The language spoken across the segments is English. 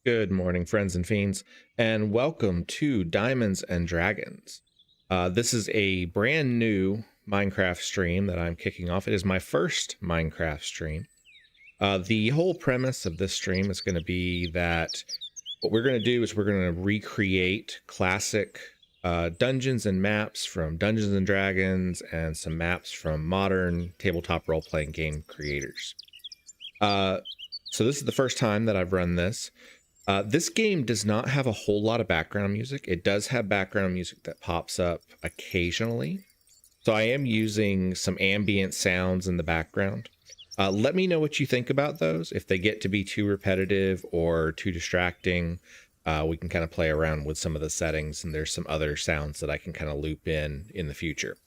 Good morning, friends and fiends, and welcome to Diamonds and Dragons. This is a brand new Minecraft stream that I'm kicking off. It is my first Minecraft stream. The whole premise of this stream is going to be that what we're going to do is we're going to recreate classic dungeons and maps from Dungeons and Dragons and some maps from modern tabletop role-playing game creators. So this is the first time that I've run this. This game does not have a whole lot of background music. It does have background music that pops up occasionally. So I am using some ambient sounds in the background. Let me know what you think about those. If they get to be too repetitive or too distracting, we can kind of play around with some of the settings, and there's some other sounds that I can kind of loop in the future.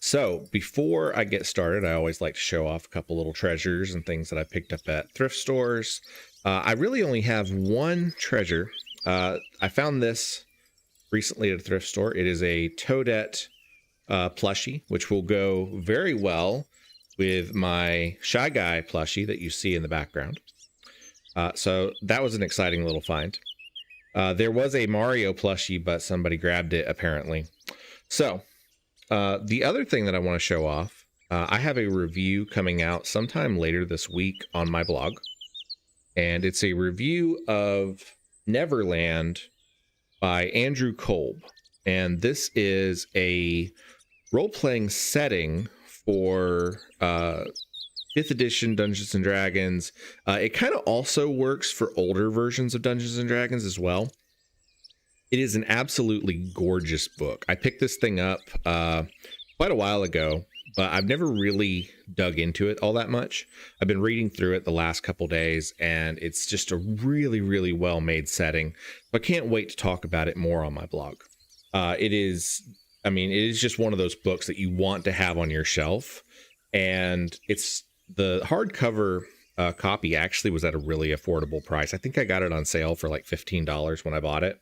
So before I get started, I always like to show off a couple little treasures and things that I picked up at thrift stores. I really only have one treasure. I found this recently at a thrift store. It is a Toadette plushie, which will go very well with my Shy Guy plushie that you see in the background. So that was an exciting little find. There was a Mario plushie, but somebody grabbed it apparently. So the other thing that I want to show off, I have a review coming out sometime later this week on my blog. And it's a review of Neverland by Andrew Kolb. And this is a role-playing setting for 5th edition Dungeons & Dragons. It kind of also works for older versions of Dungeons & Dragons as well. It is an absolutely gorgeous book. I picked this thing up quite a while ago, but I've never really dug into it all that much. I've been reading through it the last couple days, and it's just a really, really well-made setting. I can't wait to talk about it more on my blog. It is just one of those books that you want to have on your shelf, and it's the hardcover copy actually was at a really affordable price. I think I got it on sale for like $15 when I bought it.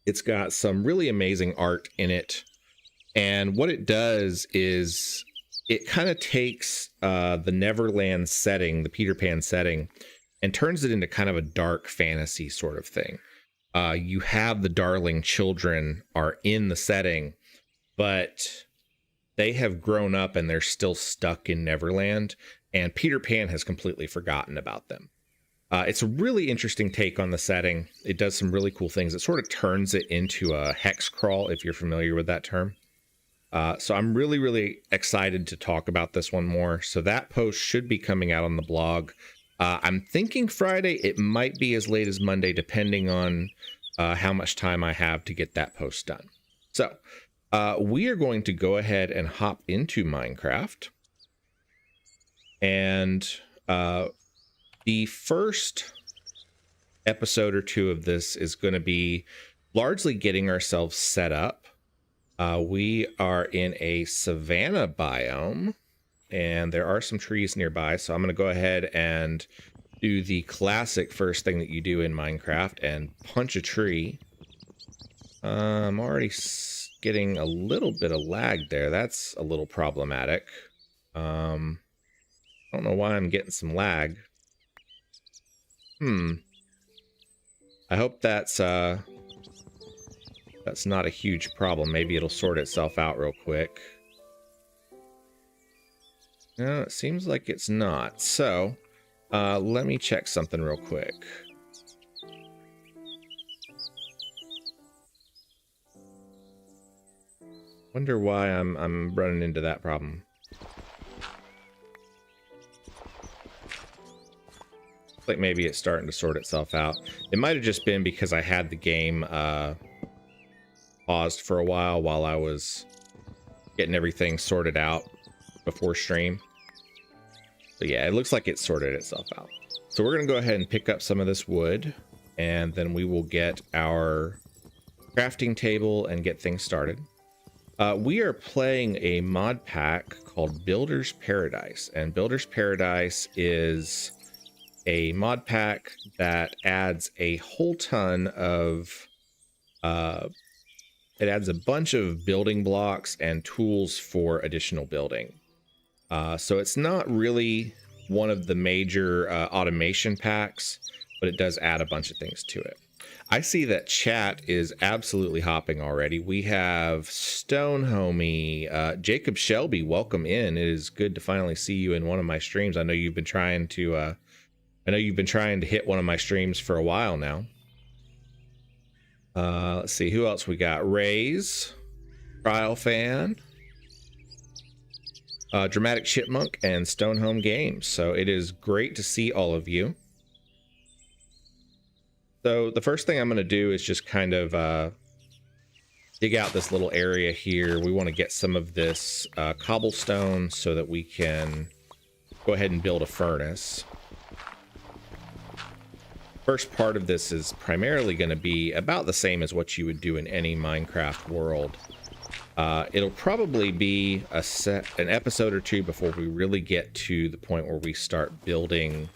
It's got some really amazing art in it. And what it does is it kind of takes the Neverland setting, the Peter Pan setting, and turns it into kind of a dark fantasy sort of thing. You have the darling children are in the setting, but they have grown up and they're still stuck in Neverland, and Peter Pan has completely forgotten about them. It's a really interesting take on the setting. It does some really cool things. It sort of turns it into a hex crawl, if you're familiar with that term. So I'm really, really excited to talk about this one more. So that post should be coming out on the blog. I'm thinking Friday. It might be as late as Monday, depending on how much time I have to get that post done. So we are going to go ahead and hop into Minecraft. And the first episode or two of this is going to be largely getting ourselves set up. We are in a savanna biome, and there are some trees nearby, so I'm going to go ahead and do the classic first thing that you do in Minecraft and punch a tree. I'm already getting a little bit of lag there. That's a little problematic. I don't know why I'm getting some lag. I hope that's not a huge problem. Maybe it'll sort itself out real quick. No, it seems like it's not. So, let me check something real quick. Wonder why I'm running into that problem. Like maybe it's starting to sort itself out. It might have just been because I had the game paused for a while I was getting everything sorted out before stream. So yeah, it looks like it sorted itself out. So we're gonna go ahead and pick up some of this wood, and then we will get our crafting table and get things started. We are playing a mod pack called Builders Paradise, and Builders Paradise is a mod pack that adds a whole ton of it adds a bunch of building blocks and tools for additional building. So it's not really one of the major automation packs, but it does add a bunch of things to it. I see that chat is absolutely hopping already. We have Stone Homie, Jacob Shelby, welcome in. It is good to finally see you in one of my streams. I know you've been trying to hit one of my streams for a while now. Let's see who else we got. Rays, Trial Fan, Dramatic Chipmunk, and Stone Home Games. So it is great to see all of you. So the first thing I'm going to do is just kind of dig out this little area here. We want to get some of this cobblestone so that we can go ahead and build a furnace. First part of this is primarily going to be about the same as what you would do in any Minecraft world. It'll probably be an episode or two before we really get to the point where we start building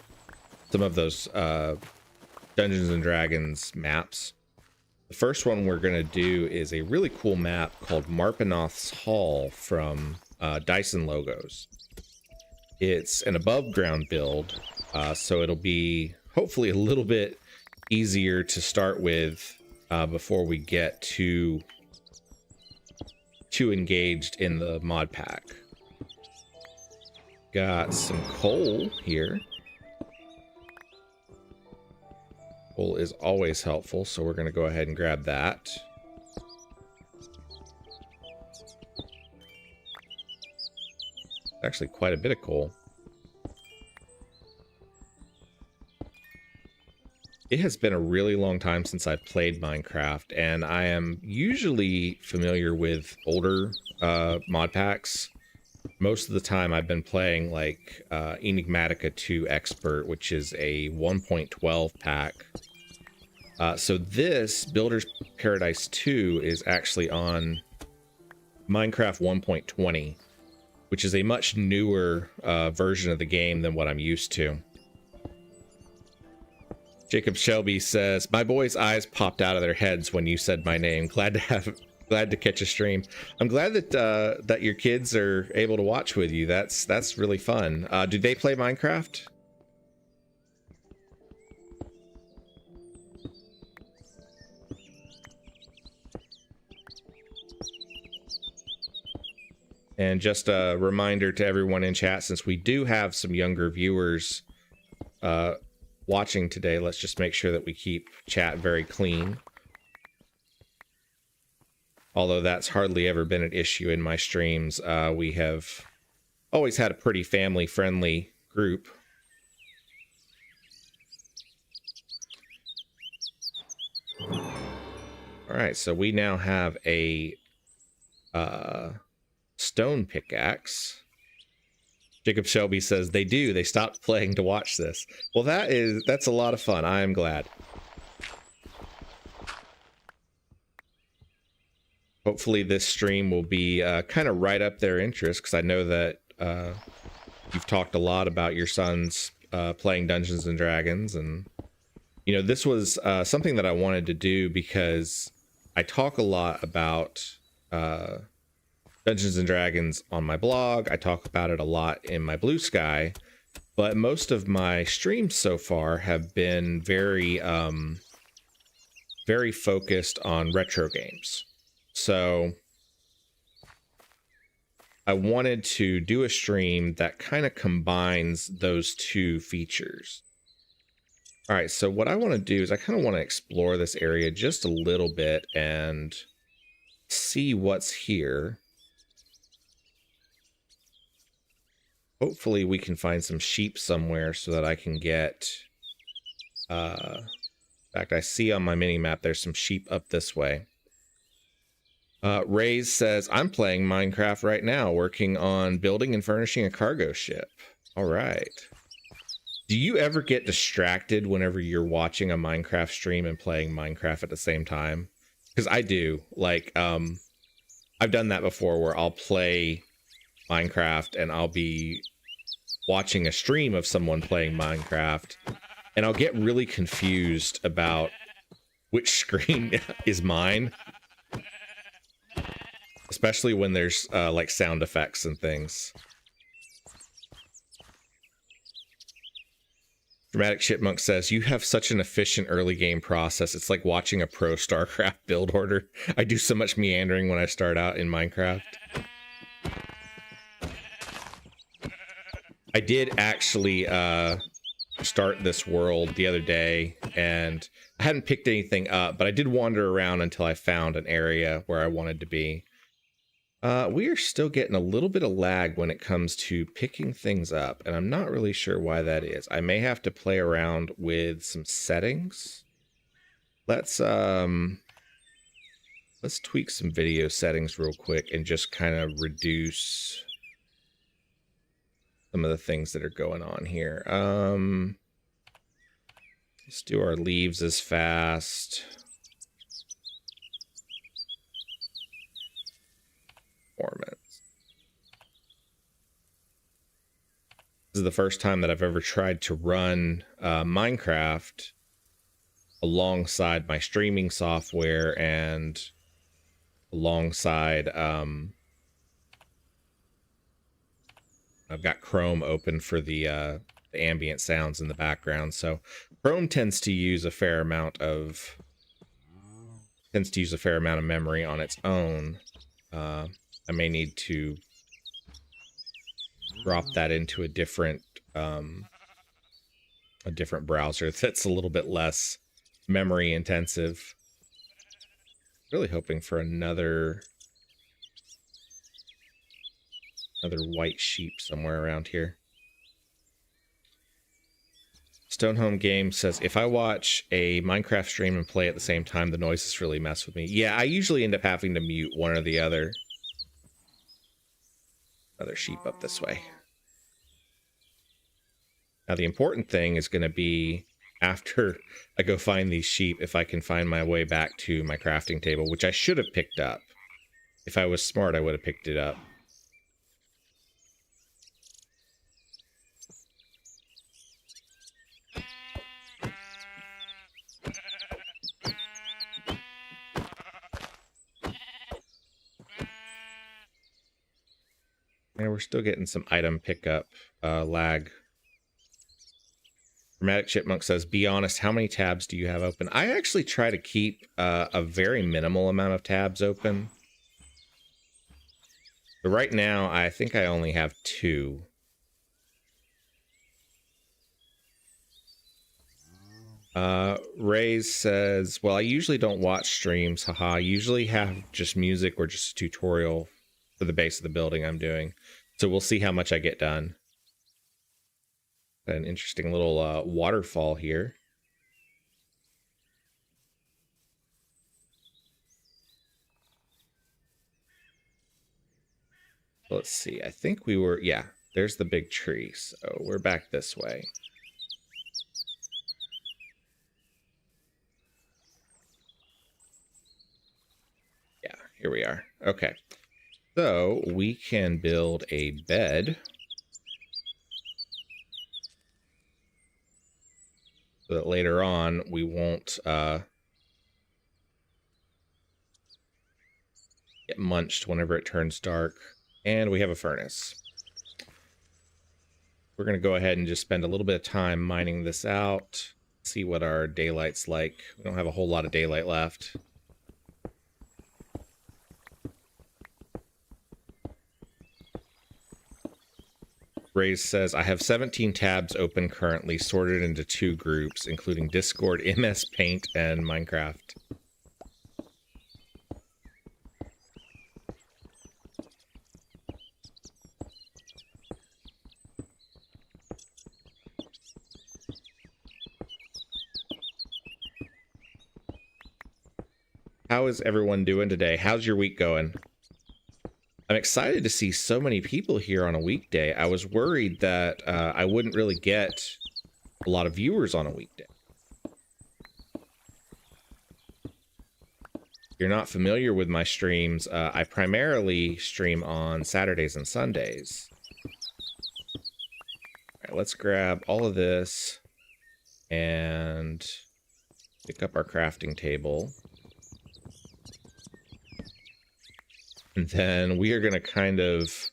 some of those Dungeons and Dragons maps. The first one we're going to do is a really cool map called Marpenoth's Hall from Dyson Logos. It's an above ground build, so it'll be hopefully a little bit easier to start with before we get too engaged in the mod pack. Got some coal here. Coal is always helpful, so we're going to go ahead and grab that. Actually, quite a bit of coal. It has been a really long time since I've played Minecraft, and I am usually familiar with older mod packs. Most of the time I've been playing like Enigmatica 2 Expert, which is a 1.12 pack. So this Builders Paradise 2 is actually on Minecraft 1.20, which is a much newer version of the game than what I'm used to. Jacob Shelby says, my boys' eyes popped out of their heads when you said my name. Glad to catch a stream. I'm glad that that your kids are able to watch with you. That's really fun. Do they play Minecraft? And just a reminder to everyone in chat, since we do have some younger viewers watching today, let's just make sure that we keep chat very clean. Although that's hardly ever been an issue in my streams. We have always had a pretty family-friendly group. All right, so we now have a stone pickaxe. Jacob Shelby says they do. They stopped playing to watch this. Well, that's a lot of fun. I am glad. Hopefully this stream will be kind of right up their interest, because I know that you've talked a lot about your sons playing Dungeons and Dragons, and you know, this was something that I wanted to do because I talk a lot about Dungeons and Dragons on my blog. I talk about it a lot in my Blue Sky, but most of my streams so far have been very focused on retro games. So I wanted to do a stream that kind of combines those two features. All right, so what I want to do is I kind of want to explore this area just a little bit and see what's here. Hopefully we can find some sheep somewhere so that I can get... in fact, I see on my mini-map there's some sheep up this way. Rays says, I'm playing Minecraft right now, working on building and furnishing a cargo ship. All right. Do you ever get distracted whenever you're watching a Minecraft stream and playing Minecraft at the same time? Because I do. Like, I've done that before where I'll play Minecraft and I'll be watching a stream of someone playing Minecraft and I'll get really confused about which screen is mine, especially when there's like sound effects and things. Dramatic Chipmunk says, you have such an efficient early game process. It's like watching a pro StarCraft build order. I do so much meandering when I start out in Minecraft. I did actually start this world the other day, and I hadn't picked anything up, but I did wander around until I found an area where I wanted to be. We are still getting a little bit of lag when it comes to picking things up, and I'm not really sure why that is. I may have to play around with some settings. Let's tweak some video settings real quick and just kind of reduce some of the things that are going on here. Let's do our leaves as fast. Performance. This is the first time that I've ever tried to run Minecraft alongside my streaming software and alongside I've got Chrome open for the ambient sounds in the background. So Chrome tends to use a fair amount of memory on its own. I may need to drop that into a different browser that's a little bit less memory intensive. Really hoping for another white sheep somewhere around here. Stonehome Game says, if I watch a Minecraft stream and play at the same time, the noises really mess with me. Yeah, I usually end up having to mute one or the other. Another sheep up this way. Now, the important thing is going to be, after I go find these sheep, if I can find my way back to my crafting table, which I should have picked up. If I was smart, I would have picked it up. And we're still getting some item pickup lag. Dramatic Chipmunk says, be honest, how many tabs do you have open? I actually try to keep a very minimal amount of tabs open. But right now, I think I only have 2. Raze says, well, I usually don't watch streams. Haha, I usually have just music or just a tutorial for the base of the building I'm doing. So we'll see how much I get done. An interesting little waterfall here. Let's see. I think we were, yeah, there's the big tree. So we're back this way. Yeah, here we are. Okay. So we can build a bed. So that later on we won't get munched whenever it turns dark. And we have a furnace. We're going to go ahead and just spend a little bit of time mining this out. See what our daylight's like. We don't have a whole lot of daylight left. Raze says, I have 17 tabs open currently, sorted into 2 groups, including Discord, MS Paint, and Minecraft. How is everyone doing today? How's your week going? I'm excited to see so many people here on a weekday. I was worried that I wouldn't really get a lot of viewers on a weekday. If you're not familiar with my streams, I primarily stream on Saturdays and Sundays. All right, let's grab all of this and pick up our crafting table. And then we are going to kind of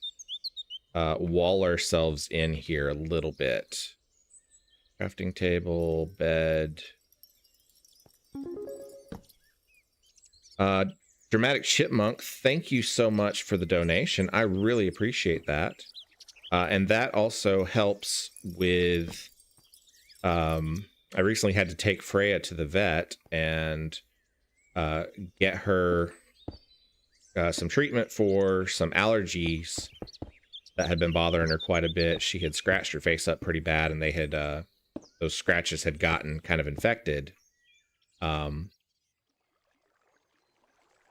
wall ourselves in here a little bit. Crafting table, bed. Dramatic Chipmunk, thank you so much for the donation. I really appreciate that. And that also helps with... I recently had to take Freya to the vet and get her some treatment for some allergies that had been bothering her quite a bit. She had scratched her face up pretty bad, and they had those scratches had gotten kind of infected.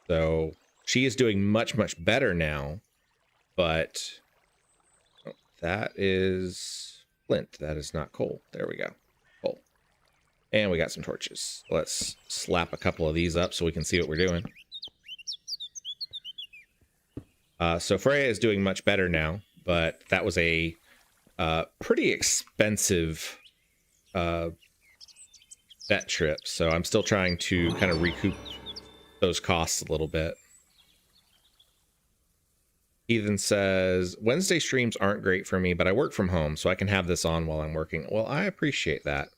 So she is doing much, much better now, but that is flint. That is not coal. There we go. Coal. And we got some torches. Let's slap a couple of these up so we can see what we're doing. So Freya is doing much better now, but that was a pretty expensive vet trip. So I'm still trying to kind of recoup those costs a little bit. Ethan says, Wednesday streams aren't great for me, but I work from home, so I can have this on while I'm working. Well, I appreciate that.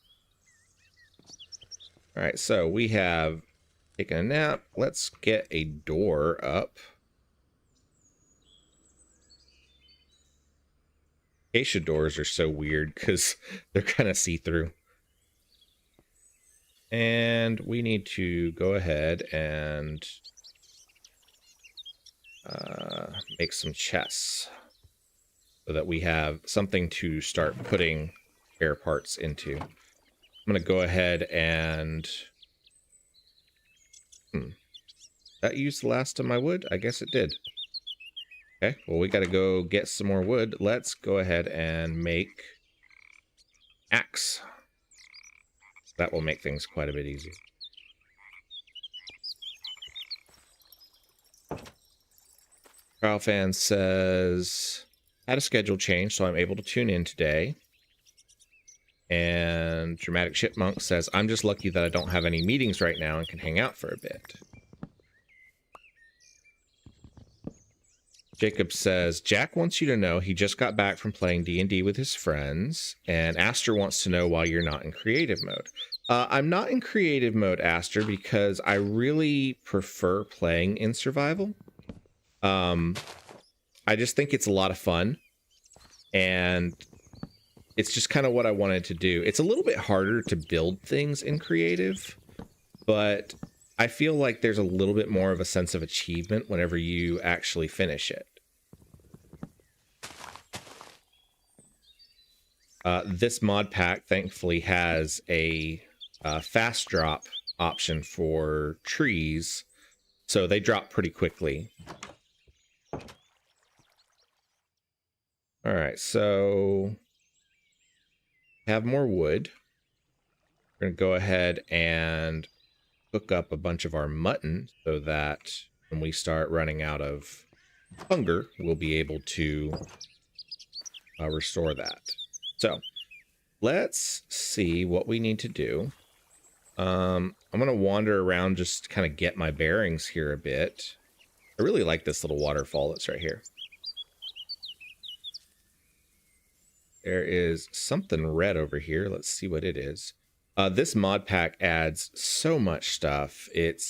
All right, so we have taken a nap. Let's get a door up. Acacia doors are so weird because they're kind of see-through. And we need to go ahead and make some chests so that we have something to start putting spare parts into. I'm going to go ahead and... That used the last of my wood? I guess it did. Okay, well, we got to go get some more wood. Let's go ahead and make axe. That will make things quite a bit easier. Kyle Fan says, had a schedule change, so I'm able to tune in today. And Dramatic Chipmunk says, I'm just lucky that I don't have any meetings right now and can hang out for a bit. Jacob says, Jack wants you to know he just got back from playing D&D with his friends, and Aster wants to know why you're not in creative mode. I'm not in creative mode, Aster, because I really prefer playing in survival. I just think it's a lot of fun, and it's just kind of what I wanted to do. It's a little bit harder to build things in creative, but I feel like there's a little bit more of a sense of achievement whenever you actually finish it. This mod pack thankfully has a fast drop option for trees, so they drop pretty quickly. All right, so have more wood. We're gonna go ahead and cook up a bunch of our mutton so that when we start running out of hunger, we'll be able to restore that. So let's see what we need to do. I'm going to wander around, just kind of get my bearings here a bit. I really like this little waterfall that's right here. There is something red over here. Let's see what it is. This mod pack adds so much stuff. It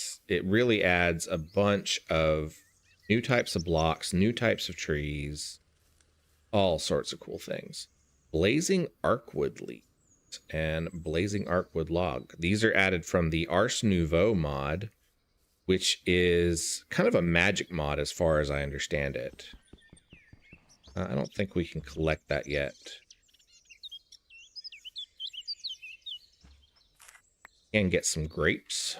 really adds a bunch of new types of blocks, new types of trees, all sorts of cool things. Blazing Arcwood leaf and Blazing Arcwood log. These are added from the Ars Nouveau mod, which is kind of a magic mod as far as I understand it. I don't think we can collect that yet. And get some grapes.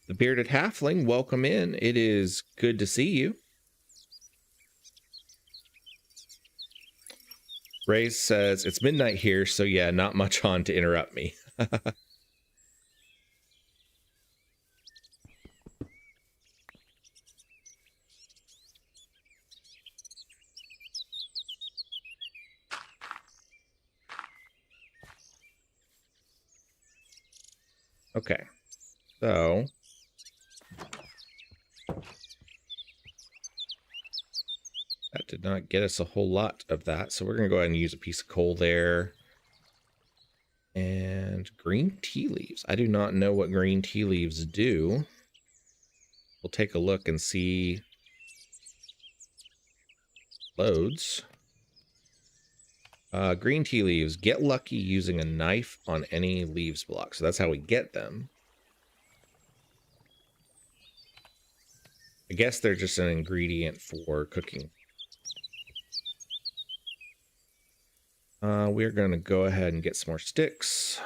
The Bearded Halfling, welcome in. It is good to see you. Ray says, it's midnight here, so yeah, not much on to interrupt me. Okay, so that did not get us a whole lot of that. So we're going to go ahead and use a piece of coal there. And green tea leaves. I do not know what green tea leaves do. We'll take a look and see. Loads. Green tea leaves. Get lucky using a knife on any leaves block. So that's how we get them. I guess they're just an ingredient for cooking. We're going to go ahead and get some more sticks.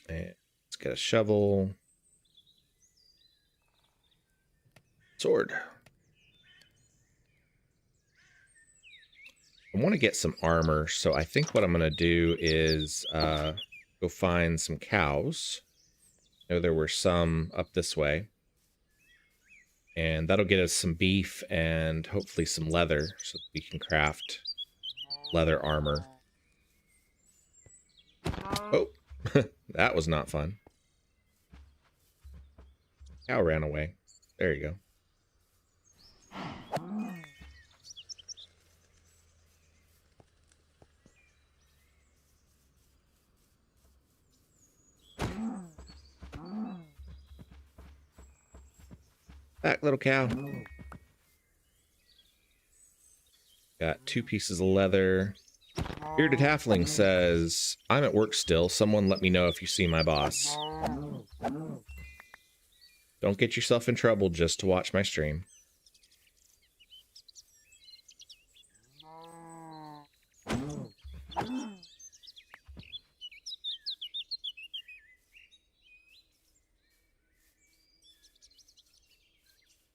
And let's get a shovel. Sword. I want to get some armor, so I think what I'm going to do is go find some cows. I know there were some up this way. And that'll get us some beef and hopefully some leather so that we can craft leather armor. Oh, that was not fun. Cow ran away. There you go. Back, little cow. Got 2 pieces of leather. Bearded Halfling says, I'm at work still. Someone let me know if you see my boss. Don't get yourself in trouble just to watch my stream.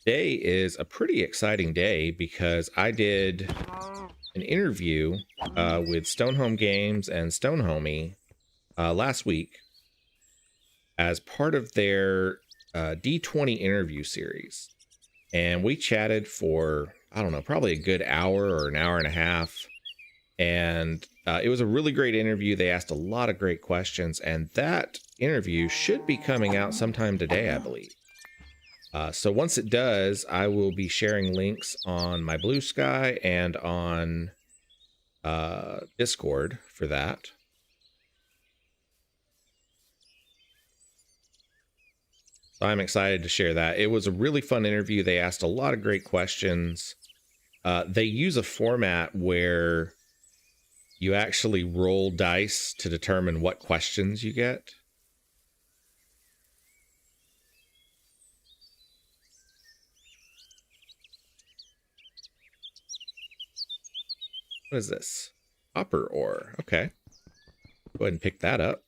Today is a pretty exciting day because I did an interview with Stonehome Games and Stonehomie last week as part of their D20 interview series. And we chatted for, I don't know, probably a good hour or an hour and a half. And it was a really great interview. They asked a lot of great questions. And that interview should be coming out sometime today, I believe. So once it does, I will be sharing links on my Blue Sky and on Discord for that. So I'm excited to share that. It was a really fun interview. They asked a lot of great questions. They use a format where you actually roll dice to determine what questions you get. What is this? Copper ore. Okay. Go ahead and pick that up.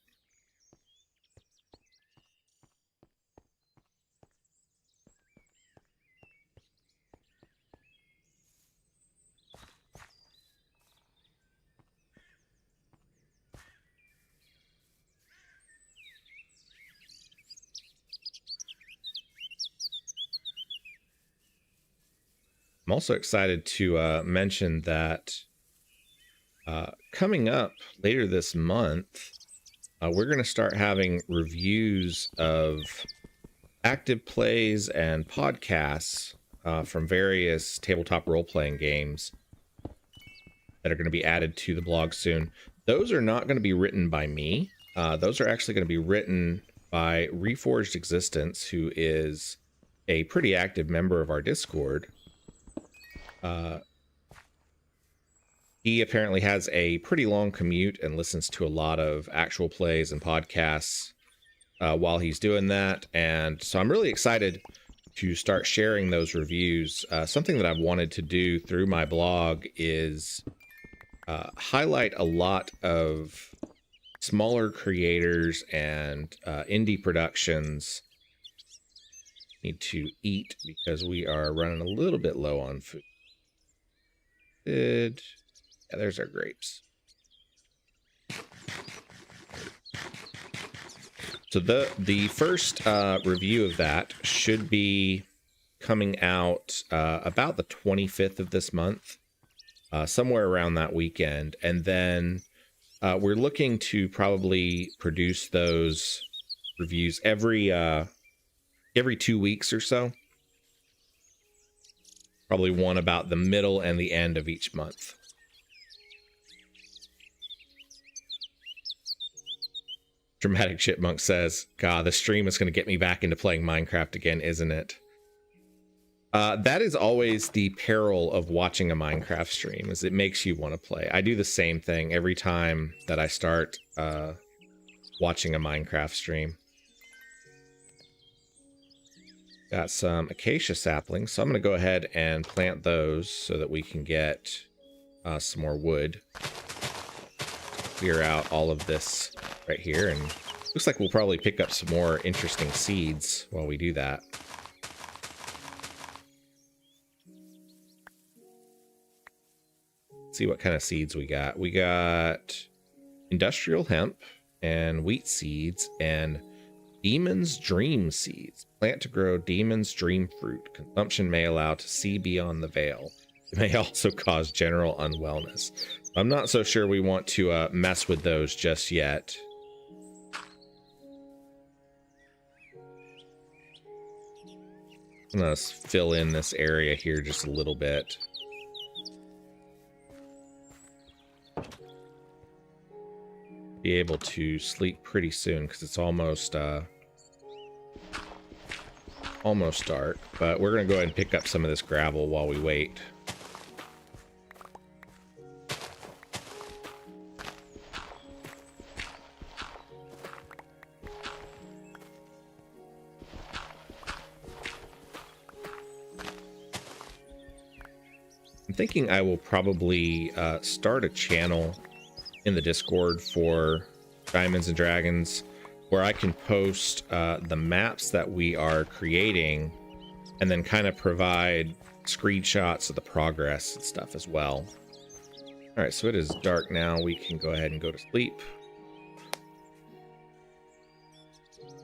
I'm also excited to mention that coming up later this month, we're going to start having reviews of active plays and podcasts from various tabletop role-playing games that are going to be added to the blog soon. Those are not going to be written by me. Those are actually going to be written by Reforged Existence, who is a pretty active member of our Discord. He apparently has a pretty long commute and listens to a lot of actual plays and podcasts while he's doing that. And so I'm really excited to start sharing those reviews. Something that I've wanted to do through my blog is highlight a lot of smaller creators and indie productions. Need to eat because we are running a little bit low on food. Yeah, there's our grapes. So the first review of that should be coming out about the 25th of this month. somewhere around that weekend. And then we're looking to probably produce those reviews every 2 weeks or so. Probably one about the middle and the end of each month. Dramatic Chipmunk says, God, the stream is going to get me back into playing Minecraft again, isn't it? That is always the peril of watching a Minecraft stream, is it makes you want to play. I do the same thing every time that I start watching a Minecraft stream. Got some acacia saplings, so I'm going to go ahead and plant those so that we can get some more wood. Clear out all of this right here, and looks like we'll probably pick up some more interesting seeds while we do that. Let's see what kind of seeds we got. We got industrial hemp and wheat seeds and Demon's Dream seeds. Plant to grow Demon's Dream fruit. Consumption may allow to see beyond the veil. It may also cause general unwellness. I'm not so sure we want to mess with those just yet. I'm gonna fill in this area here just a little bit. Be able to sleep pretty soon because it's almost dark, but we're gonna go ahead and pick up some of this gravel while we wait. I'm thinking I will probably start a channel in the Discord for Diamonds and Dragons where I can post the maps that we are creating and then kind of provide screenshots of the progress and stuff as well. All right, so it is dark now. We can go ahead and go to sleep.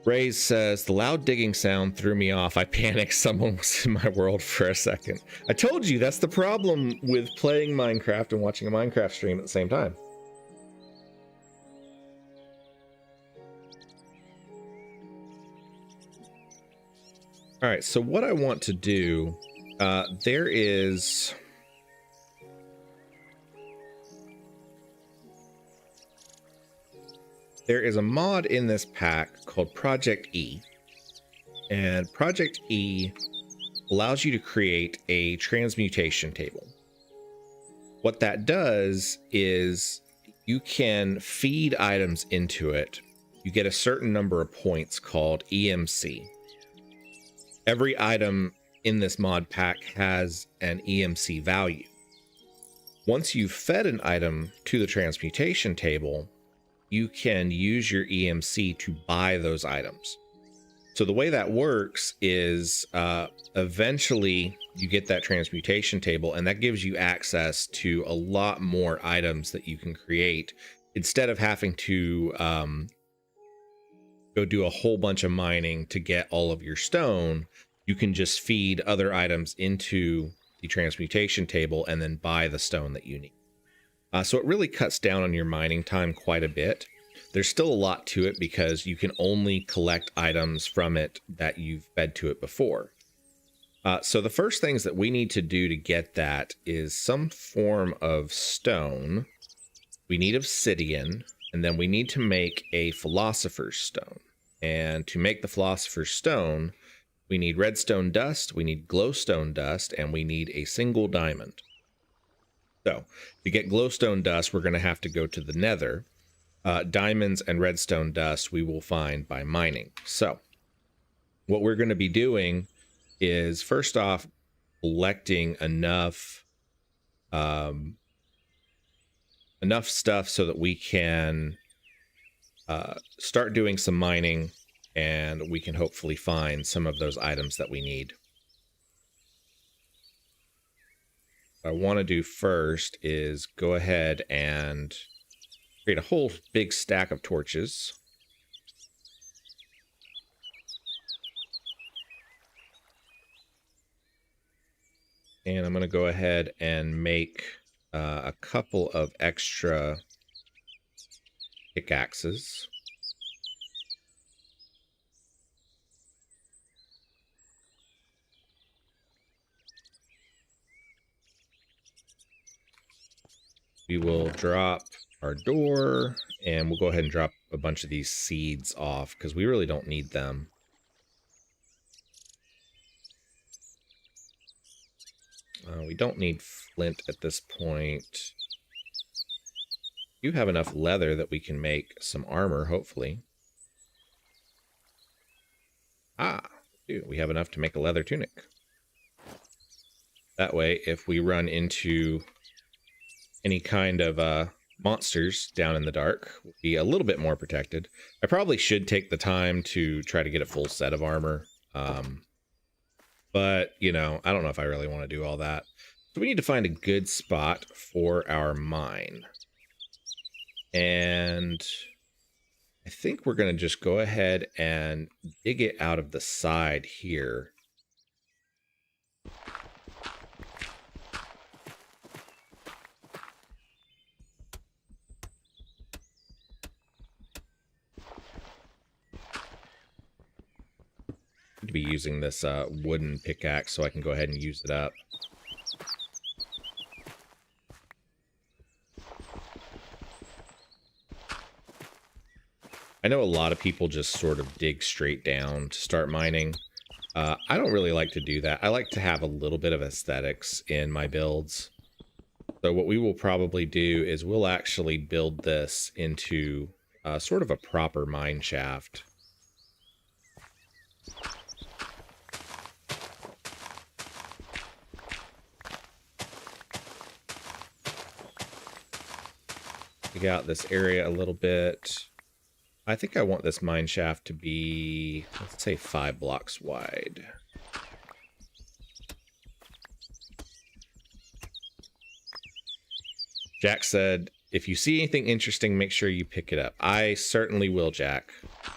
Raze says, the loud digging sound threw me off. I panicked. Someone was in my world for a second. I told you, that's the problem with playing Minecraft and watching a Minecraft stream at the same time. All right, so what I want to do, there is a mod in this pack called Project E, and Project E allows you to create a transmutation table. What that does is you can feed items into it. You get a certain number of points called EMC. Every item in this mod pack has an EMC value. Once you've fed an item to the transmutation table, you can use your EMC to buy those items. So the way that works is eventually you get that transmutation table, and that gives you access to a lot more items that you can create. Instead of having to go do a whole bunch of mining to get all of your stone, you can just feed other items into the transmutation table and then buy the stone that you need. So it really cuts down on your mining time quite a bit. There's still a lot to it because you can only collect items from it that you've fed to it before. So the first things that we need to do to get that is some form of stone. We need obsidian, and then we need to make a philosopher's stone. And to make the philosopher's stone, we need redstone dust, we need glowstone dust, and we need a single diamond. So to get glowstone dust, we're going to have to go to the nether. Diamonds and redstone dust we will find by mining. So what we're going to be doing is, first off, collecting enough stuff so that we can start doing some mining, and we can hopefully find some of those items that we need. What I want to do first is go ahead and create a whole big stack of torches. And I'm going to go ahead and make a couple of extra pickaxes. We will drop our door, and we'll go ahead and drop a bunch of these seeds off because we really don't need them. We don't need flint at this point. You have enough leather that we can make some armor, hopefully. Ah, we have enough to make a leather tunic. That way, if we run into any kind of monsters down in the dark, we'll be a little bit more protected. I probably should take the time to try to get a full set of armor. But, you know, I don't know if I really want to do all that. So we need to find a good spot for our mine. And I think we're going to just go ahead and dig it out of the side here. To be using this wooden pickaxe so I can go ahead and use it up. I know a lot of people just sort of dig straight down to start mining. I don't really like to do that. I like to have a little bit of aesthetics in my builds. So what we will probably do is we'll actually build this into sort of a proper mine shaft. Dig out this area a little bit. I think I want this mine shaft to be, let's say, 5 blocks wide. Jack said, if you see anything interesting, make sure you pick it up. I certainly will, Jack. All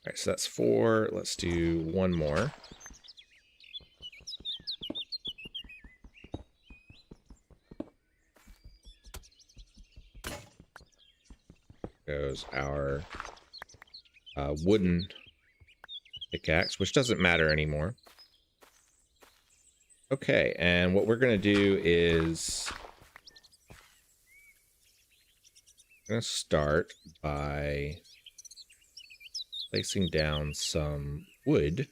right, so that's 4. Let's do 1 more. Goes our wooden pickaxe, which doesn't matter anymore. Okay, and what we're going to do is I'm going to start by placing down some wood.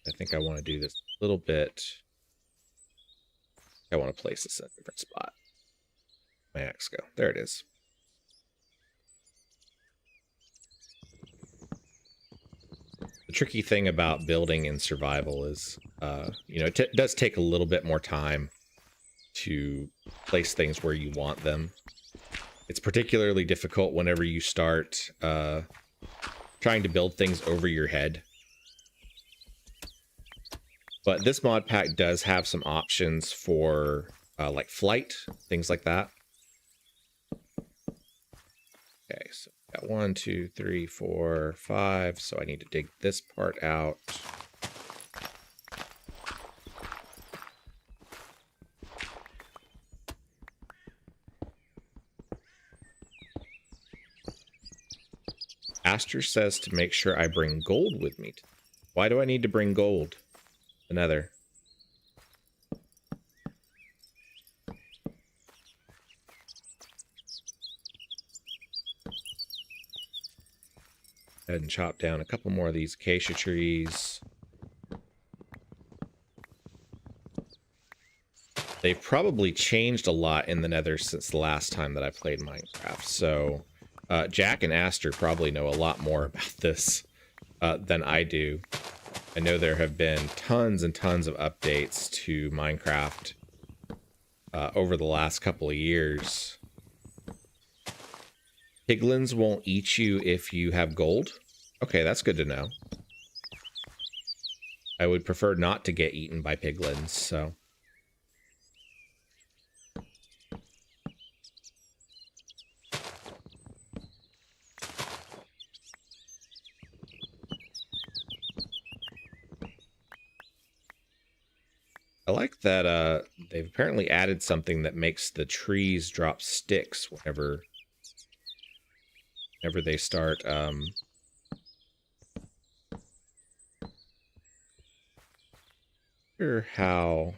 I think I want to do this a little bit. I want to place this in a different spot. My axe go. There it is. The tricky thing about building in survival is, you know, it does take a little bit more time to place things where you want them. It's particularly difficult whenever you start trying to build things over your head. But this mod pack does have some options for like flight, things like that. Okay, so got 1, 2, 3, 4, 5. So I need to dig this part out. Aster says to make sure I bring gold with me. Why do I need to bring gold? Another. Go ahead and chop down a couple more of these acacia trees. They've probably changed a lot in the Nether since the last time that I played Minecraft. So Jack and Aster probably know a lot more about this than I do. I know there have been tons and tons of updates to Minecraft over the last couple of years. Piglins won't eat you if you have gold. Okay, that's good to know. I would prefer not to get eaten by piglins, so. I like that they've apparently added something that makes the trees drop sticks whenever they start sure how.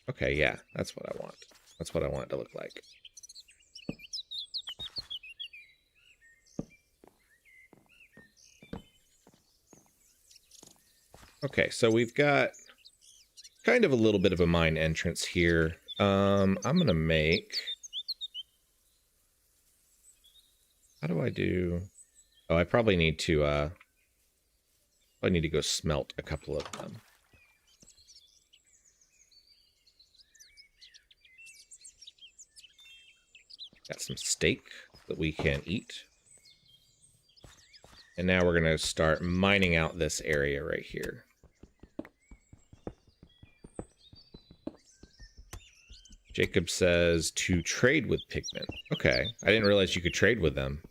Okay, yeah, that's what I want. That's what I want it to look like. Okay, so we've got kind of a little bit of a mine entrance here. I'm gonna make. How do I do? Oh, I probably need to. I need to go smelt a couple of them. Got some steak that we can eat. And now we're going to start mining out this area right here. Jacob says to trade with pigment. Okay, I didn't realize you could trade with them.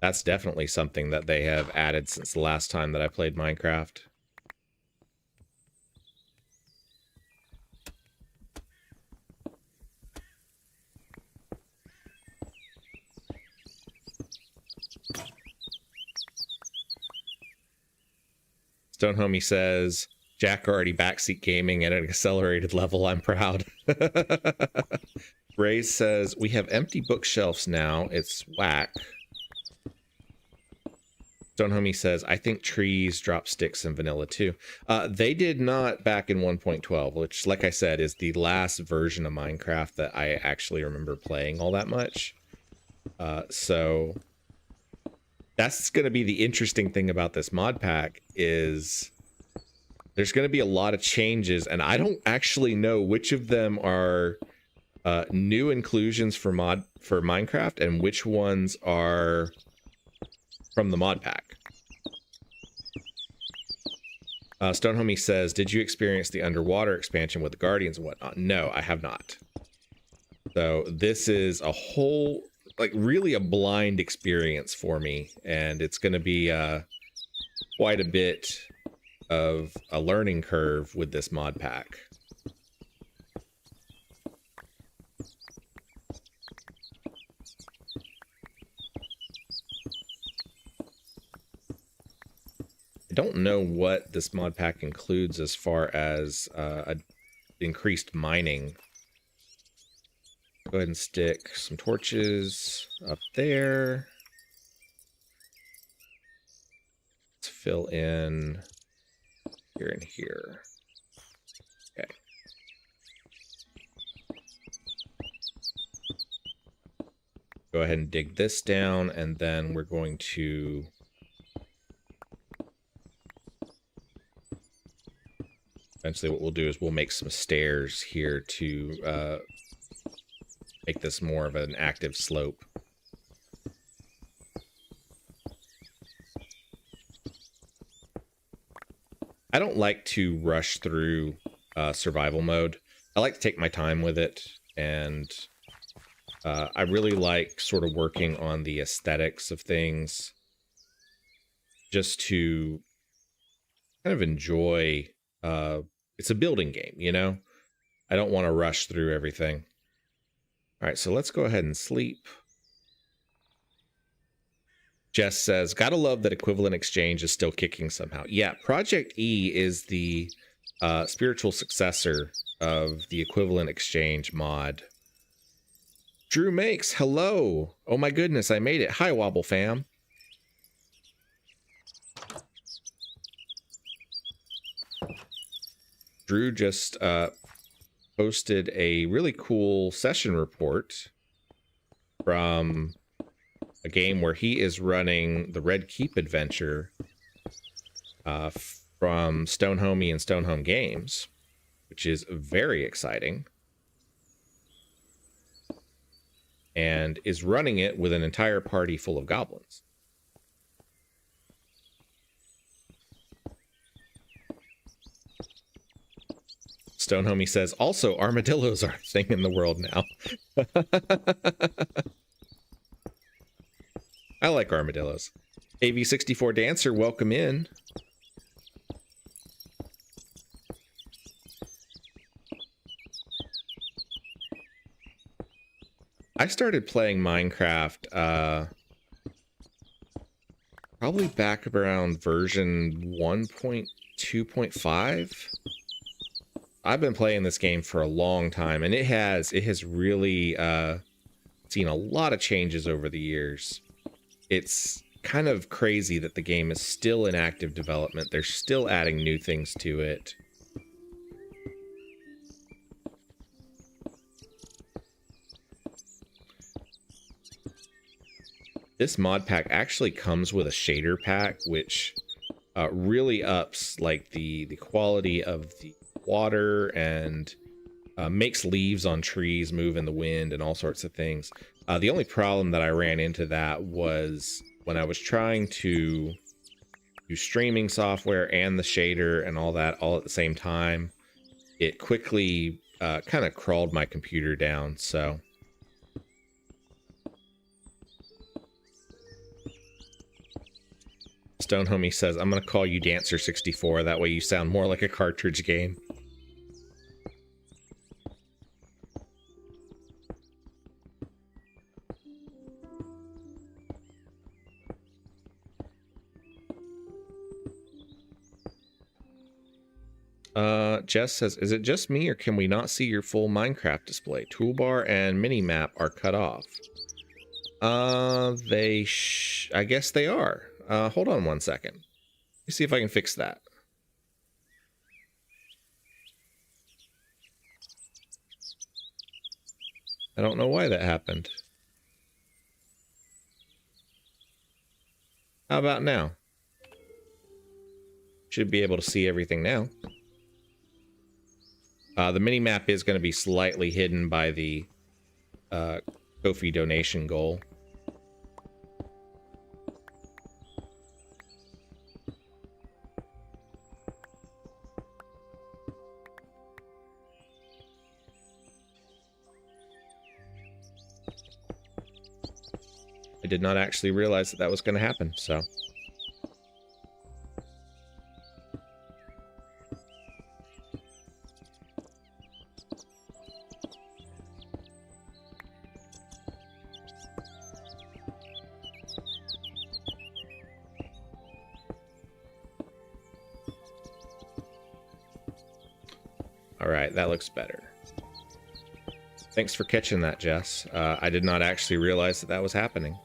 That's definitely something that they have added since the last time that I played Minecraft. Stone Homie says, Jack already backseat gaming at an accelerated level. I'm proud. Ray says, we have empty bookshelves now. It's whack. Stone Homie says, I think trees drop sticks in vanilla too. They did not back in 1.12, which, like I said, is the last version of Minecraft that I actually remember playing all that much. So that's going to be the interesting thing about this mod pack is there's going to be a lot of changes, and I don't actually know which of them are new inclusions for Minecraft and which ones are from the mod pack. Stone Homie says, did you experience the underwater expansion with the Guardians and whatnot? No, I have not. So this is a whole, like, really a blind experience for me, and it's going to be quite a bit of a learning curve with this mod pack. I don't know what this mod pack includes as far as increased mining. Go ahead and stick some torches up there. Let's fill in here and here. Okay. Go ahead and dig this down, and then we're going to eventually what we'll do is we'll make some stairs here to make this more of an active slope. I don't like to rush through survival mode. I like to take my time with it, and I really like sort of working on the aesthetics of things just to kind of enjoy. It's a building game, you know? I don't want to rush through everything. All right, so let's go ahead and sleep. Jess says, gotta love that equivalent exchange is still kicking somehow. Yeah, Project E is the spiritual successor of the equivalent exchange mod. Drew Makes, hello. Oh my goodness, I made it. Hi, Wobble fam. Drew just posted a really cool session report from a game where he is running the Red Keep adventure from Stone Homie and Stone Home Games, which is very exciting, and is running it with an entire party full of goblins. Stone Homie says, also, armadillos are a thing in the world now. I like armadillos. AV64 Dancer, welcome in. I started playing Minecraft probably back around version 1.2.5. I've been playing this game for a long time, and it has really seen a lot of changes over the years. It's kind of crazy that the game is still in active development. They're still adding new things to it. This mod pack actually comes with a shader pack, which really ups like the quality of the water and makes leaves on trees move in the wind and all sorts of things. The only problem that I ran into that was when I was trying to do streaming software and the shader and all that all at the same time. It quickly kind of crawled my computer down, so... Stone Homie says, I'm going to call you Dancer64. That way you sound more like a cartridge game. Jess says, is it just me or can we not see your full Minecraft display? Toolbar and minimap are cut off. I guess they are. Hold on one second. Let me see if I can fix that. I don't know why that happened. How about now? Should be able to see everything now. The mini-map is going to be slightly hidden by the Ko-fi donation goal. I did not actually realize that that was going to happen, so... Alright, that looks better. Thanks for catching that, Jess. I did not actually realize that that was happening.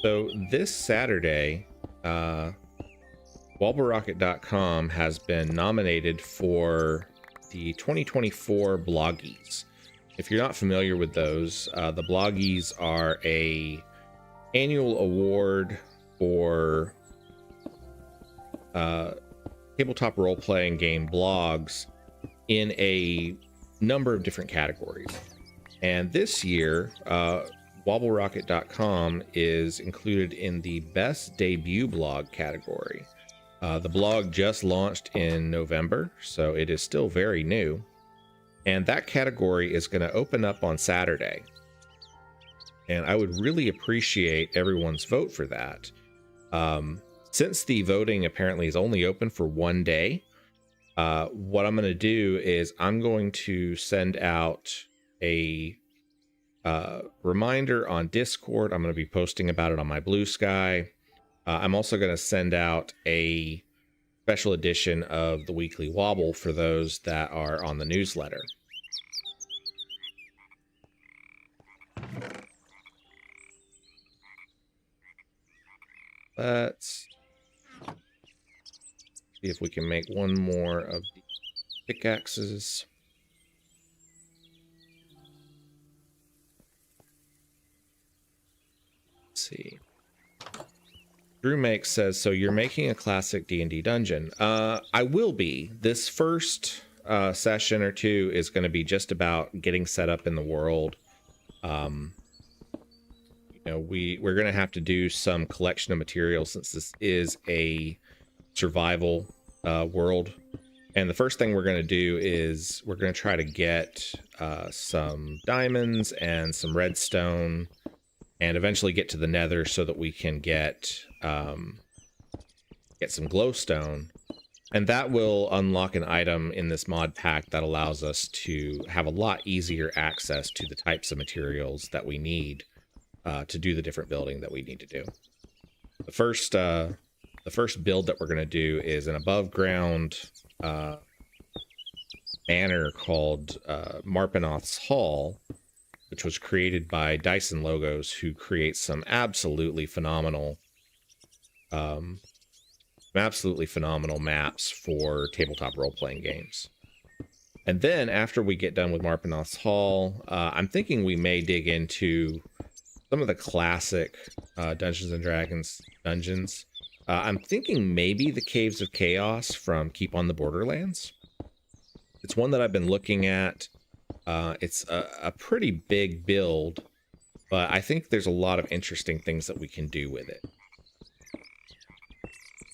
So this Saturday, WobbleRocket.com has been nominated for the 2024 Bloggies. If you're not familiar with those, the Bloggies are a annual award for tabletop role-playing game blogs in a number of different categories. And this year, WobbleRocket.com is included in the Best Debut Blog category. The blog just launched in November, so it is still very new. And that category is going to open up on Saturday. And I would really appreciate everyone's vote for that. Since the voting apparently is only open for one day, what I'm going to do is I'm going to send out a reminder on Discord. I'm going to be posting about it on my Blue Sky. I'm also going to send out a special edition of the Weekly Wobble for those that are on the newsletter. Let's see if we can make one more of the pickaxes. Let's see. Drew Makes says, so you're making a classic D&D dungeon. I will be. This first session or two is going to be just about getting set up in the world. You know, we're going to have to do some collection of materials since this is a survival world. And the first thing we're going to do is we're going to try to get some diamonds and some redstone, and eventually get to the nether so that we can get some glowstone. And that will unlock an item in this mod pack that allows us to have a lot easier access to the types of materials that we need to do the different building that we need to do. The first build that we're going to do is an above ground banner called Marpenoth's Hall, which was created by Dyson Logos, who creates some absolutely phenomenal maps for tabletop role-playing games. And then after we get done with Marpenoth's Hall, I'm thinking we may dig into some of the classic Dungeons and Dragons dungeons. I'm thinking maybe the Caves of Chaos from Keep on the Borderlands. It's one that I've been looking at. It's a pretty big build, but I think there's a lot of interesting things that we can do with it.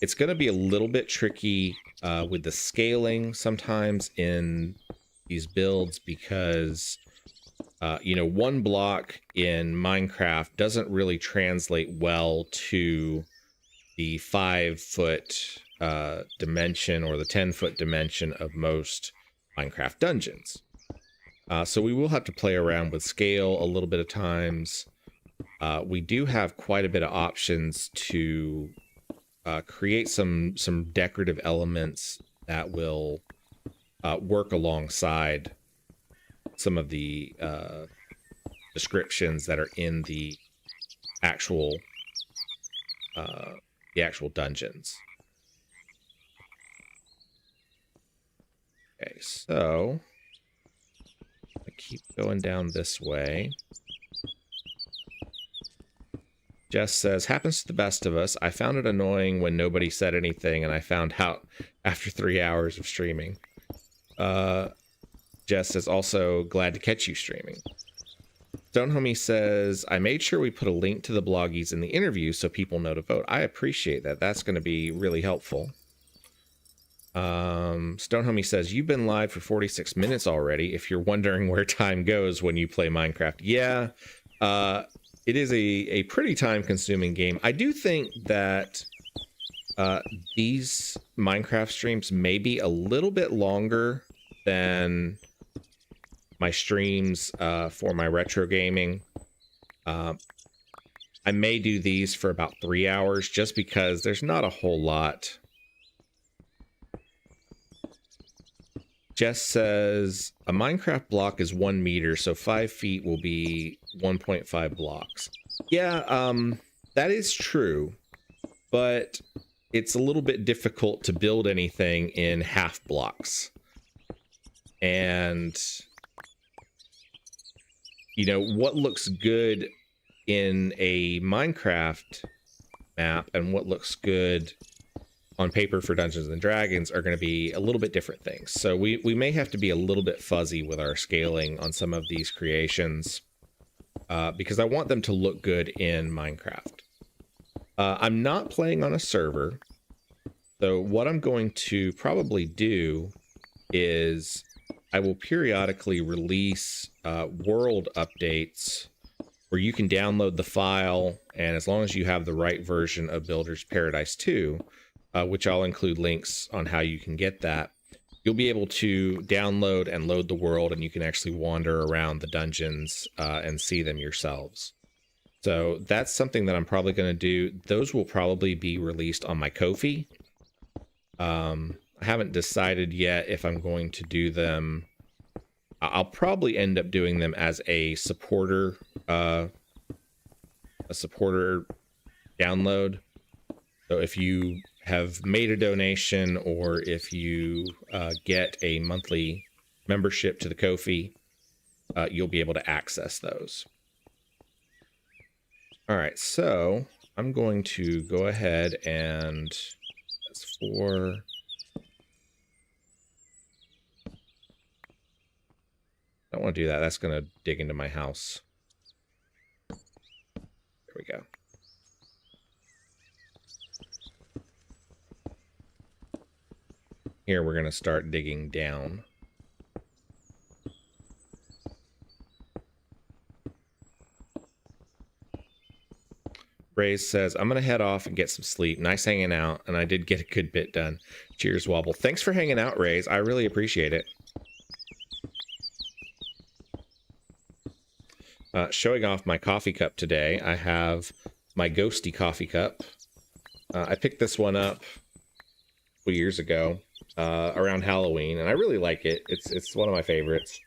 It's going to be a little bit tricky with the scaling sometimes in these builds because, one block in Minecraft doesn't really translate well to the 5-foot dimension or the 10-foot dimension of most Minecraft dungeons. So we will have to play around with scale a little bit of times. We do have quite a bit of options to create some decorative elements that will work alongside some of the descriptions that are in the actual dungeons. Okay, so I keep going down this way. Jess says, happens to the best of us. I found it annoying when nobody said anything, and I found out after 3 hours of streaming. Jess says, also glad to catch you streaming. Stonehomie says, I made sure we put a link to the bloggies in the interview so people know to vote. I appreciate that. That's going to be really helpful. Stonehomie says, you've been live for 46 minutes already. If you're wondering where time goes when you play Minecraft. Yeah, it is a pretty time-consuming game. I do think that these Minecraft streams may be a little bit longer than my streams for my retro gaming. I may do these for about 3 hours just because there's not a whole lot. Jess says, a Minecraft block is 1 meter, so 5 feet will be 1.5 blocks. Yeah, that is true, but it's a little bit difficult to build anything in half blocks. And, what looks good in a Minecraft map and what looks good on paper for Dungeons and Dragons are going to be a little bit different things. So we may have to be a little bit fuzzy with our scaling on some of these creations because I want them to look good in Minecraft. I'm not playing on a server, so what I'm going to probably do is I will periodically release world updates where you can download the file, and as long as you have the right version of Builders Paradise 2, which I'll include links on how you can get that, you'll be able to download and load the world, and you can actually wander around the dungeons and see them yourselves. So that's something that I'm probably going to do. Those will probably be released on my Ko-fi. I haven't decided yet if I'm going to do them. I'll probably end up doing them as a supporter download. So if you have made a donation or if you get a monthly membership to the Ko-fi, you'll be able to access those. All right, so I'm going to go ahead and that's 4. I don't want to do that. That's going to dig into my house. There we go. here we're going to start digging down. Raze says, I'm going to head off and get some sleep. Nice hanging out, and I did get a good bit done. Cheers, Wobble. Thanks for hanging out, Raze. I really appreciate it. Showing off my coffee cup today. I have my Ghosty coffee cup. I picked this one up a couple years ago around Halloween, and I really like it. It's one of my favorites.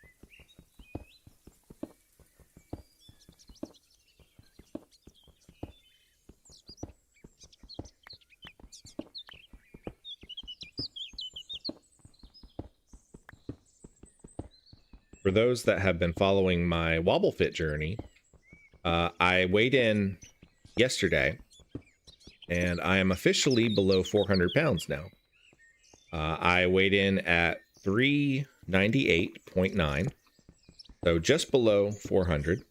For those that have been following my WobbleFit journey, I weighed in yesterday, and I am officially below 400 pounds now. I weighed in at 398.9, so just below 400.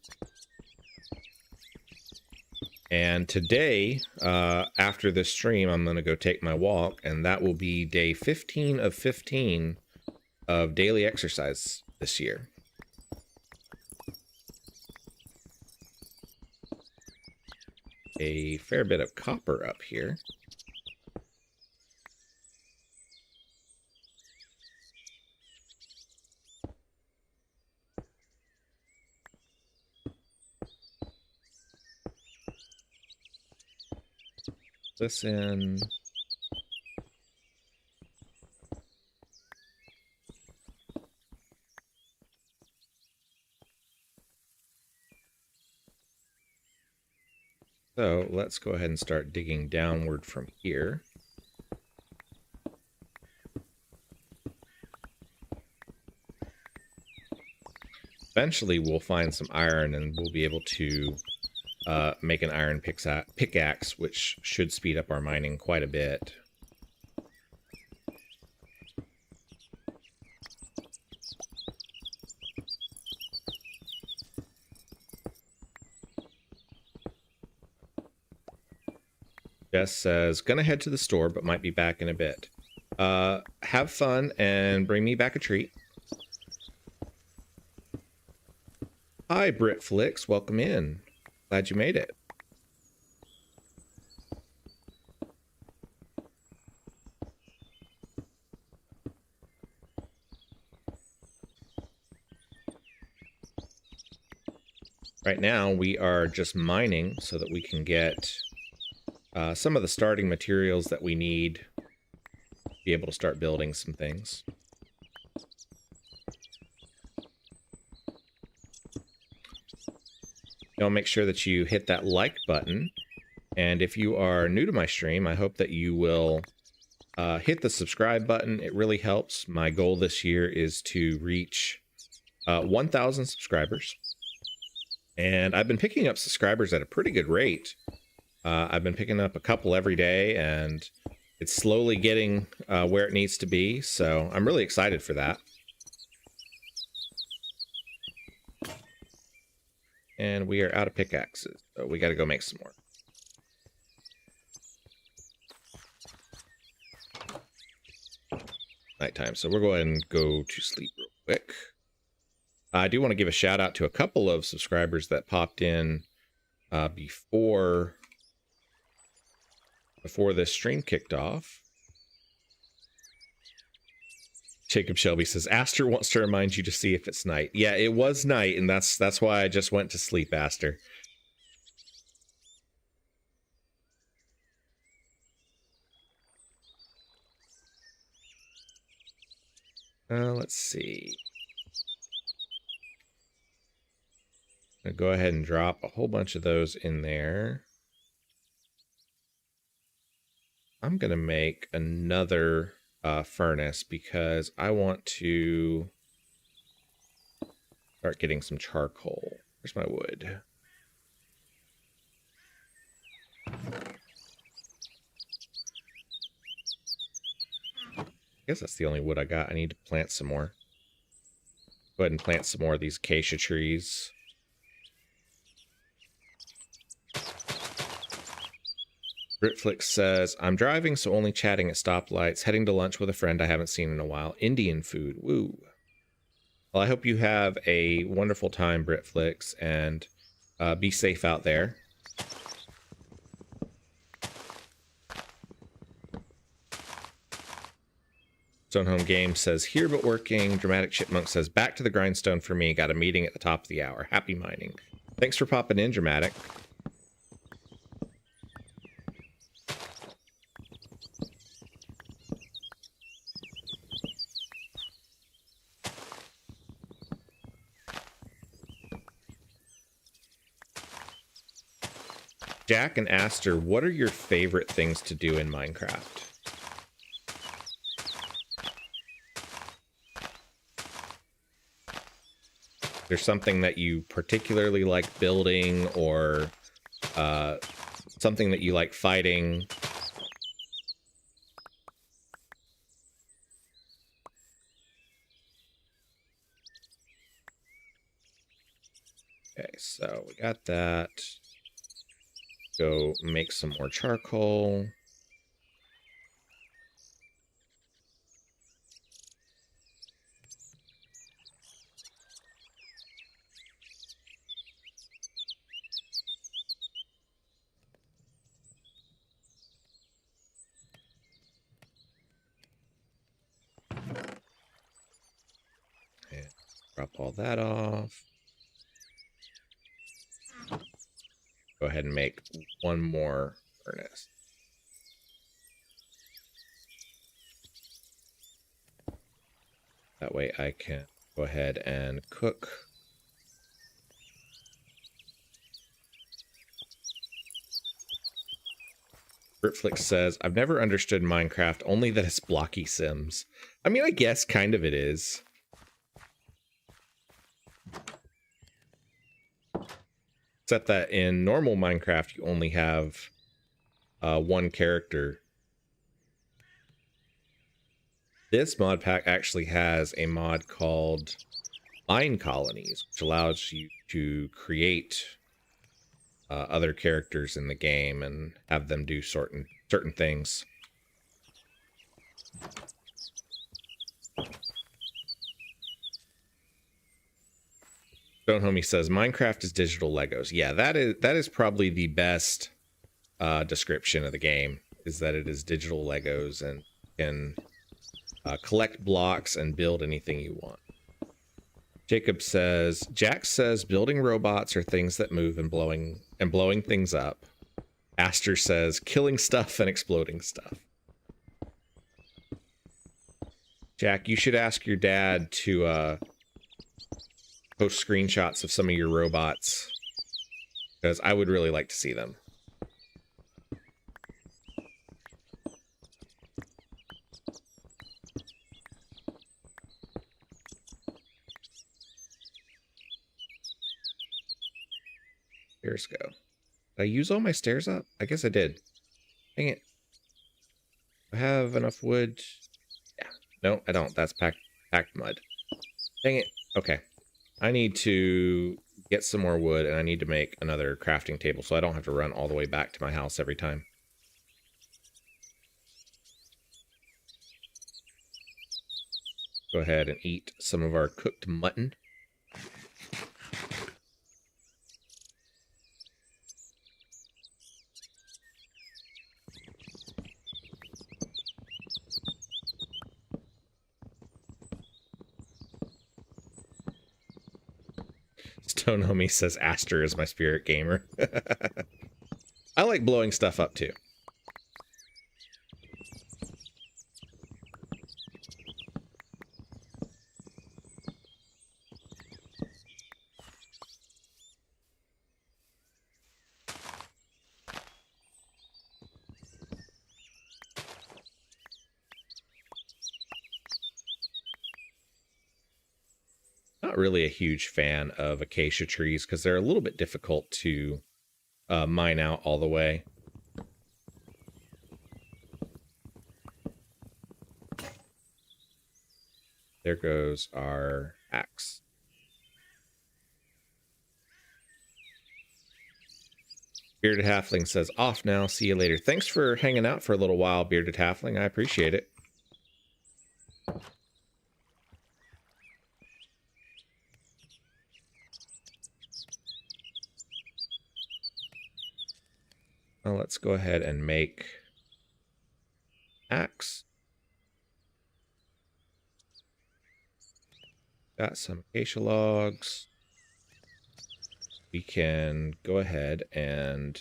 And today, after this stream, I'm going to go take my walk, and that will be day 15 of 15 of daily exercise this year. A fair bit of copper up here. This in. So let's go ahead and start digging downward from here. Eventually we'll find some iron and we'll be able to make an iron pickaxe, which should speed up our mining quite a bit. Jess says, gonna head to the store, but might be back in a bit. Have fun and bring me back a treat. Hi, Britflix. Welcome in. Glad you made it. Right now, we are just mining so that we can get some of the starting materials that we need to be able to start building some things. Y'all make sure that you hit that like button. And if you are new to my stream, I hope that you will hit the subscribe button. It really helps. My goal this year is to reach 1,000 subscribers. And I've been picking up subscribers at a pretty good rate. I've been picking up a couple every day, and it's slowly getting where it needs to be. So I'm really excited for that. And we are out of pickaxes, so we got to go make some more. Nighttime, so we'll go ahead and go to sleep real quick. I do want to give a shout out to a couple of subscribers that popped in before this stream kicked off. Jacob Shelby says, Aster wants to remind you to see if it's night. Yeah, it was night, and that's why I just went to sleep, Aster. Let's see. I'm gonna go ahead and drop a whole bunch of those in there. I'm gonna make another furnace because I want to start getting some charcoal. Where's my wood? I guess that's the only wood I got. I need to plant some more. Go ahead and plant some more of these acacia trees. Britflix says, I'm driving, so only chatting at stoplights, heading to lunch with a friend I haven't seen in a while. Indian food. Woo. Well, I hope you have a wonderful time, Britflix, and be safe out there. Stone Home Game says, here but working. Dramatic Chipmunk says, back to the grindstone for me. Got a meeting at the top of the hour. Happy mining. Thanks for popping in, Dramatic. Jack and Aster, what are your favorite things to do in Minecraft? There's something that you particularly like building, or something that you like fighting? Okay, so we got that. Go make some more charcoal. And drop all that off. Go ahead and make one more furnace. That way I can go ahead and cook. Britflix says, I've never understood Minecraft, only that it's blocky Sims. I mean, I guess kind of it is. Except that in normal Minecraft, you only have one character. This mod pack actually has a mod called Mine Colonies, which allows you to create other characters in the game and have them do certain things. Stone Homie says Minecraft is digital Legos. Yeah, that is probably the best description of the game, is that it is digital Legos and can collect blocks and build anything you want. Jacob says, Jack says building robots are things that move and blowing things up. Aster says killing stuff and exploding stuff. Jack, you should ask your dad to post screenshots of some of your robots, because I would really like to see them. Stairs go. Did I use all my stairs up? I guess I did. Dang it. I have enough wood. Yeah. No, I don't. That's packed mud. Dang it. Okay. I need to get some more wood, and I need to make another crafting table so I don't have to run all the way back to my house every time. Go ahead and eat some of our cooked mutton. Stone Homie says Aster is my spirit gamer. I like blowing stuff up too. Not really a huge fan of acacia trees because they're a little bit difficult to mine out all the way. There goes our axe. Bearded Halfling says, off now, see you later. Thanks for hanging out for a little while, Bearded Halfling. I appreciate it. Well, let's go ahead and make axe. Got some acacia logs. We can go ahead and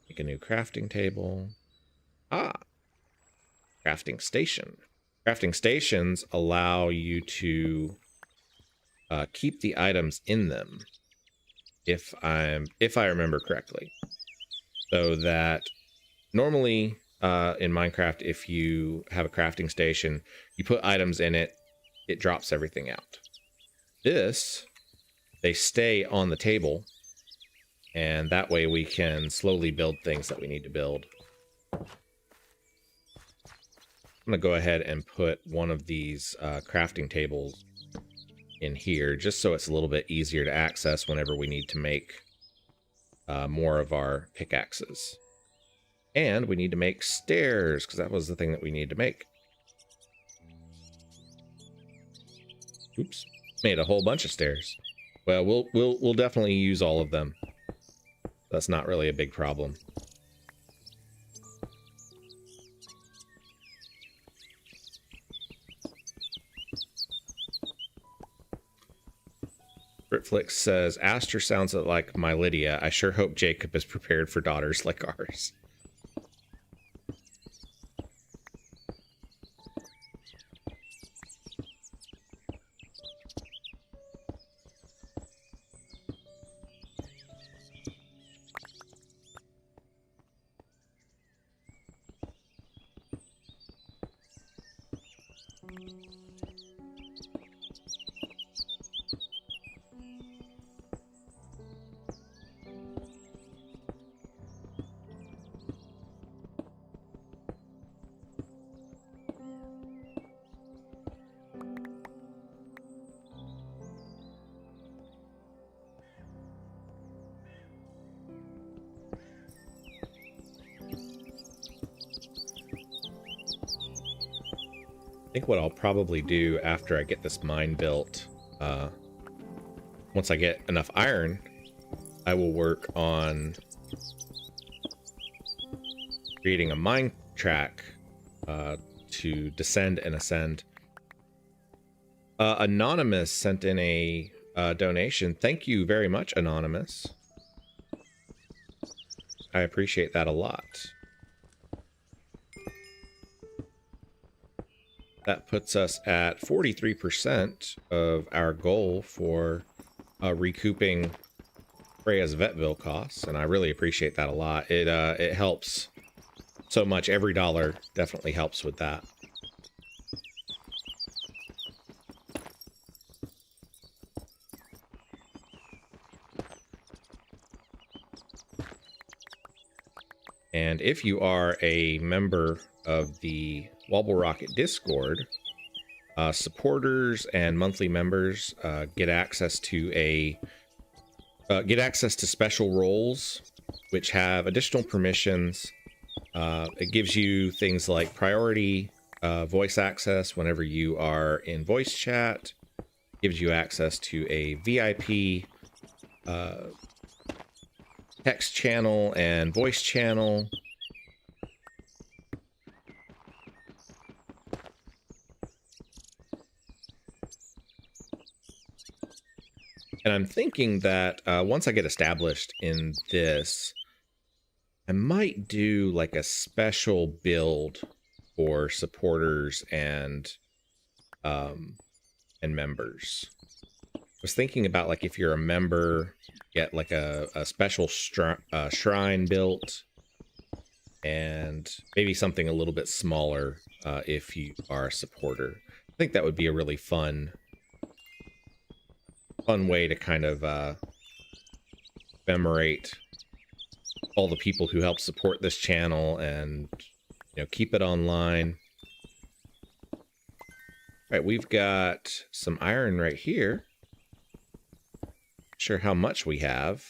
make a new crafting table. Crafting station. Crafting stations allow you to keep the items in them, if I remember correctly. So that normally in Minecraft, if you have a crafting station, you put items in it, it drops everything out. This, they stay on the table, and that way we can slowly build things that we need to build. I'm going to go ahead and put one of these crafting tables in here, just so it's a little bit easier to access whenever we need to make more of our pickaxes. And we need to make stairs, because that was the thing that we need to make. Oops. Made a whole bunch of stairs. Well, we'll definitely use all of them. That's not really a big problem. Britflix says, Aster sounds like my Lydia. I sure hope Jacob is prepared for daughters like ours. I think what I'll probably do after I get this mine built, once I get enough iron, I will work on creating a mine track to descend and ascend. Anonymous sent in a donation. Thank you very much, Anonymous. I appreciate that a lot. That puts us at 43% of our goal for recouping Freya's vet bill costs, and I really appreciate that a lot. It helps so much. Every dollar definitely helps with that. And if you are a member of the WobbleRocket Discord, supporters and monthly members get access to special roles, which have additional permissions. It gives you things like priority voice access whenever you are in voice chat. Gives you access to a VIP text channel and voice channel. And I'm thinking that once I get established in this, I might do like a special build for supporters and members. I was thinking about, like, if you're a member, get like a special shrine built, and maybe something a little bit smaller if you are a supporter. I think that would be a really fun way to kind of commemorate all the people who help support this channel and, you know, keep it online. All right, we've got some iron right here. Sure how much we have.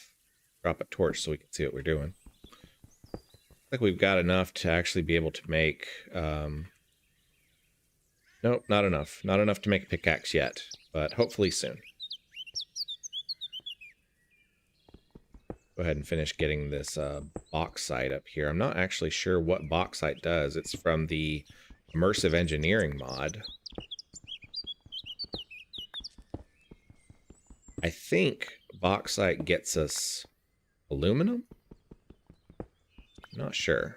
Drop a torch so we can see what we're doing. I think we've got enough to actually be able to make... Nope, not enough. Not enough to make a pickaxe yet, but hopefully soon. Go ahead and finish getting this bauxite up here. I'm not actually sure what bauxite does. It's from the immersive engineering mod. I think bauxite gets us aluminum? I'm not sure.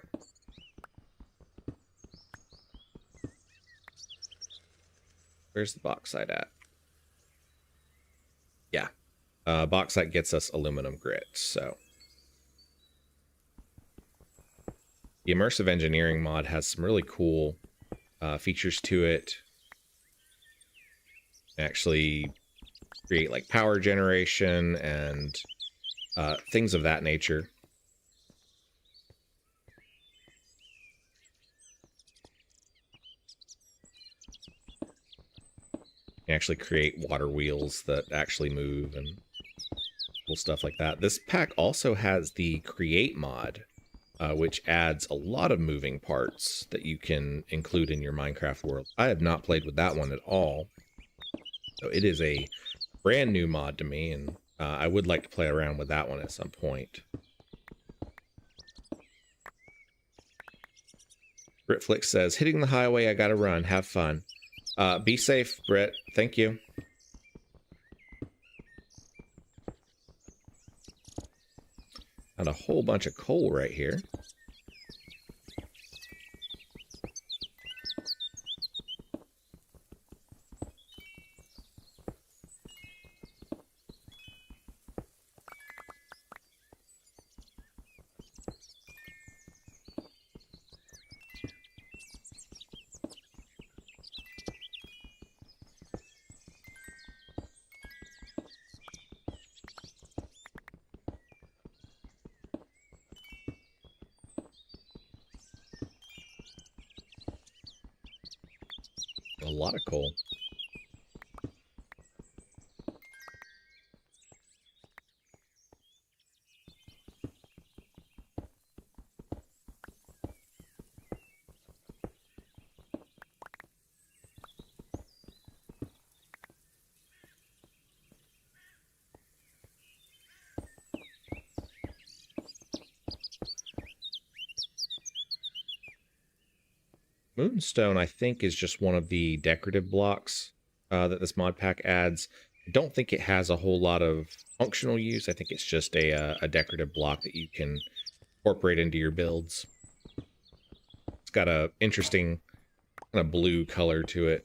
Where's the bauxite at? Yeah. Bauxite gets us aluminum grit, so. The immersive engineering mod has some really cool features to it. Actually create like power generation and things of that nature. You actually create water wheels that actually move and cool stuff like that. This pack also has the create mod, which adds a lot of moving parts that you can include in your Minecraft world. I have not played with that one at all, so it is a brand new mod to me, and I would like to play around with that one at some point. Britflix says, hitting the highway, I gotta run. Have fun. Be safe, Britt. Thank you. Got a whole bunch of coal right here. A lot of coal. Moonstone, I think, is just one of the decorative blocks that this mod pack adds. I don't think it has a whole lot of functional use. I think it's just a decorative block that you can incorporate into your builds. It's got a interesting kind of blue color to it.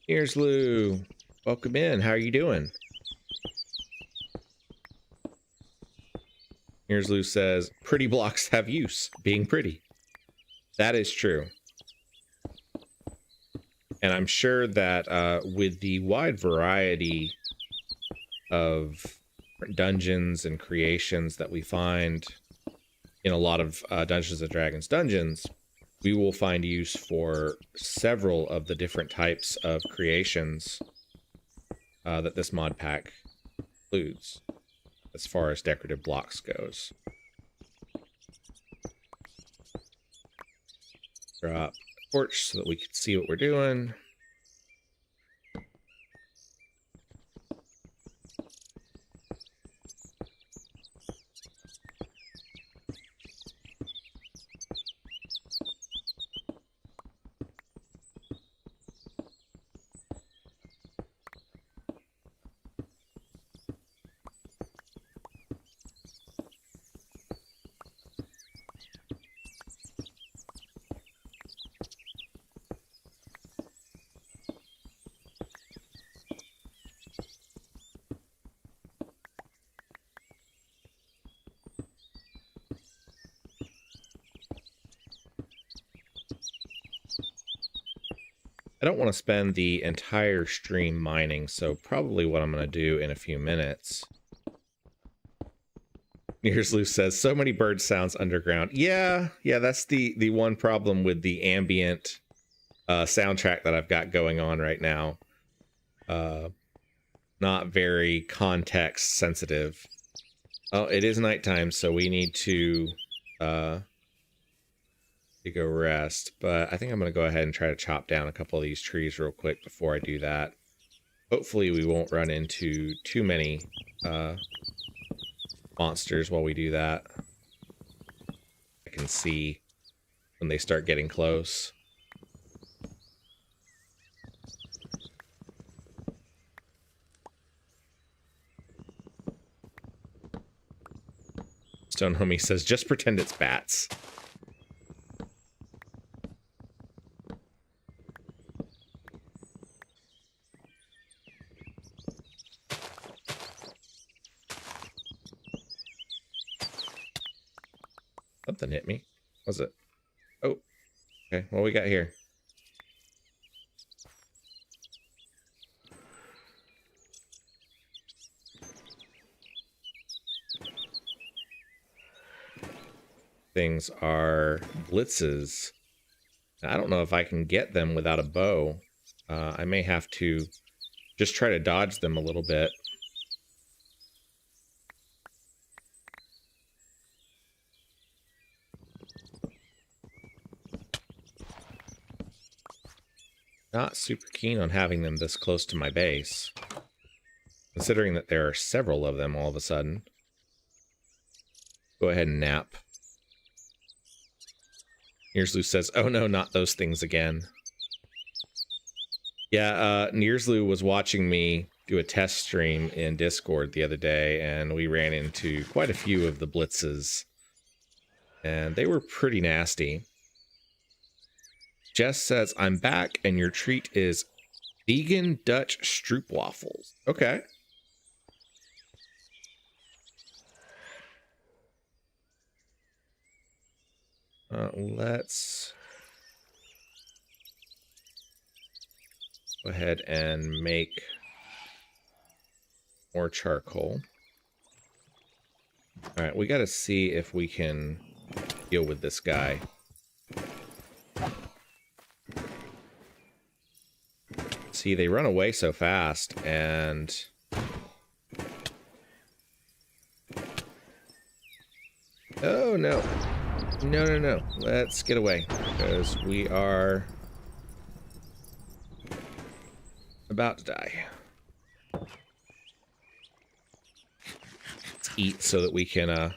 Here's Lou. Welcome in. How are you doing? Here's Lou says, pretty blocks have use, being pretty. That is true. And I'm sure that with the wide variety of dungeons and creations that we find in a lot of Dungeons & Dragons dungeons, we will find use for several of the different types of creations that this mod pack includes, as far as decorative blocks goes. Drop a torch so that we can see what we're doing. I don't want to spend the entire stream mining, so probably what I'm going to do in a few minutes. Here's Lou says, so many bird sounds underground. Yeah, that's the one problem with the ambient soundtrack that I've got going on right now. Not very context sensitive. Oh, it is nighttime, so we need to go rest. But I think I'm going to go ahead and try to chop down a couple of these trees real quick before I do that. Hopefully we won't run into too many monsters while we do that. I can see when they start getting close. Stone Homie says, just pretend it's bats. Something hit me. Was it? Oh, okay. What we got here? Things are blitzes. I don't know if I can get them without a bow. I may have to just try to dodge them a little bit. Not super keen on having them this close to my base, considering that there are several of them all of a sudden. Go ahead and nap. Nearslu says, oh no, not those things again. Yeah, Nearslu was watching me do a test stream in Discord the other day, and we ran into quite a few of the blitzes, and they were pretty nasty. Jess says, I'm back, and your treat is vegan Dutch stroopwafels. Okay. Let's go ahead and make more charcoal. All right, we got to see if we can deal with this guy. See, they run away so fast, and oh no. No. Let's get away, because we are about to die. Let's eat so that we can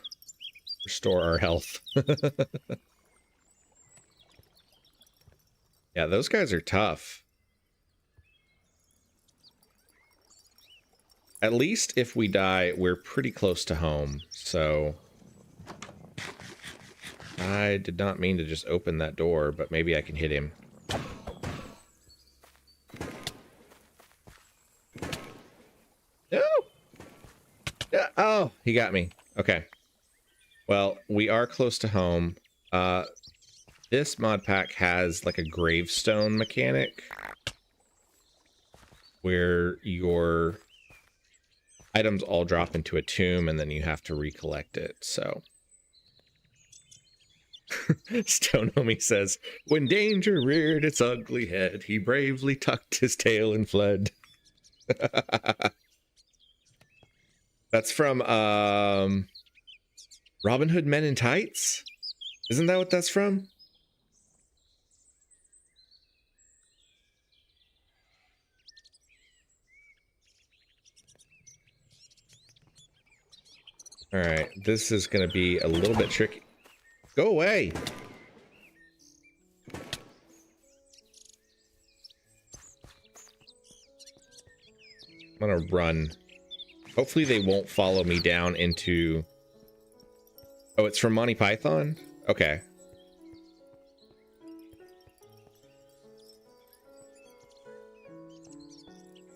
restore our health. Yeah, those guys are tough. At least if we die, we're pretty close to home, so I did not mean to just open that door, but maybe I can hit him. No! Yeah, oh, he got me. Okay. Well, we are close to home. This mod pack has like a gravestone mechanic where your items all drop into a tomb and then you have to recollect it, so. Stone Homie says, when danger reared its ugly head, he bravely tucked his tail and fled. That's from Robin Hood Men in Tights? Isn't that what that's from? Alright, this is going to be a little bit tricky. Go away! I'm gonna run. Hopefully they won't follow me down into... Oh, it's from Monty Python? Okay.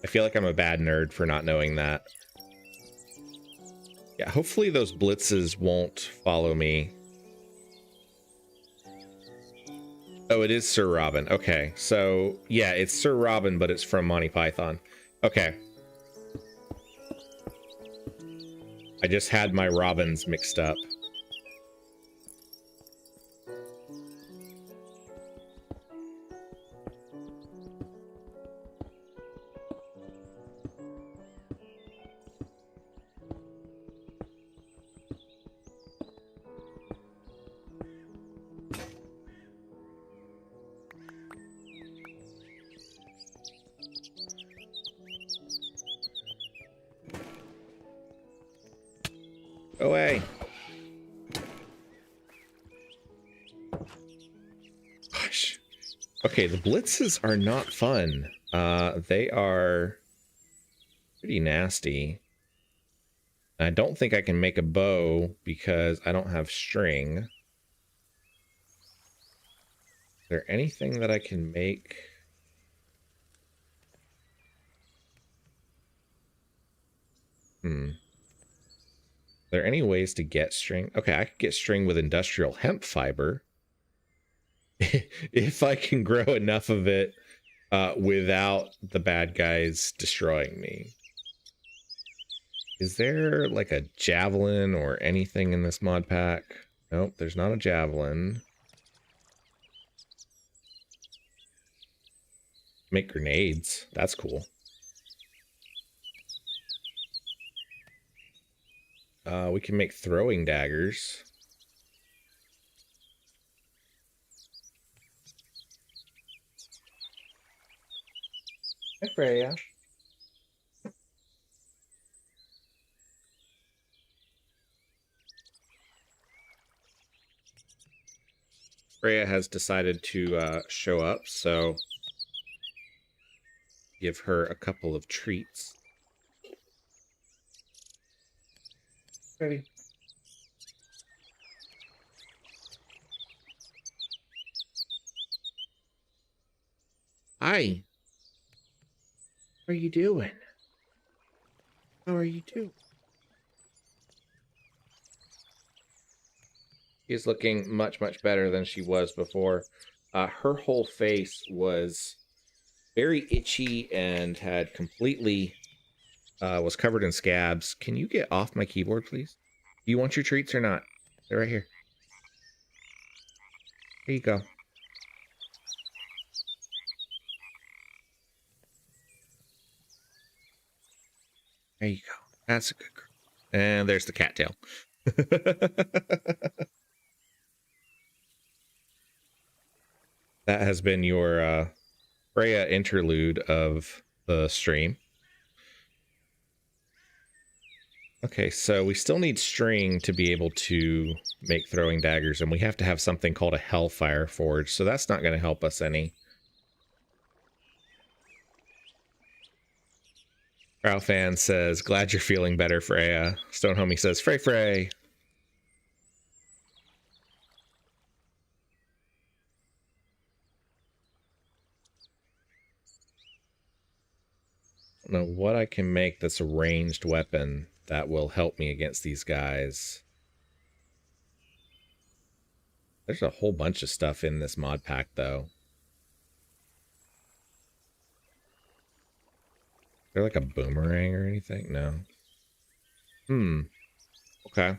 I feel like I'm a bad nerd for not knowing that. Yeah, hopefully those blitzes won't follow me. Oh, it is Sir Robin. Okay, so yeah, it's Sir Robin, but it's from Monty Python. Okay. I just had my Robins mixed up. Go away. Gosh. Okay, the blitzes are not fun. They are pretty nasty. I don't think I can make a bow because I don't have string. Is there anything that I can make? Are there any ways to get string? Okay, I could get string with industrial hemp fiber. If I can grow enough of it without the bad guys destroying me. Is there like a javelin or anything in this mod pack? Nope, there's not a javelin. Make grenades. That's cool. We can make throwing daggers. Hi, Freya. Freya has decided to show up, so give her a couple of treats. Ready. Hi. What are you doing? How are you doing? She's looking much, much better than she was before. Her whole face was very itchy and had completely was covered in scabs. Can you get off my keyboard, please? Do you want your treats or not? They're right here. Here you go. There you go. That's a good girl. And there's the cattail. That has been your Freya interlude of the stream. Okay, so we still need string to be able to make throwing daggers, and we have to have something called a Hellfire Forge, so that's not going to help us any. Crowfan says, glad you're feeling better, Freya. Stone Homie says, Frey Frey. I don't know what I can make that's a ranged weapon that will help me against these guys. There's a whole bunch of stuff in this mod pack, though. Is there like a boomerang or anything? No. Okay.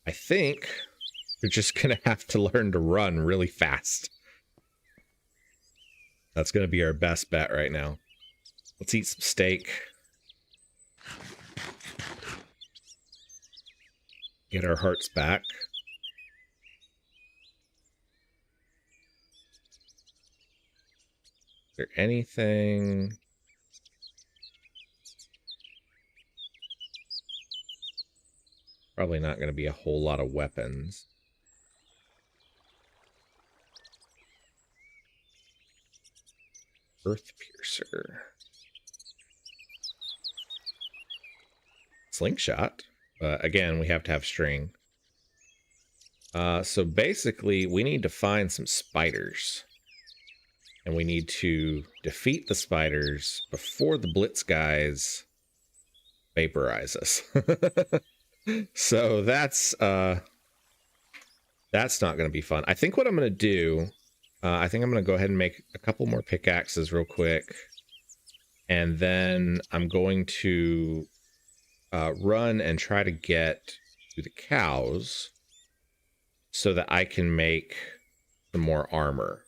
I think we're just gonna have to learn to run really fast. That's gonna be our best bet right now. Let's eat some steak. Get our hearts back. Is there anything? Probably not going to be a whole lot of weapons. Earth Piercer. Slingshot. Again, we have to have string. So basically, we need to find some spiders. And we need to defeat the spiders before the Blitz guys vaporize us. So that's That's not going to be fun. I think what I'm going to do, I think I'm going to go ahead and make a couple more pickaxes real quick. And then I'm going to run and try to get to the cows so that I can make some more armor.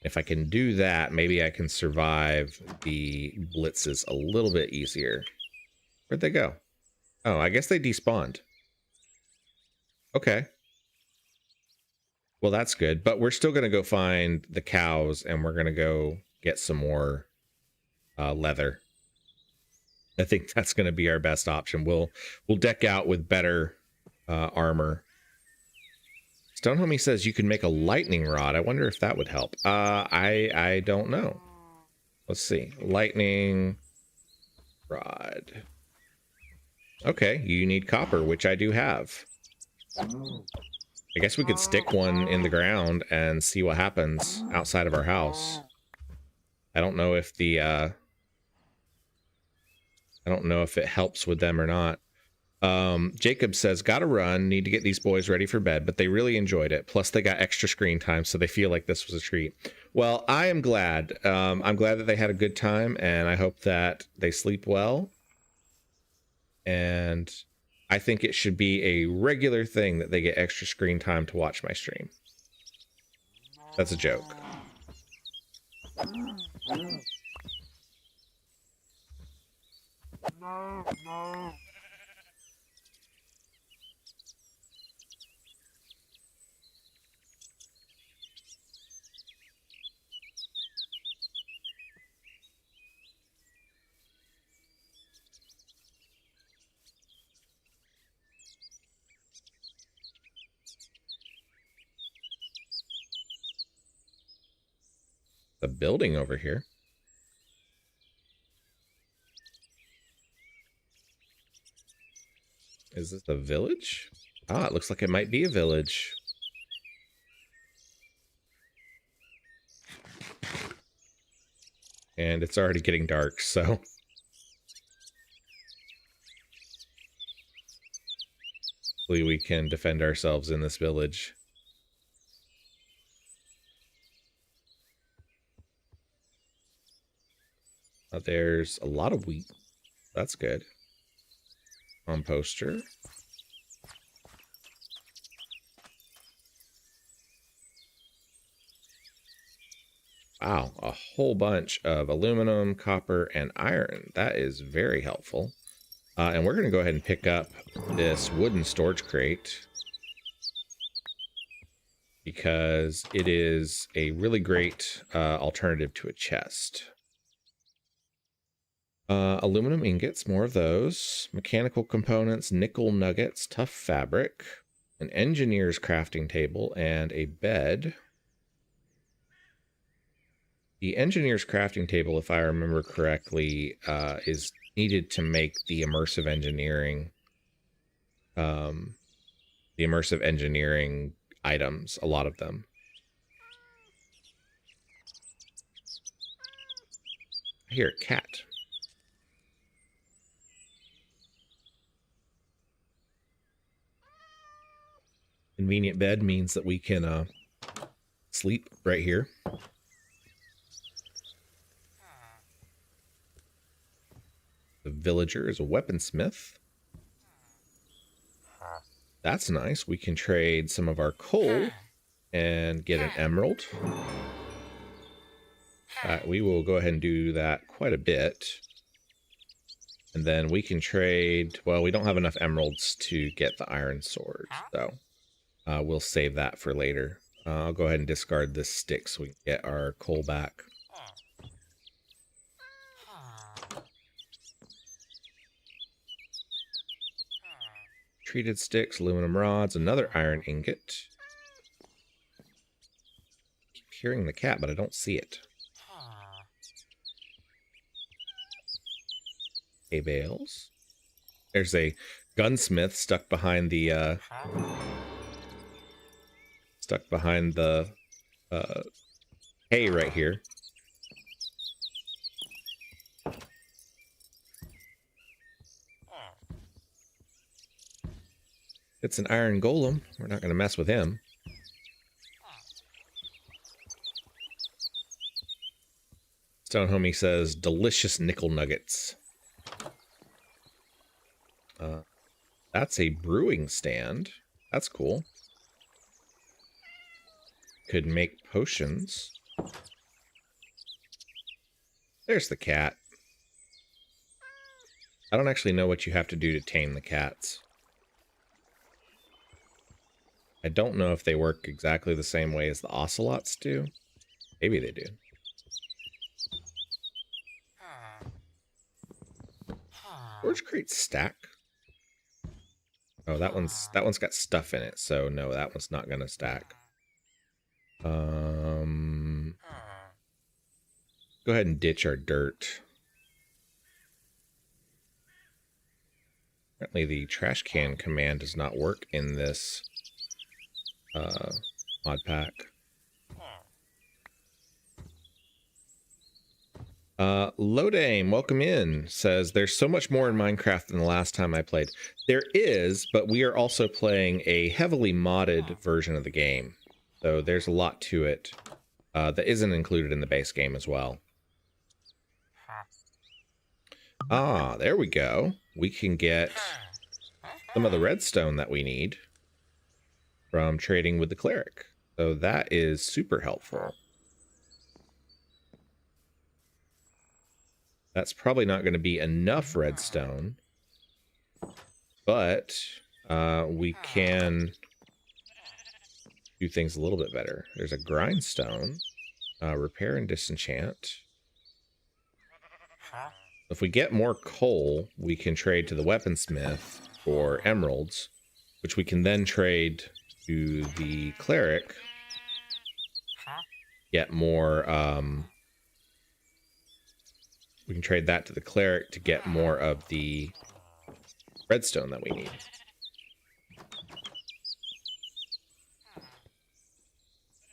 If I can do that, maybe I can survive the blitzes a little bit easier. Where'd they go? Oh, I guess they despawned. Okay. Well, that's good. But we're still going to go find the cows, and we're going to go get some more leather. I think that's going to be our best option. We'll deck out with better armor. Stone Homie says you can make a lightning rod. I wonder if that would help. I don't know. Let's see. Lightning rod. Okay, you need copper, which I do have. I guess we could stick one in the ground and see what happens outside of our house. I don't know if the I don't know if it helps with them or not. Jacob says, gotta run, need to get these boys ready for bed, but they really enjoyed it. Plus they got extra screen time, so they feel like this was a treat. Well, I am glad. I'm glad that they had a good time, and I hope that they sleep well. And I think it should be a regular thing that they get extra screen time to watch my stream. That's a joke. No. The building over here. Is this a village? Ah, it looks like it might be a village. And it's already getting dark, so... hopefully we can defend ourselves in this village. There's a lot of wheat. That's good. Composter. Wow, a whole bunch of aluminum, copper, and iron. That is very helpful. And we're going to go ahead and pick up this wooden storage crate because it is a really great alternative to a chest. Aluminum ingots, more of those. Mechanical components, nickel nuggets, tough fabric, an engineer's crafting table, and a bed. The engineer's crafting table, if I remember correctly, is needed to make the immersive engineering items, a lot of them. I hear a cat. Convenient bed means that we can sleep right here. The villager is a weaponsmith. That's nice. We can trade some of our coal and get an emerald. We will go ahead and do that quite a bit. And then we can trade... well, we don't have enough emeralds to get the iron sword, so we'll save that for later. I'll go ahead and discard this stick so we can get our coal back. Treated sticks, aluminum rods, another iron ingot. Keep hearing the cat, but I don't see it. Hay bales. There's a gunsmith stuck behind the hay right here. It's an iron golem. We're not going to mess with him. Stone Homie says, delicious nickel nuggets. That's a brewing stand. That's cool. Could make potions. There's the cat. I don't actually know what you have to do to tame the cats. I don't know if they work exactly the same way as the ocelots do. Maybe they do. Storage crate stack. Oh, that one's got stuff in it, so no, that one's not gonna stack. Go ahead and ditch our dirt. Apparently the trash can command does not work in this mod pack. Lodame, welcome in, says there's so much more in Minecraft than the last time I played. There is, but we are also playing a heavily modded version of the game. So there's a lot to it that isn't included in the base game as well. Ah, there we go. We can get some of the redstone that we need from trading with the cleric. So that is super helpful. That's probably not going to be enough redstone, but we can do things a little bit better. There's a grindstone, repair and disenchant. If we get more coal, we can trade to the weaponsmith for emeralds, which we can then trade to the cleric, get more, we can trade that to the cleric to get more of the redstone that we need.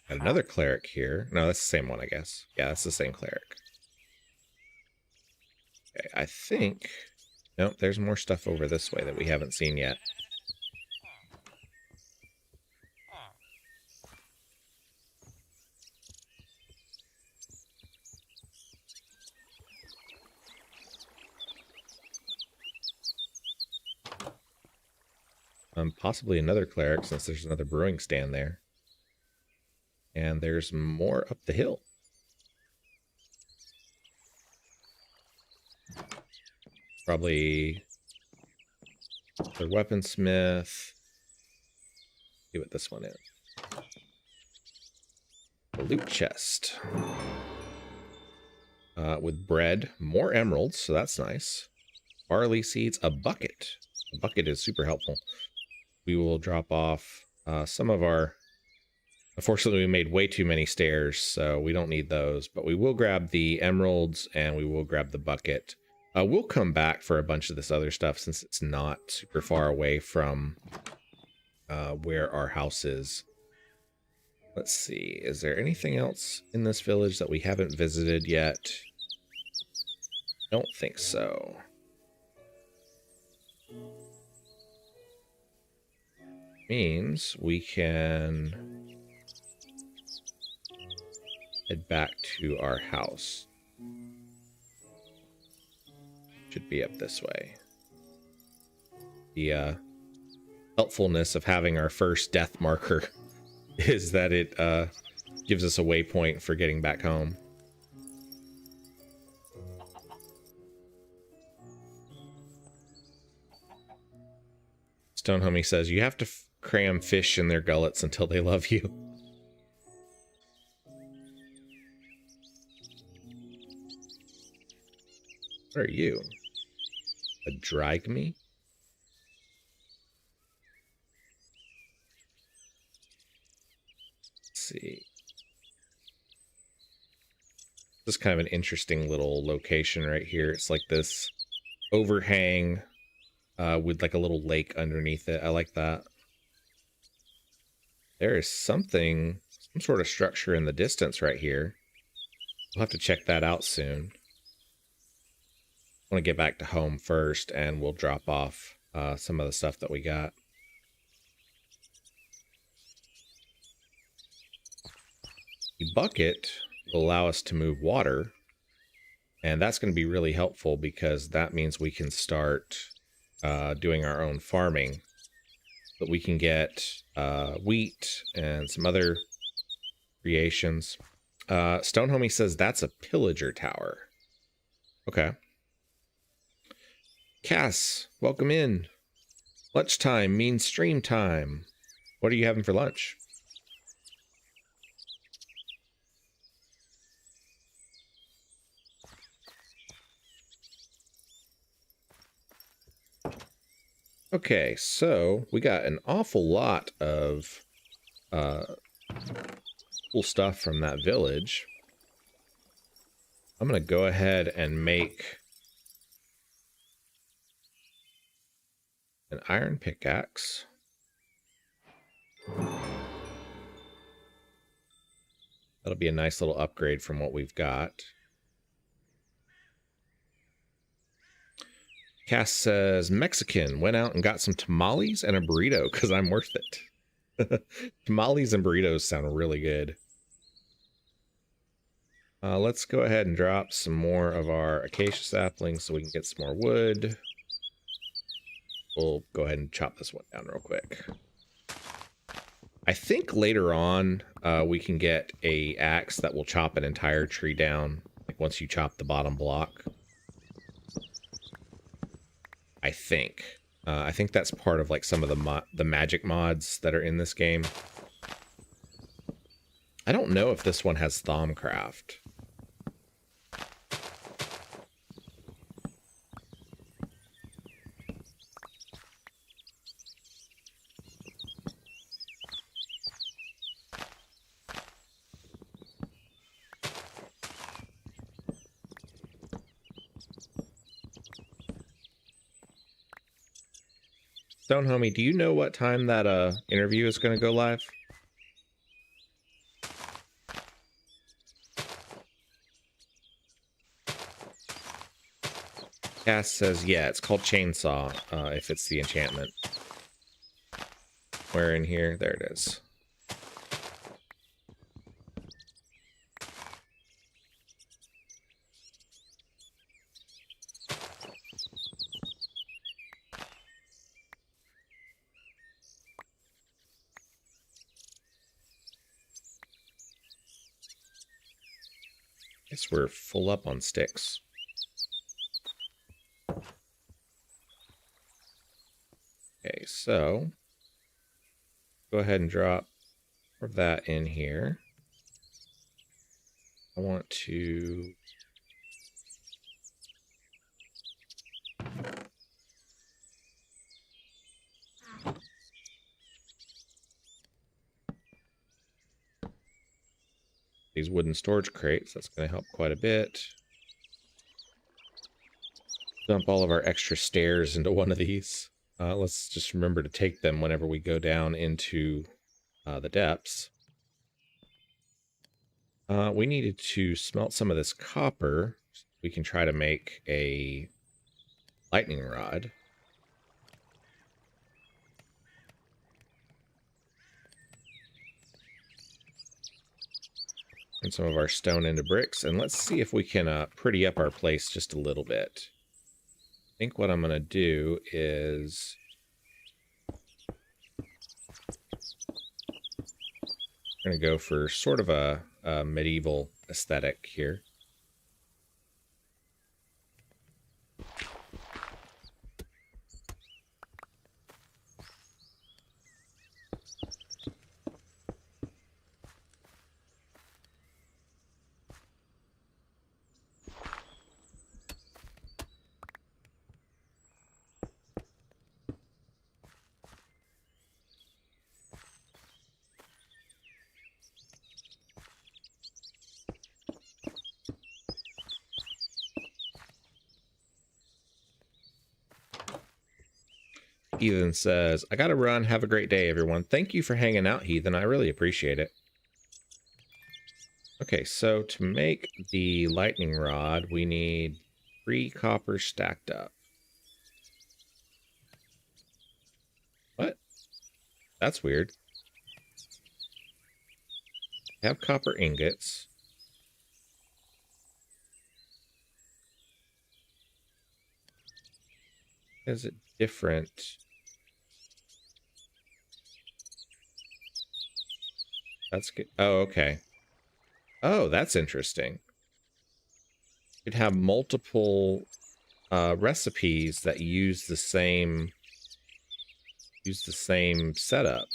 Got another cleric here. No, that's the same one, I guess. Yeah, that's the same cleric. Okay, I think... Nope, there's more stuff over this way that we haven't seen yet. Possibly another cleric, since there's another brewing stand there. And there's more up the hill. Probably the weaponsmith. See what this one is. The loot chest. With bread, more emeralds, so that's nice. Barley seeds, a bucket. A bucket is super helpful. We will drop off some of our... Unfortunately, we made way too many stairs, so we don't need those. But we will grab the emeralds, and we will grab the bucket. We'll come back for a bunch of this other stuff, since it's not super far away from where our house is. Let's see. Is there anything else in this village that we haven't visited yet? Don't think so. Means we can head back to our house. Should be up this way. The helpfulness of having our first death marker is that it gives us a waypoint for getting back home. Stone Homie says, you have to cram fish in their gullets until they love you. What are you? A drygme? Let's see. This is kind of an interesting little location right here. It's like this overhang with like a little lake underneath it. I like that. There is something, some sort of structure in the distance right here. We'll have to check that out soon. I want to get back to home first, and we'll drop off some of the stuff that we got. The bucket will allow us to move water, And that's going to be really helpful because that means we can start doing our own farming. But we can get wheat and some other creations. Stone Homie says that's a pillager tower. Okay. Cass, welcome in. Lunchtime means stream time. What are you having for lunch? Okay, so we got an awful lot of cool stuff from that village. I'm going to go ahead and make an iron pickaxe. That'll be a nice little upgrade from what we've got. Cass says, Mexican, went out and got some tamales and a burrito because I'm worth it. Tamales and burritos sound really good. Let's go ahead and drop some more of our acacia saplings so we can get some more wood. We'll go ahead and chop this one down real quick. I think later on we can get a axe that will chop an entire tree down, like once you chop the bottom block. I think that's part of like some of the magic mods that are in this game. I don't know if this one has Thaumcraft. Stone Homie, do you know what time that interview is going to go live? Cass says, yeah, it's called Chainsaw, if it's the enchantment. Where in here? There it is. Guess we're full up on sticks. Okay, so go ahead and drop that in here. I want to these wooden storage crates. That's going to help quite a bit. Dump all of our extra stairs into one of these. Let's just remember to take them whenever we go down into the depths. We needed to smelt some of this copper. We can try to make a lightning rod. And some of our stone into bricks. And let's see if we can pretty up our place just a little bit. I think what I'm going to do is I'm going to go for sort of a medieval aesthetic here. Heathen says, I gotta run. Have a great day, everyone. Thank you for hanging out, Heathen. I really appreciate it. Okay, so to make the lightning rod, we need 3 copper stacked up. What? That's weird. We have copper ingots. Is it different? That's good. Oh, okay. Oh, that's interesting. You'd have multiple recipes that use the same setup.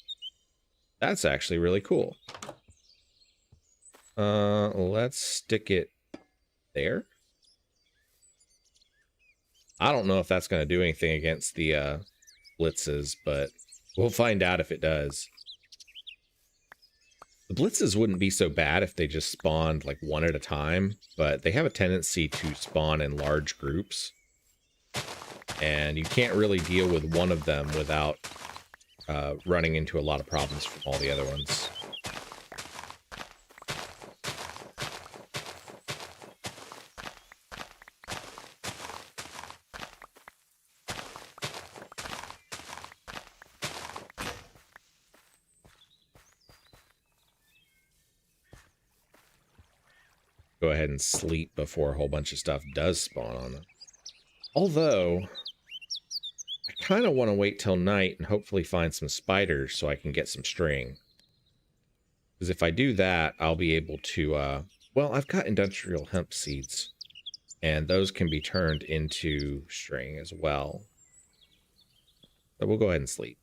That's actually really cool. Let's stick it there. I don't know if that's going to do anything against the blitzes, but we'll find out if it does. The blitzes wouldn't be so bad if they just spawned like one at a time, but they have a tendency to spawn in large groups. And you can't really deal with one of them without running into a lot of problems from all the other ones. Go ahead and sleep before a whole bunch of stuff does spawn on them. Although, I kind of want to wait till night and hopefully find some spiders so I can get some string. Because if I do that, I'll be able to, well, I've got industrial hemp seeds. And those can be turned into string as well. So we'll go ahead and sleep.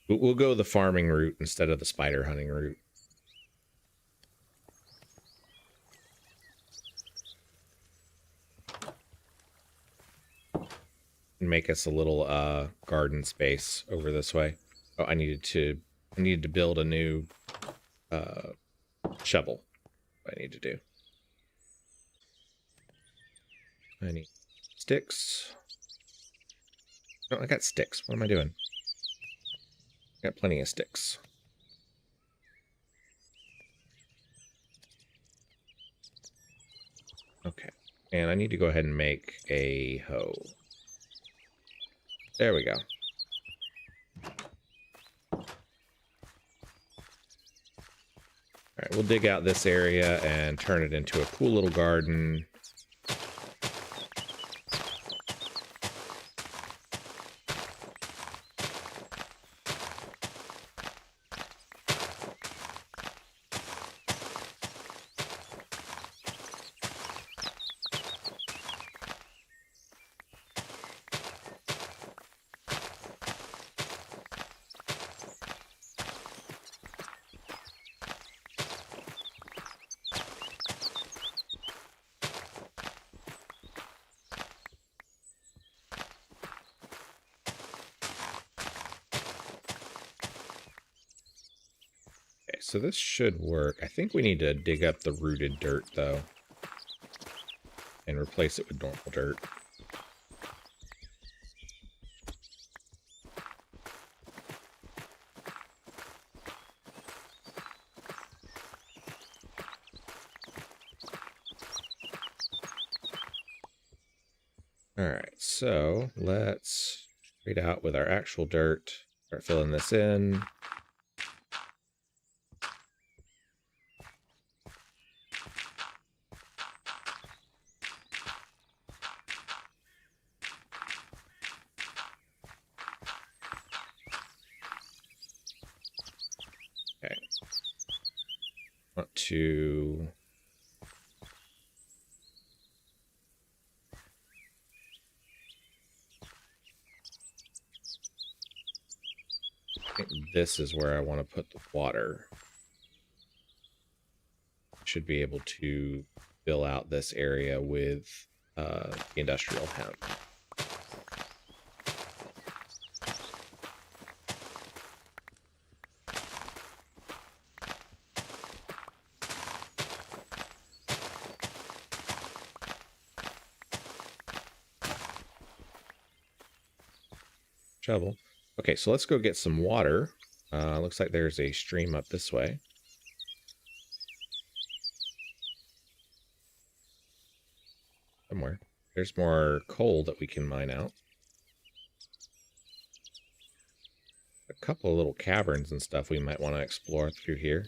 We'll go the farming route instead of the spider hunting route. Make us a little garden space over this way. Oh, I needed to build a new shovel. What I need to do. I need sticks. No, I got sticks. What am I doing? Got plenty of sticks. Okay. And I need to go ahead and make a hoe. There we go. Alright, we'll dig out this area and turn it into a cool little garden. So this should work. I think we need to dig up the rooted dirt, though, and replace it with normal dirt. All right, so let's trade out with our actual dirt. Start filling this in. Okay. Want to I think this is where I want to put the water. Should be able to fill out this area with the industrial hemp. Shovel. Okay, so let's go get some water. Looks like there's a stream up this way. Somewhere. There's more coal that we can mine out. A couple of little caverns and stuff we might want to explore through here.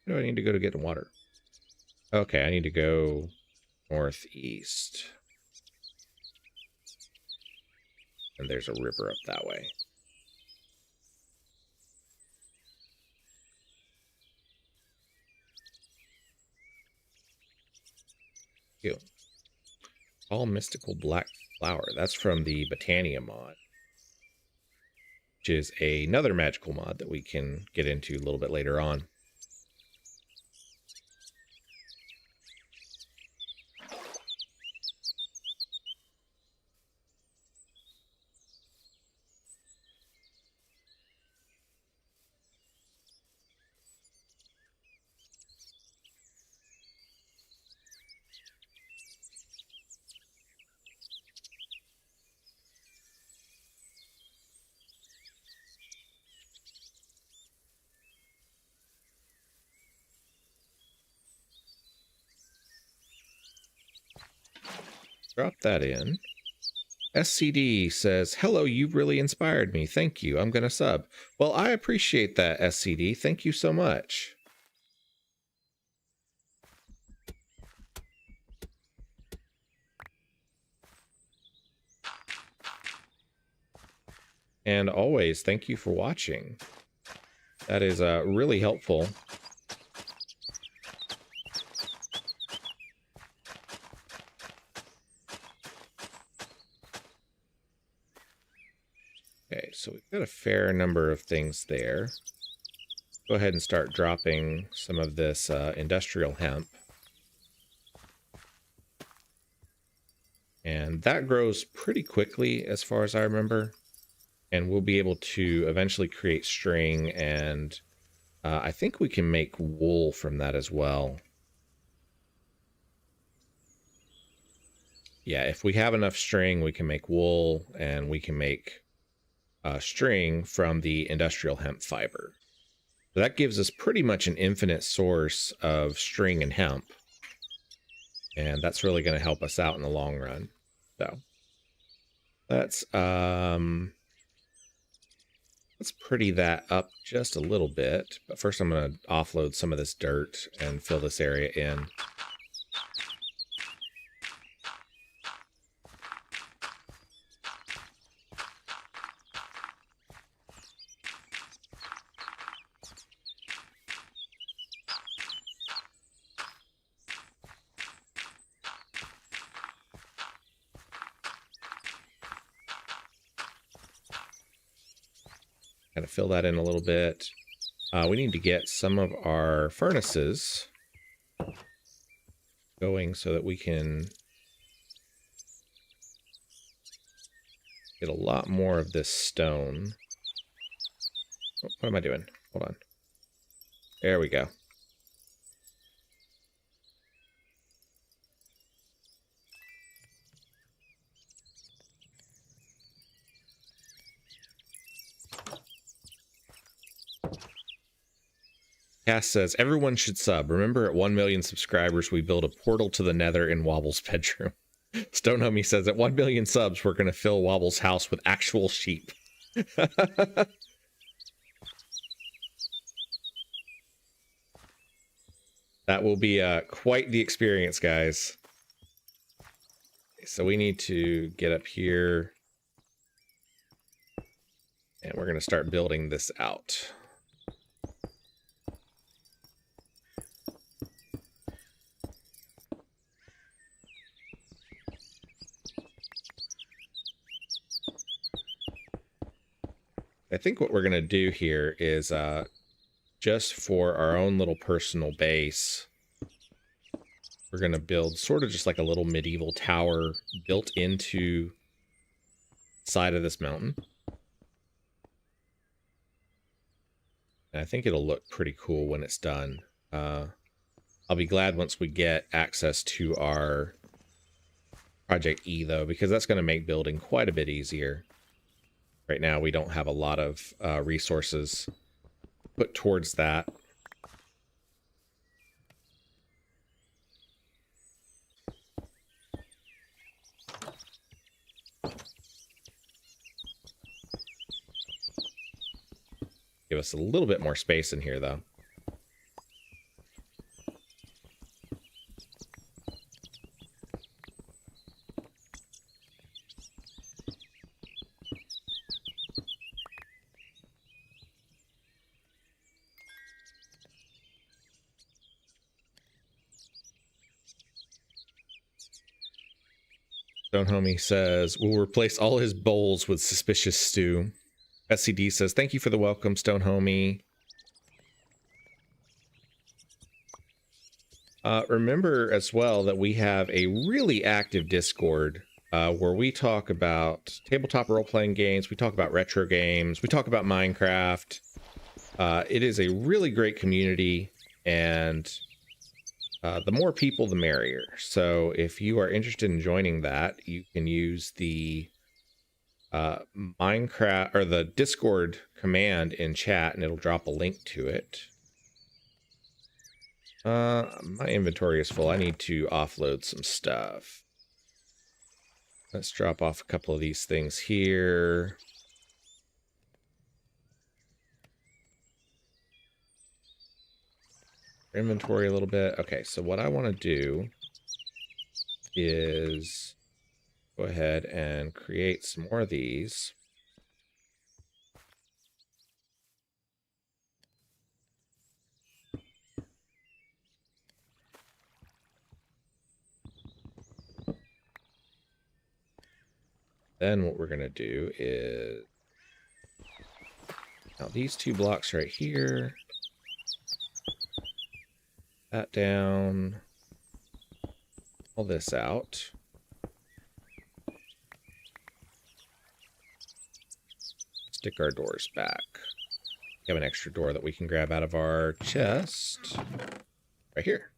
Where do I need to go to get the water? Okay, I need to go northeast. And there's a river up that way. Ew. All mystical black flower. That's from the Botania mod, which is another magical mod that we can get into a little bit later on. Drop that in. SCD says, hello, you've really inspired me. Thank you. I'm going to sub. Well, I appreciate that, SCD. Thank you so much. And always, thank you for watching. That is really helpful. Okay, so we've got a fair number of things there. Go ahead and start dropping some of this industrial hemp. And that grows pretty quickly as far as I remember. And we'll be able to eventually create string, and I think we can make wool from that as well. Yeah, if we have enough string, we can make wool, and we can make string from the industrial hemp fiber. So that gives us pretty much an infinite source of string and hemp. And that's really going to help us out in the long run. So let's pretty that up just a little bit. But first I'm going to offload some of this dirt and fill this area in. Kind of fill that in a little bit. We need to get some of our furnaces going so that we can get a lot more of this stone. Oh, what am I doing? Hold on. There we go. Cass says, everyone should sub. Remember, at 1 million subscribers, we build a portal to the nether in Wobble's bedroom. Stone Homie says, at 1 million subs, we're going to fill Wobble's house with actual sheep. That will be quite the experience, guys. So we need to get up here. And we're going to start building this out. I think what we're going to do here is just for our own little personal base, we're going to build sort of just like a little medieval tower built into the side of this mountain. And I think it'll look pretty cool when it's done. I'll be glad once we get access to our Project E, though, because that's going to make building quite a bit easier. Right now, we don't have a lot of resources put towards that. Give us a little bit more space in here, though. Stone Homie says, we'll replace all his bowls with suspicious stew. SCD says, thank you for the welcome, Stone Homie. Remember as well that we have a really active Discord where we talk about tabletop role-playing games, we talk about retro games, we talk about Minecraft. It is a really great community, and the more people, the merrier. So if you are interested in joining that, you can use the Minecraft or the Discord command in chat, and it'll drop a link to it. My inventory is full. I need to offload some stuff. Let's drop off a couple of these things here. Inventory a little bit. Okay, so what I want to do is go ahead and create some more of these. Then what we're going to do is, now these two blocks right here, that down, all this out. Stick our doors back. We have an extra door that we can grab out of our chest right here.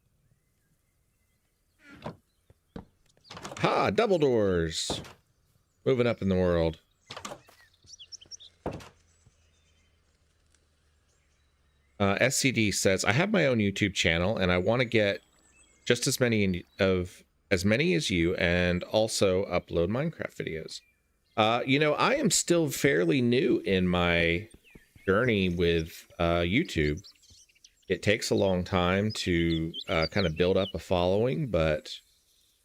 Ha! Double doors! Moving up in the world. SCD says, I have my own YouTube channel and I want to get just as many as you and also upload Minecraft videos. You know, I am still fairly new in my journey with YouTube. It takes a long time to kind of build up a following, but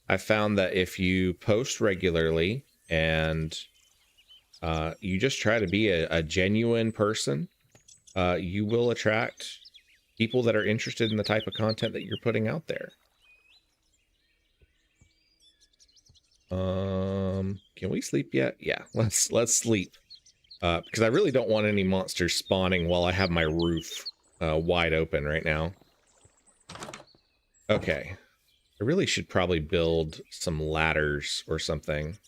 I found that if you post regularly and you just try to be a genuine person, you will attract people that are interested in the type of content that you're putting out there. Can we sleep yet? Yeah, let's sleep. Because I really don't want any monsters spawning while I have my roof wide open right now. Okay. I really should probably build some ladders or something.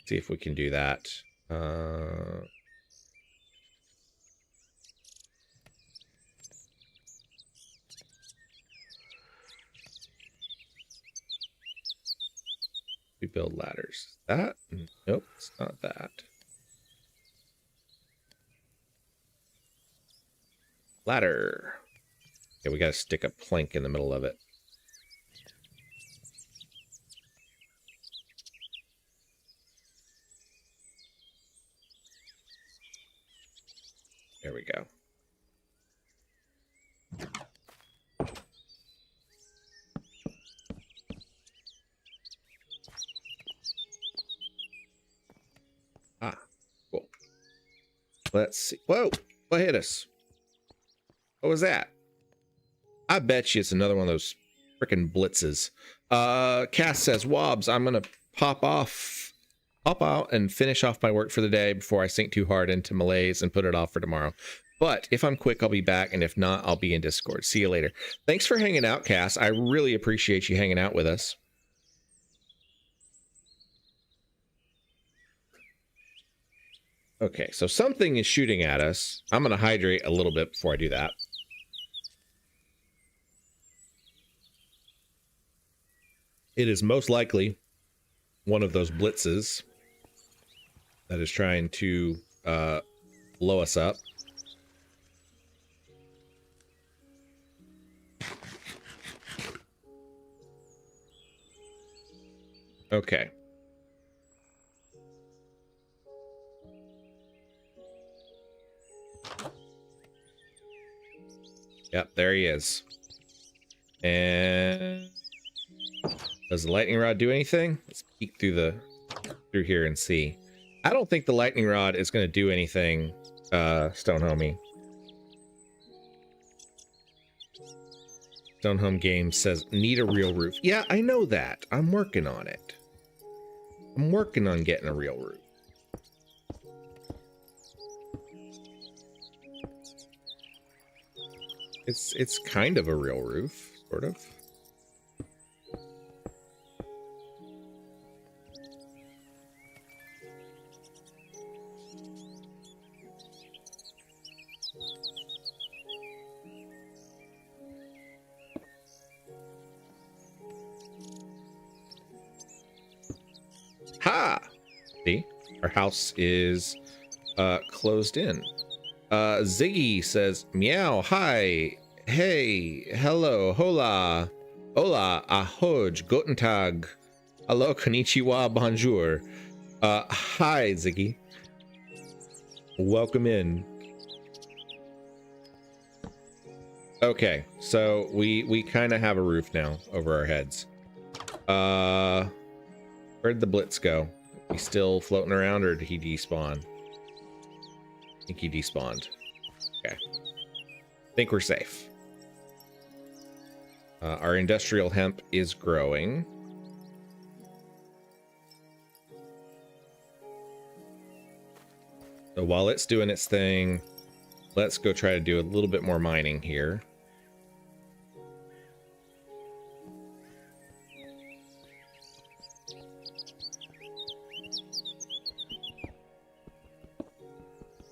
See if we can do that. We build ladders. That? Nope, it's not that. Ladder. Okay, we gotta stick a plank in the middle of it. There we go. Ah, cool. Let's see. Whoa, what hit us? What was that? I bet you it's another one of those freaking blitzes. Cass says, Wobbs, I'm gonna pop out and finish off my work for the day before I sink too hard into malaise and put it off for tomorrow. But if I'm quick, I'll be back, and if not, I'll be in Discord. See you later. Thanks for hanging out, Cass. I really appreciate you hanging out with us. Okay, so something is shooting at us. I'm going to hydrate a little bit before I do that. It is most likely one of those blitzes that is trying to blow us up. Okay. Yep, there he is. And does the lightning rod do anything? Let's peek through here and see. I don't think the lightning rod is going to do anything, Stone Homie. Stone Home Games says, need a real roof. Yeah, I know that. I'm working on it. I'm working on getting a real roof. It's kind of a real roof, sort of. Ha! See? Our house is closed in. Ziggy says, meow, hi, hey, hello, hola, hola, ahoj, guten tag, hello, konnichiwa, bonjour. Hi, Ziggy. Welcome in. Okay, so we kind of have a roof now over our heads. Where'd the Blitz go? He still floating around, or did he despawn? I think he despawned. Okay. I think we're safe. Our industrial hemp is growing. So while it's doing its thing, let's go try to do a little bit more mining here.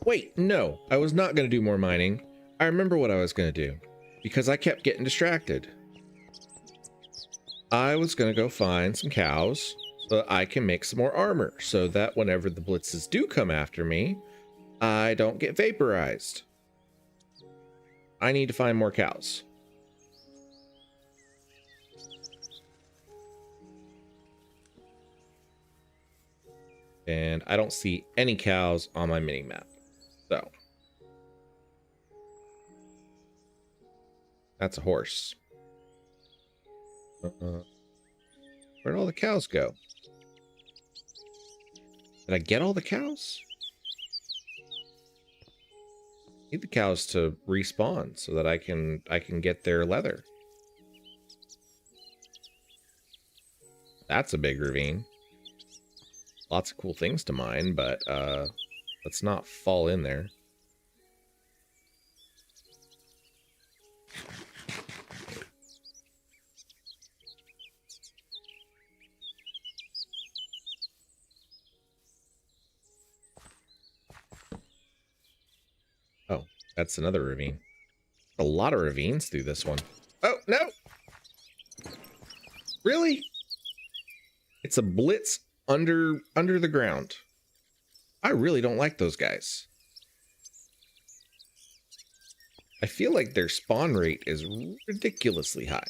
Wait, no, I was not going to do more mining. I remember what I was going to do, because I kept getting distracted. I was going to go find some cows so that I can make some more armor, so that whenever the blitzes do come after me, I don't get vaporized. I need to find more cows. And I don't see any cows on my mini-map. So, that's a horse. Where'd all the cows go? Did I get all the cows? I need the cows to respawn so that I can get their leather. That's a big ravine. Lots of cool things to mine, but let's not fall in there. Oh, that's another ravine. A lot of ravines through this one. Oh, no! Really? It's a blitz under the ground. I really don't like those guys. I feel like their spawn rate is ridiculously high.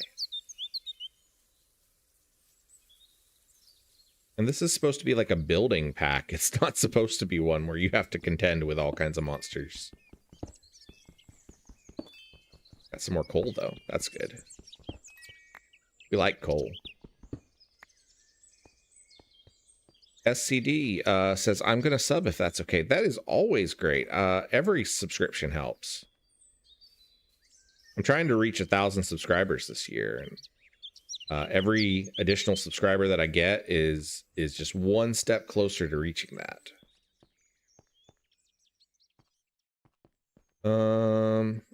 And this is supposed to be like a building pack. It's not supposed to be one where you have to contend with all kinds of monsters. Got some more coal, though. That's good. We like coal. SCD says, I'm going to sub if that's okay. That is always great. Every subscription helps. I'm trying to reach 1,000 subscribers this year. And every additional subscriber that I get is just one step closer to reaching that.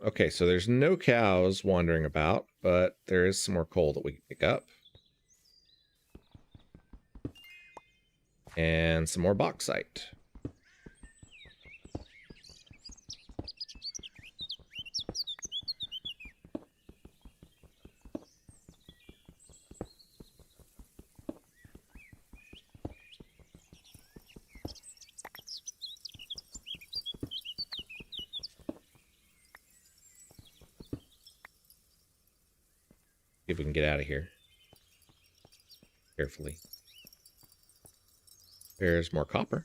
Okay, so there's no cows wandering about, but there is some more coal that we can pick up. And some more bauxite. See if we can get out of here. Carefully. There's more copper.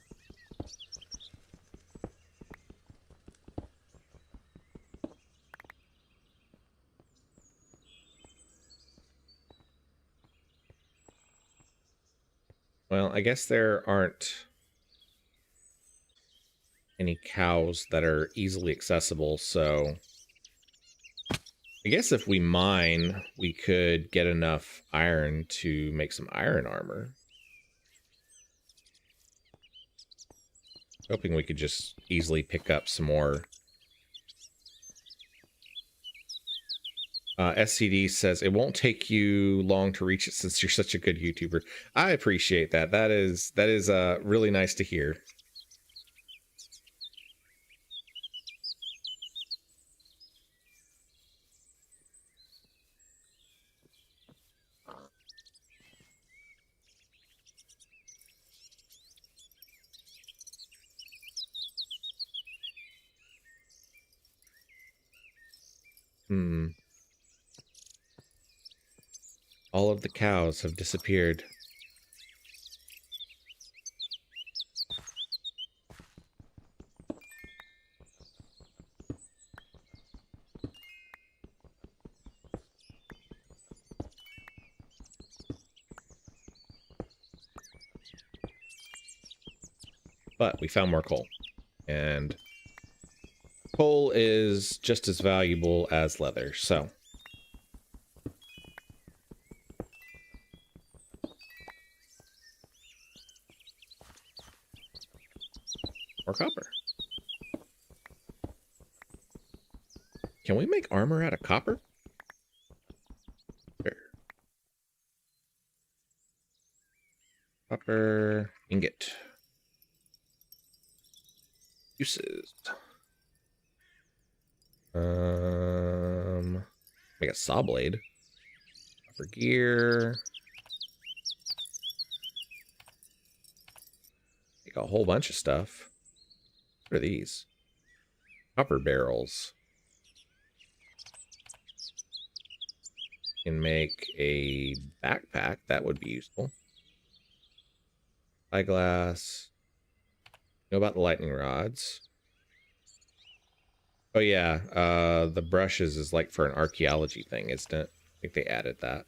Well, I guess there aren't any cows that are easily accessible, so I guess if we mine, we could get enough iron to make some iron armor. Hoping we could just easily pick up some more. SCD says, it won't take you long to reach it since you're such a good YouTuber. I appreciate that. That is really nice to hear. All of the cows have disappeared. But we found more coal. And coal is just as valuable as leather, so. More copper. Can we make armor out of copper? Sure. Copper ingot. Uses. Make a saw blade. Copper gear. Make a whole bunch of stuff. What are these? Copper barrels. Can make a backpack. That would be useful. Eyeglass. Know about the lightning rods. Oh yeah, the brushes is like for an archaeology thing, isn't it? I think they added that.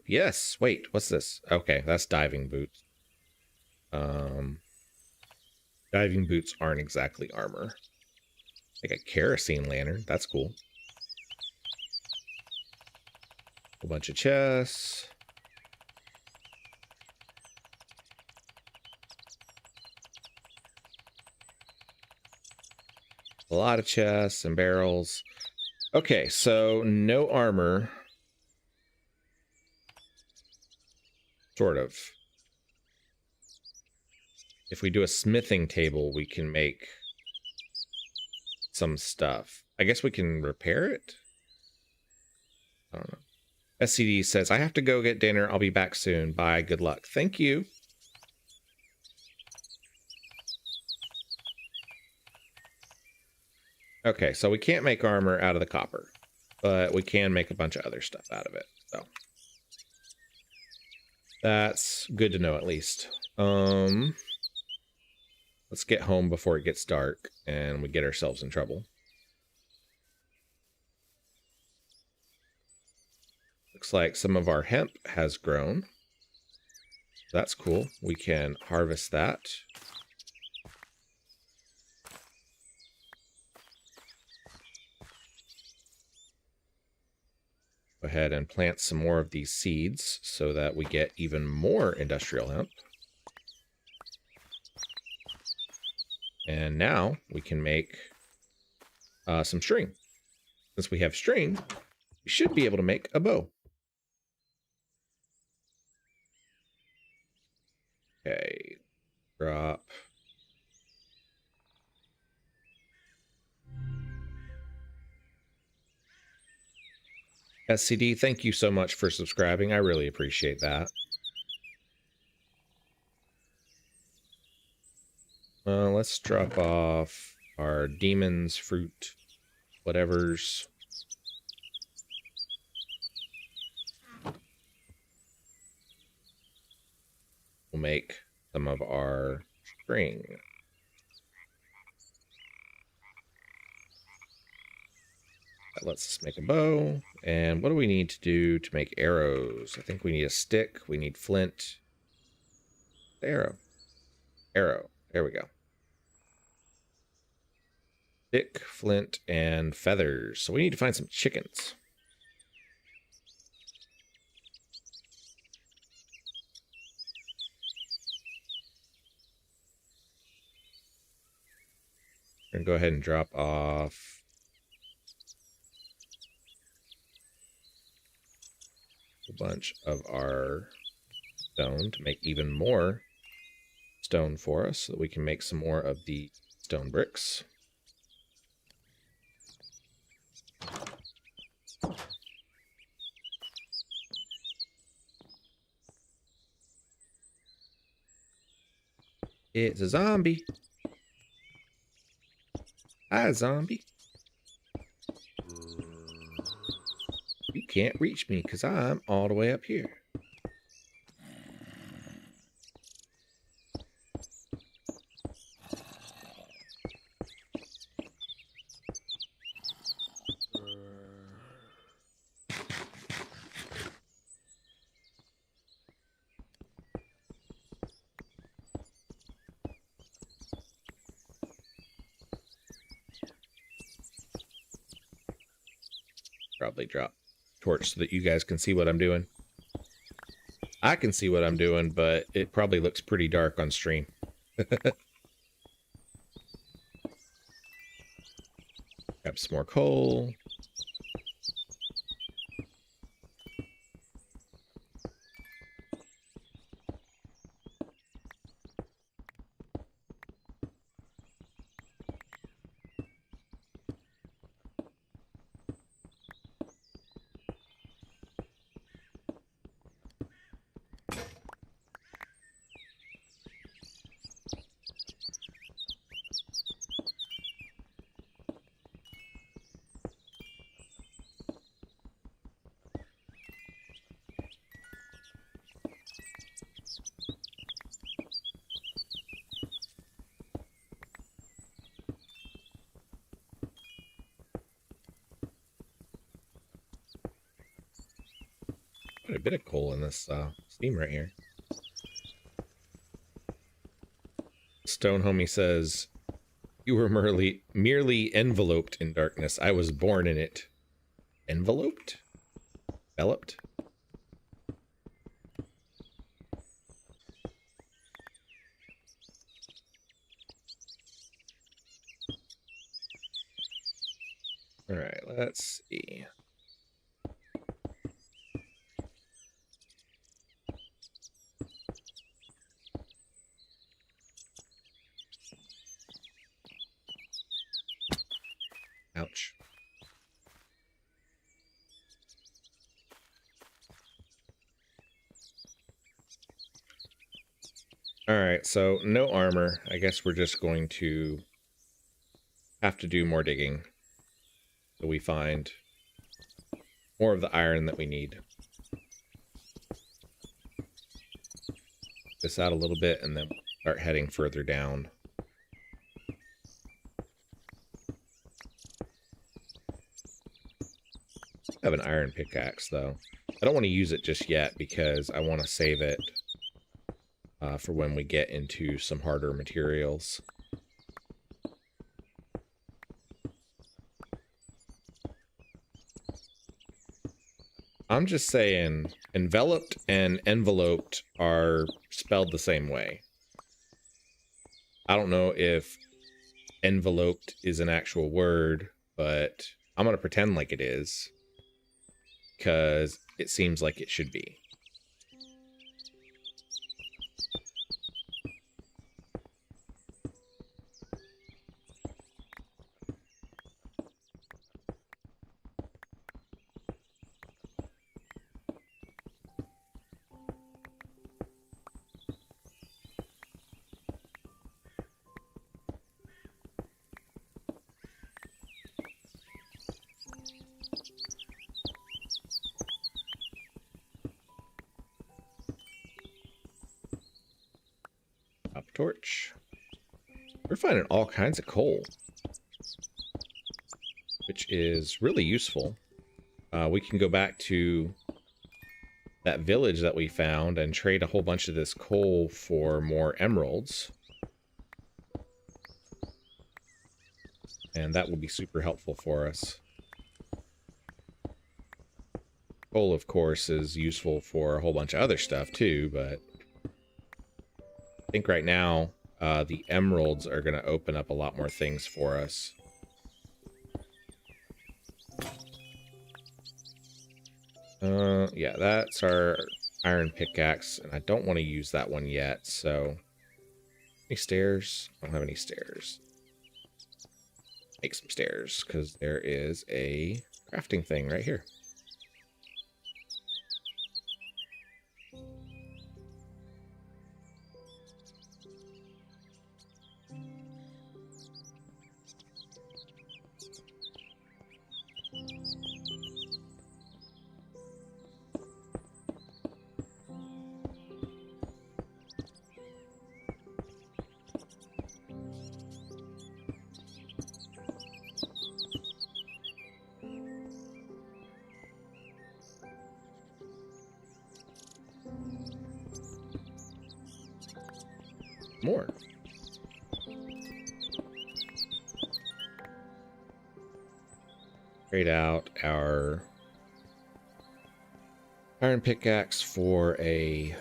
Yes, wait, what's this? Okay, that's diving boots. Diving boots aren't exactly armor. Like a kerosene lantern, that's cool. A bunch of chests. A lot of chests and barrels. Okay, so no armor. Sort of. If we do a smithing table, we can make some stuff. I guess we can repair it? I don't know. SCD says, I have to go get dinner. I'll be back soon. Bye. Good luck. Thank you. Okay, so we can't make armor out of the copper, but we can make a bunch of other stuff out of it. So that's good to know, at least. Let's get home before it gets dark and we get ourselves in trouble. Looks like some of our hemp has grown. That's cool. We can harvest that. Go ahead and plant some more of these seeds so that we get even more industrial hemp. And now we can make some string. Since we have string, we should be able to make a bow. Okay, drop. SCD, thank you so much for subscribing. I really appreciate that. Let's drop off our demon's fruit, whatever's. We'll make some of our string. That lets us make a bow. And what do we need to do to make arrows? I think we need a stick. We need flint. Arrow. Arrow. There we go. Stick, flint, and feathers. So we need to find some chickens. We're gonna go ahead and drop off a bunch of our stone to make even more stone for us so that we can make some more of the stone bricks. It's a zombie. Hi, zombie. You can't reach me because I'm all the way up here. Probably drop torch so that you guys can see what I'm doing. I can see what I'm doing, but it probably looks pretty dark on stream. Grab some more coal. Quite a bit of coal in this steam right here. Stone Homie says, "You were merely enveloped in darkness. I was born in it." Enveloped? Enveloped? All right, let's see. Ouch. All right, so no armor. I guess we're just going to have to do more digging so we find more of the iron that we need. This out a little bit and then start heading further down. I have an iron pickaxe though. I don't want to use it just yet because I want to save it for when we get into some harder materials. I'm just saying, enveloped and enveloped are spelled the same way. I don't know if enveloped is an actual word, but I'm going to pretend like it is, because it seems like it should be. Torch. We're finding all kinds of coal, which is really useful. We can go back to that village that we found and trade a whole bunch of this coal for more emeralds. And that will be super helpful for us. Coal, of course, is useful for a whole bunch of other stuff too, but I think right now the emeralds are going to open up a lot more things for us. Yeah, that's our iron pickaxe, and I don't want to use that one yet, so... Any stairs? I don't have any stairs. Make some stairs, because there is a crafting thing right here. More. Trade out our iron pickaxe for a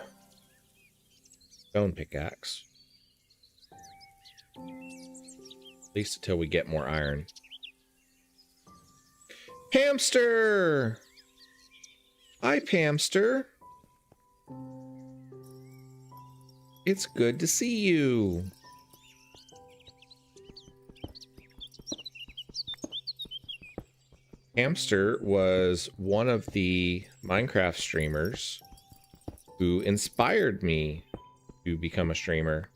stone pickaxe. At least until we get more iron. Hamster! Hi, Pamster. It's good to see you. Hamster was one of the Minecraft streamers who inspired me to become a streamer,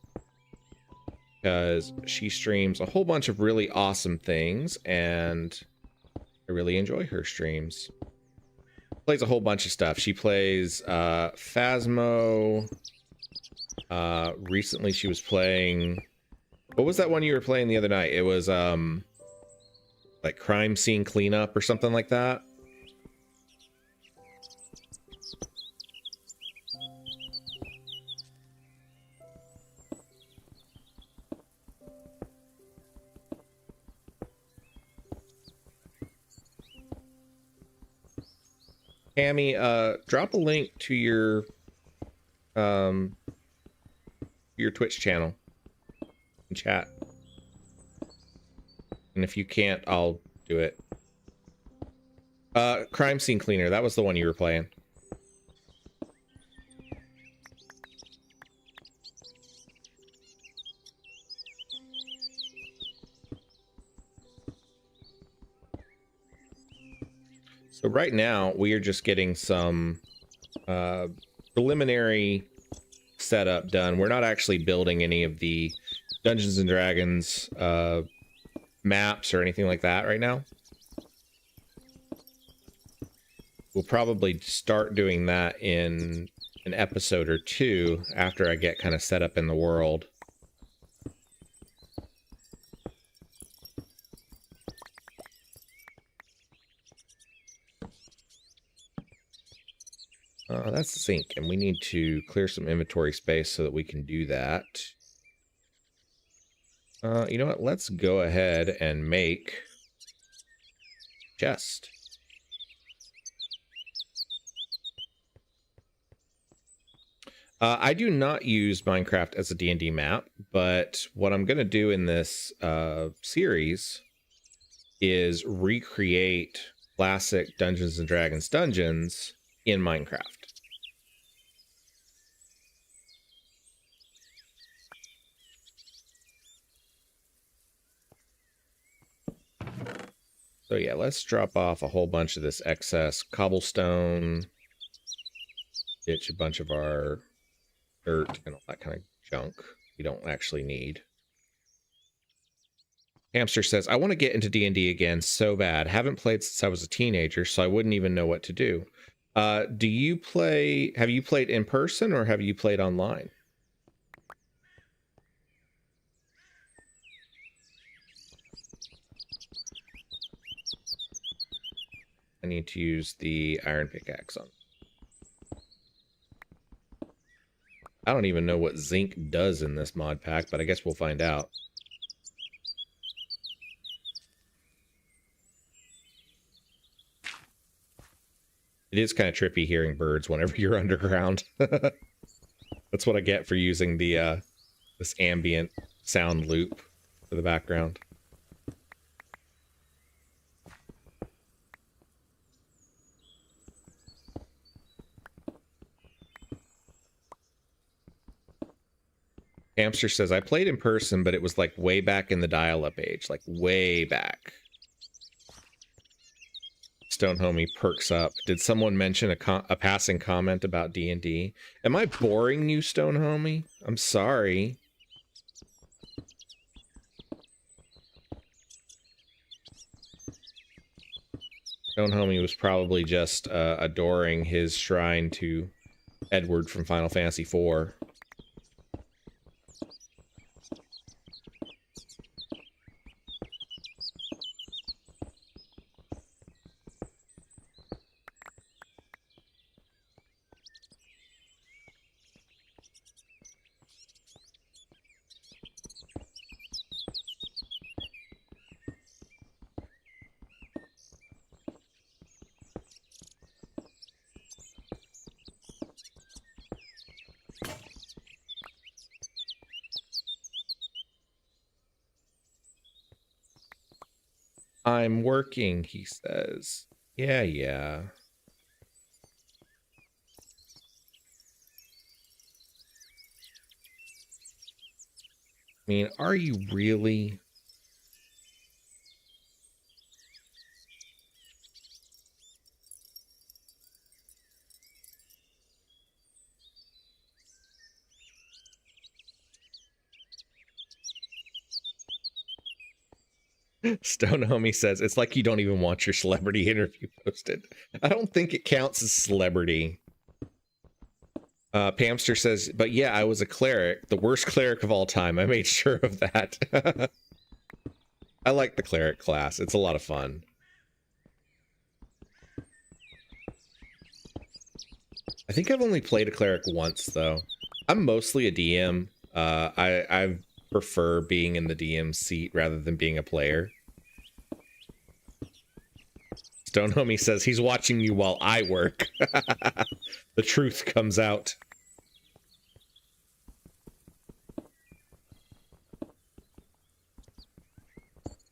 because she streams a whole bunch of really awesome things and I really enjoy her streams. Plays a whole bunch of stuff. She plays Phasmo. Recently she was playing, what was that one you were playing the other night? It was like crime scene cleanup or something like that. Tammy, drop a link to your Twitch channel in chat. And if you can't, I'll do it. Crime Scene Cleaner, that was the one you were playing. So right now, we are just getting some preliminary setup done. We're not actually building any of the Dungeons and Dragons maps or anything like that right now. We'll probably start doing that in an episode or two after I get kind of set up in the world. That's the sink, and we need to clear some inventory space so that we can do that. You know what? Let's go ahead and make chest. I do not use Minecraft as a D&D map, but what I'm going to do in this series is recreate classic Dungeons and Dragons dungeons in Minecraft. So yeah, let's drop off a whole bunch of this excess cobblestone, ditch a bunch of our dirt and all that kind of junk we don't actually need. Hamster says, I want to get into D&D again so bad. Haven't played since I was a teenager, so I wouldn't even know what to do. Do you play, have you played in person or have you played online? I need to use the iron pickaxe on. I don't even know what zinc does in this mod pack, but I guess we'll find out. It is kind of trippy hearing birds whenever you're underground. That's what I get for using the this ambient sound loop for the background. Hamster says, I played in person, but it was like way back in the dial-up age, like way back. Stone Homie perks up. Did someone mention a passing comment about D&D? Am I boring you, Stone Homie? I'm sorry. Stone Homie was probably just adoring his shrine to Edward from Final Fantasy IV. I'm working, he says. Yeah. I mean, are you really? Stone Homie says, it's like you don't even want your celebrity interview posted. I don't think it counts as celebrity. Pamster says, but yeah, I was a cleric, the worst cleric of all time. I made sure of that. I like the cleric class. It's a lot of fun. I think I've only played a cleric once, though. I'm mostly a DM. I prefer being in the DM seat rather than being a player. Stone Homie says he's watching you while I work. The truth comes out.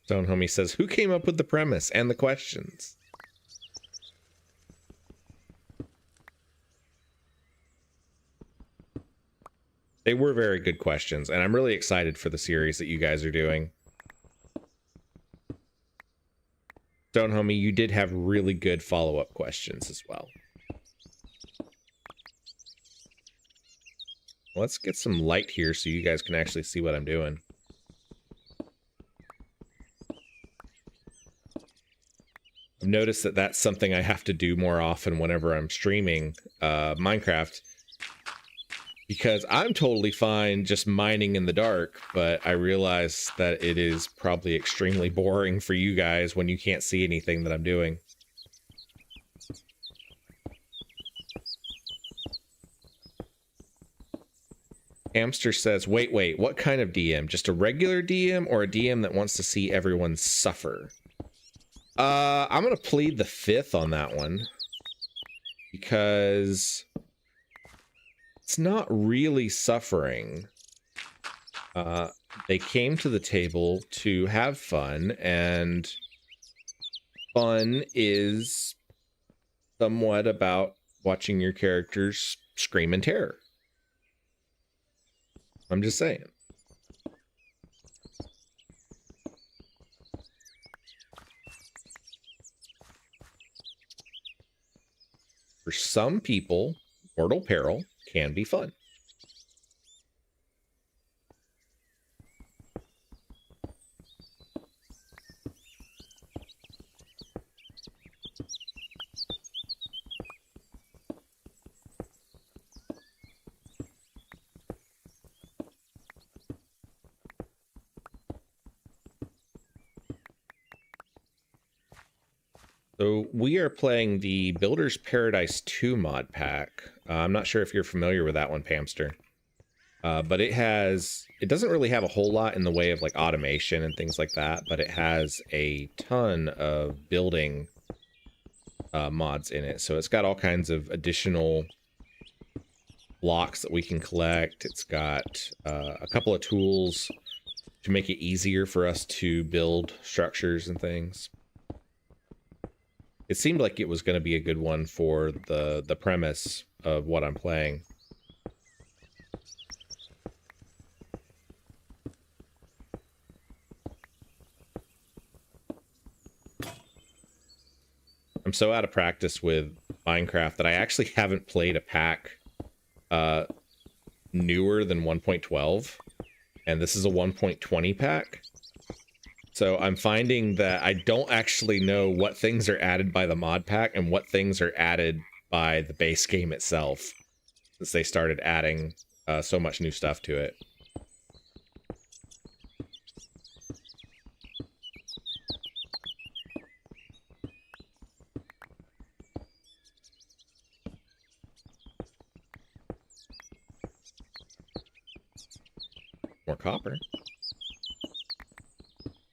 Stone Homie says, who came up with the premise and the questions? They were very good questions, and I'm really excited for the series that you guys are doing. Stone Homie, you did have really good follow-up questions as well. Let's get some light here so you guys can actually see what I'm doing. I've noticed that that's something I have to do more often whenever I'm streaming Minecraft. Because I'm totally fine just mining in the dark, but I realize that it is probably extremely boring for you guys when you can't see anything that I'm doing. Hamster says, wait, what kind of DM? Just a regular DM or a DM that wants to see everyone suffer? I'm gonna plead the fifth on that one. Because it's not really suffering. They came to the table to have fun, and fun is somewhat about watching your characters scream in terror. I'm just saying. For some people, mortal peril can be fun. So we are playing the Builders Paradise 2 mod pack. I'm not sure if you're familiar with that one, Pamster. But it doesn't really have a whole lot in the way of like automation and things like that, but it has a ton of building mods in it. So it's got all kinds of additional blocks that we can collect. It's got a couple of tools to make it easier for us to build structures and things. It seemed like it was going to be a good one for the premise of what I'm playing. I'm so out of practice with Minecraft that I actually haven't played a pack newer than 1.12, and this is a 1.20 pack. So I'm finding that I don't actually know what things are added by the mod pack and what things are added by the base game itself, since they started adding so much new stuff to it. More copper.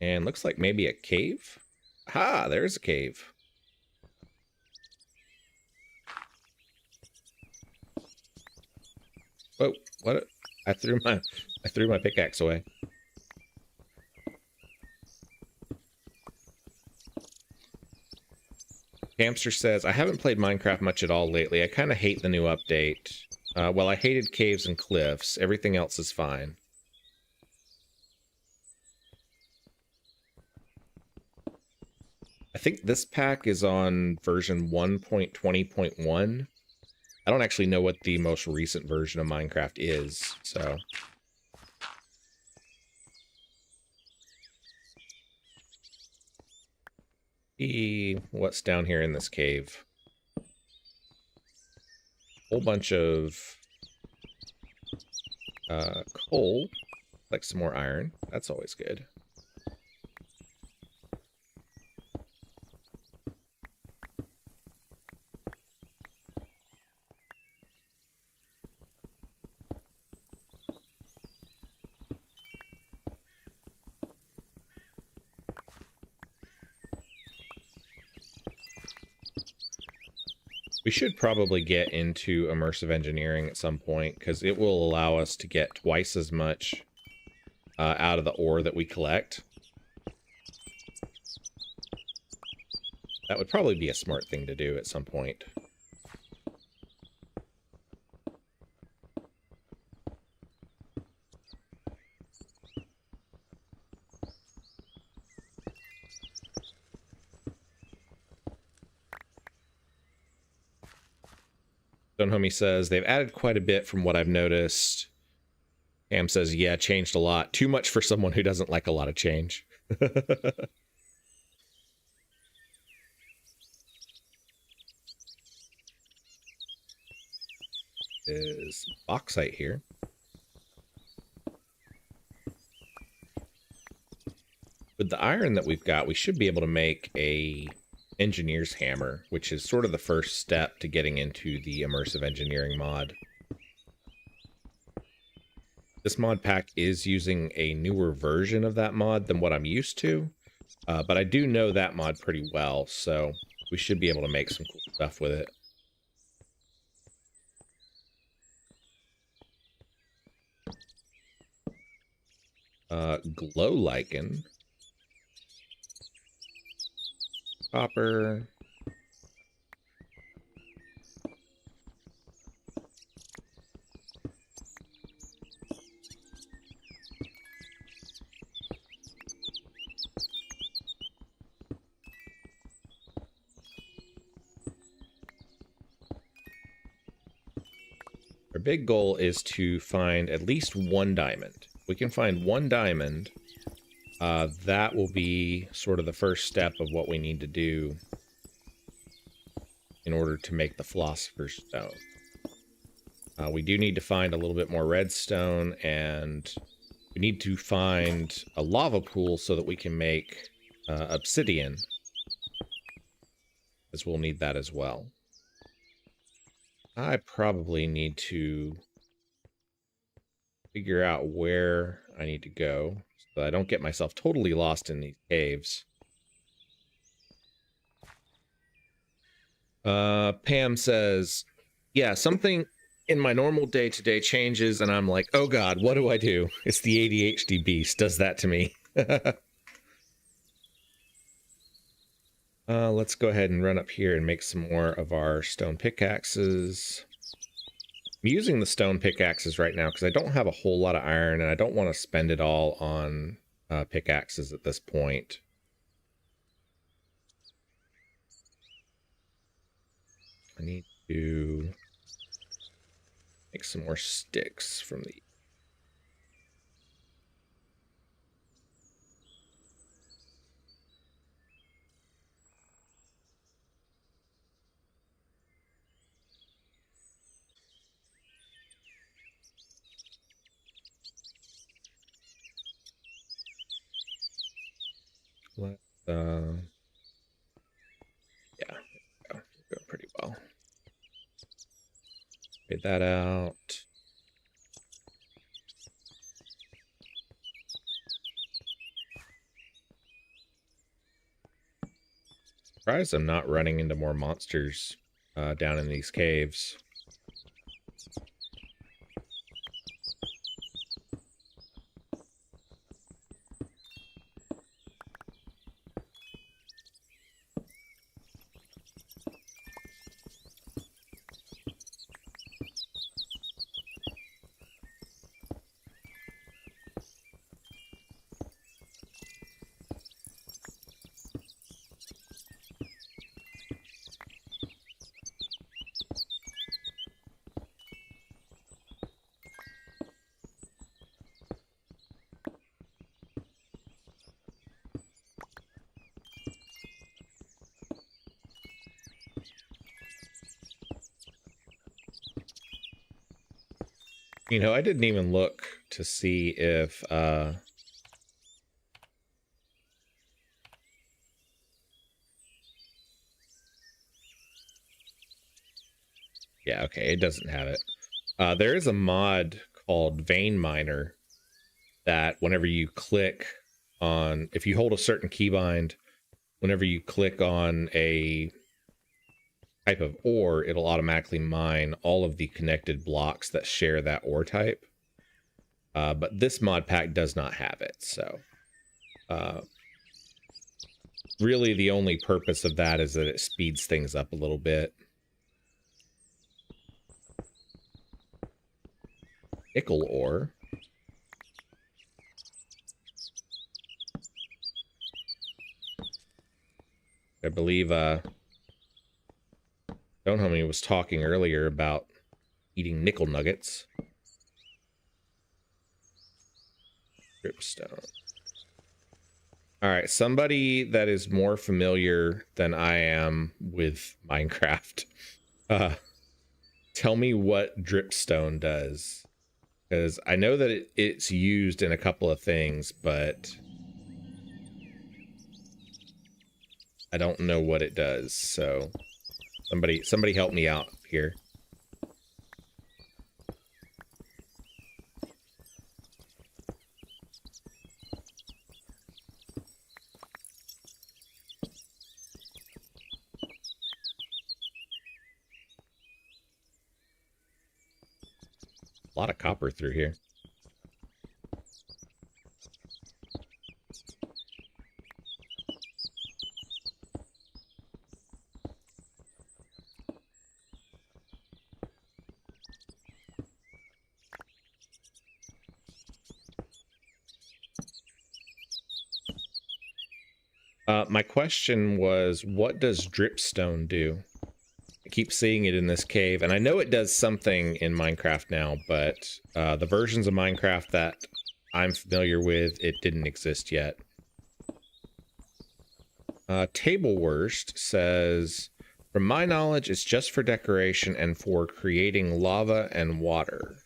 And looks like maybe a cave. Ha, there's a cave. Whoa, what? I threw my pickaxe away. Hamster says, I haven't played Minecraft much at all lately. I kind of hate the new update. Well, I hated caves and cliffs. Everything else is fine. I think this pack is on version 1.20.1. I don't actually know what the most recent version of Minecraft is, so. See what's down here in this cave. Whole bunch of coal, like some more iron. That's always good. We should probably get into immersive engineering at some point, because it will allow us to get twice as much out of the ore that we collect. That would probably be a smart thing to do at some point. Stone Homie says, they've added quite a bit from what I've noticed. Cam says, yeah, changed a lot. Too much for someone who doesn't like a lot of change. Is bauxite here. With the iron that we've got, we should be able to make a engineer's hammer, which is sort of the first step to getting into the immersive engineering mod. This mod pack is using a newer version of that mod than what I'm used to, but I do know that mod pretty well, so we should be able to make some cool stuff with it. Glow lichen. Copper. Our big goal is to find at least one diamond. If we can find one diamond, that will be sort of the first step of what we need to do in order to make the Philosopher's Stone. We do need to find a little bit more redstone, and we need to find a lava pool so that we can make obsidian, as we'll need that as well. I probably need to figure out where I need to go so that I don't get myself totally lost in these caves. Pam says, yeah, something in my normal day-to-day changes, and I'm like, oh God, what do I do? It's the ADHD beast does that to me. Let's go ahead and run up here and make some more of our stone pickaxes. I'm using the stone pickaxes right now because I don't have a whole lot of iron, and I don't want to spend it all on pickaxes at this point. I need to make some more sticks from the... Let's, yeah, we're doing pretty well. Fade that out. Surprised I'm not running into more monsters down in these caves. You know, I didn't even look to see if yeah, okay, it doesn't have it. There is a mod called Vein Miner that whenever you click on, if you hold a certain keybind, whenever you click on a type of ore, it'll automatically mine all of the connected blocks that share that ore type. But this mod pack does not have it, so really the only purpose of that is that it speeds things up a little bit. Nickel ore. I believe Don't Homie was talking earlier about eating nickel nuggets. Dripstone. All right, somebody that is more familiar than I am with Minecraft, tell me what dripstone does, because I know that it's used in a couple of things, but I don't know what it does. So somebody help me out here. A lot of copper through here. My question was, what does dripstone do? I keep seeing it in this cave, and I know it does something in Minecraft now, but the versions of Minecraft that I'm familiar with, it didn't exist yet. Table Worst says, from my knowledge, it's just for decoration and for creating lava and water.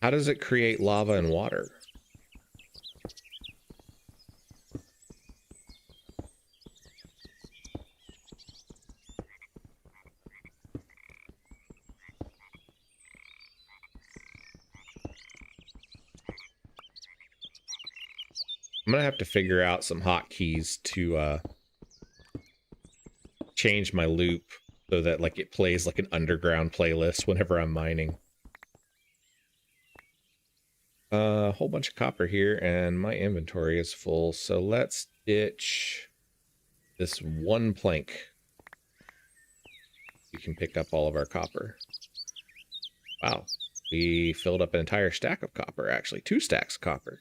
How does it create lava and water? I'm gonna have to figure out some hotkeys to changed my loop so that like it plays like an underground playlist whenever I'm mining. A whole bunch of copper here, and my inventory is full. So let's ditch this one plank. We can pick up all of our copper. Wow, we filled up an entire stack of copper, actually 2 stacks of copper.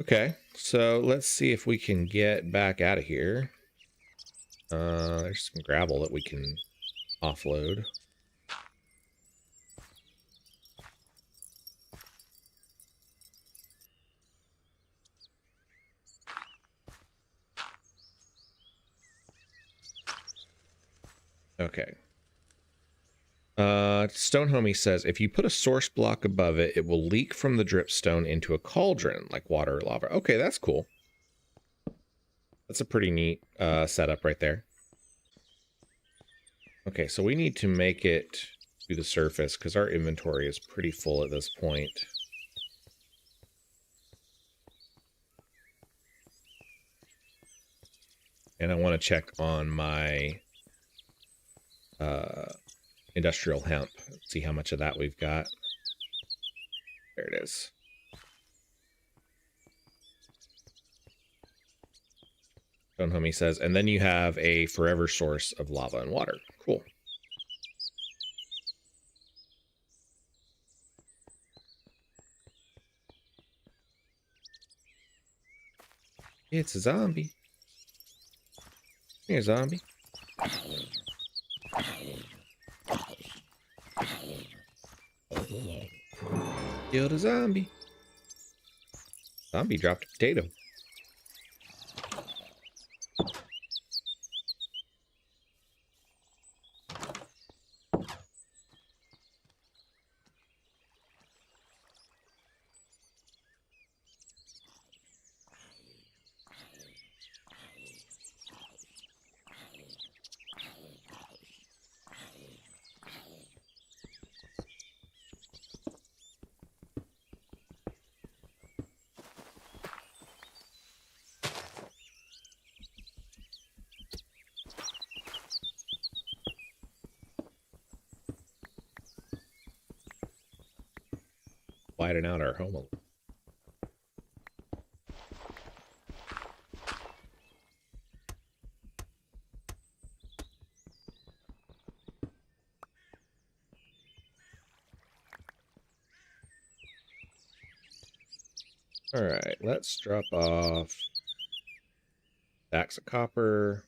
Okay, so let's see if we can get back out of here. There's some gravel that we can offload. Okay. Stone Homie says, if you put a source block above it, it will leak from the dripstone into a cauldron, like water or lava. Okay, that's cool. That's a pretty neat setup right there. Okay, so we need to make it to the surface because our inventory is pretty full at this point. And I want to check on my industrial hemp. See how much of that we've got. There it is. Stone Homie says, and then you have a forever source of lava and water. Cool. It's a zombie. Here, zombie. Killed a zombie. Zombie dropped a potato. Widen out our home a little. All right, let's drop off stacks of copper.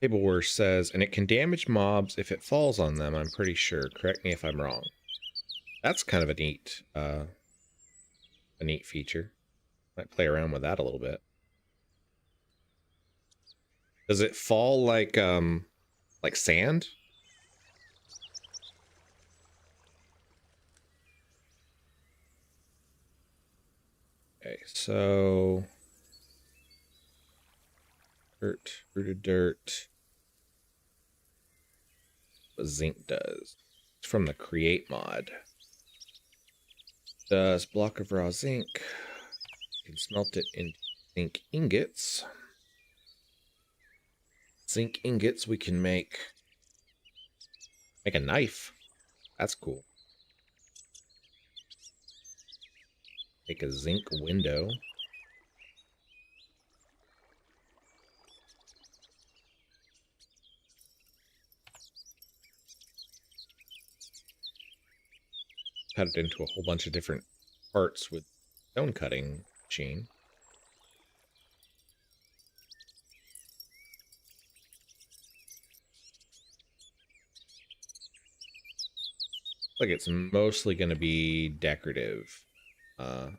Table Wars says, and it can damage mobs if it falls on them, I'm pretty sure. Correct me if I'm wrong. That's kind of a neat feature. Might play around with that a little bit. Does it fall like sand? Okay, so dirt, rooted dirt. What zinc does. It's from the create mod. Does block of raw zinc. You can smelt it in zinc ingots. Zinc ingots we can make a knife. That's cool. Make a zinc window. Cut it into a whole bunch of different parts with stone cutting machine. Like it's mostly going to be decorative as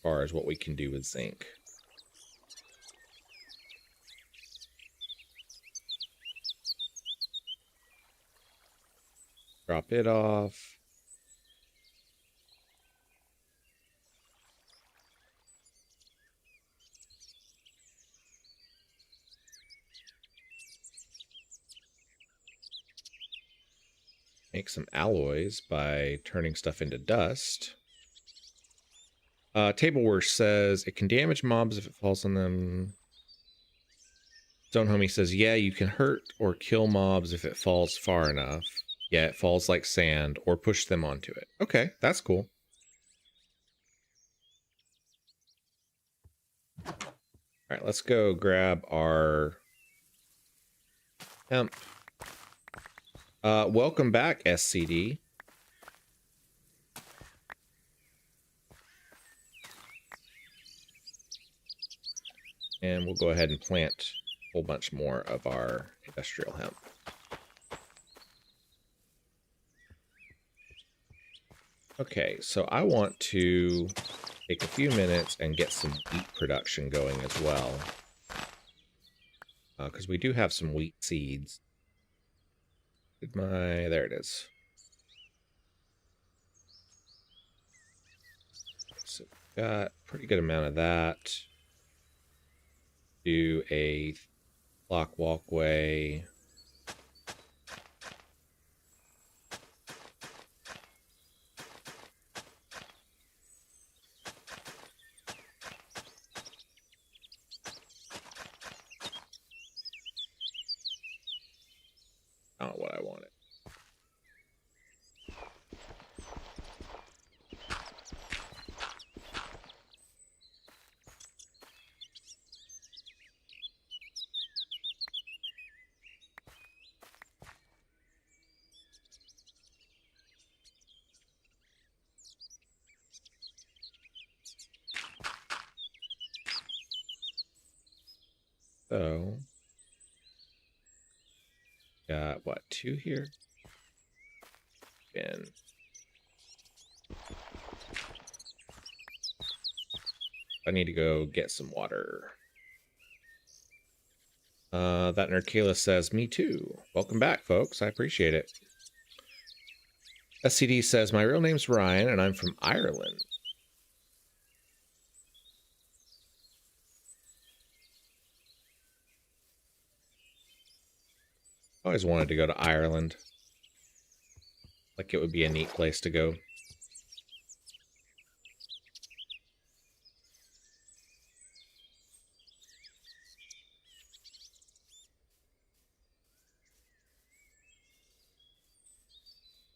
far as what we can do with zinc. Drop it off. Make some alloys by turning stuff into dust. Tableware says it can damage mobs if it falls on them. Stone Homie says, yeah, you can hurt or kill mobs if it falls far enough. Yeah, it falls like sand, or push them onto it. Okay, that's cool. All right, let's go grab our hemp. Welcome back, SCD. And we'll go ahead and plant a whole bunch more of our industrial hemp. Okay, so I want to take a few minutes and get some wheat production going as well. Because we do have some wheat seeds. There it is. So we've got a pretty good amount of that. Do a block walkway. Not what I wanted. So, got what, 2 here? And I need to go get some water. That Nerkala says, me too. Welcome back, folks. I appreciate it. SCD says, my real name's Ryan, and I'm from Ireland. I always wanted to go to Ireland. Like it would be a neat place to go.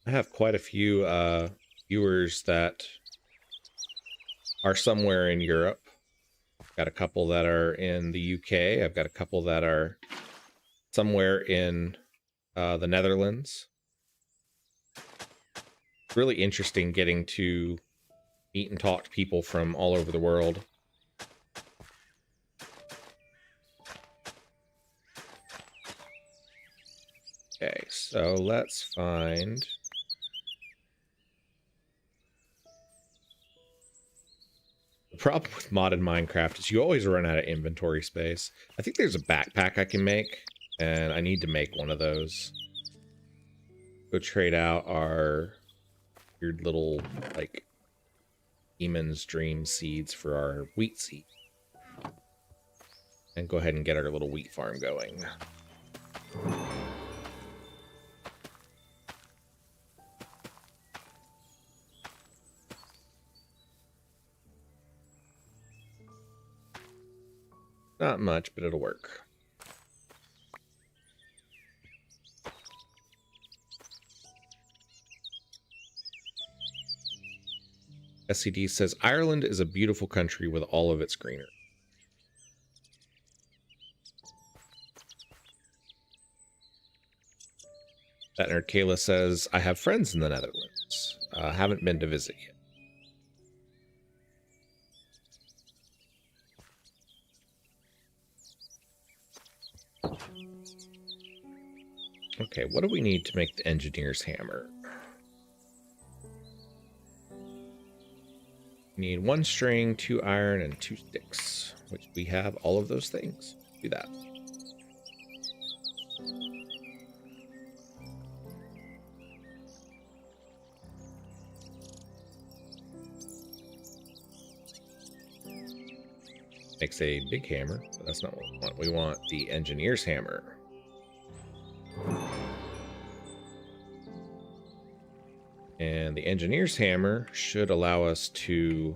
I have quite a few viewers that are somewhere in Europe. I've got a couple that are in the UK. I've got a couple that are somewhere in the Netherlands. It's really interesting getting to meet and talk to people from all over the world. Okay, so let's find... The problem with modded Minecraft is you always run out of inventory space. I think there's a backpack I can make, and I need to make one of those. Go trade out our weird little, like, Demon's Dream seeds for our wheat seed. And go ahead and get our little wheat farm going. Not much, but it'll work. SCD says, Ireland is a beautiful country with all of its greenery. That Nerkala says, I have friends in the Netherlands. Haven't been to visit yet. Okay, what do we need to make the engineer's hammer? We need 1 string, 2 iron, and 2 sticks, which we have all of those things. Do that. Makes a big hammer, but that's not what we want. We want the engineer's hammer. And the engineer's hammer should allow us to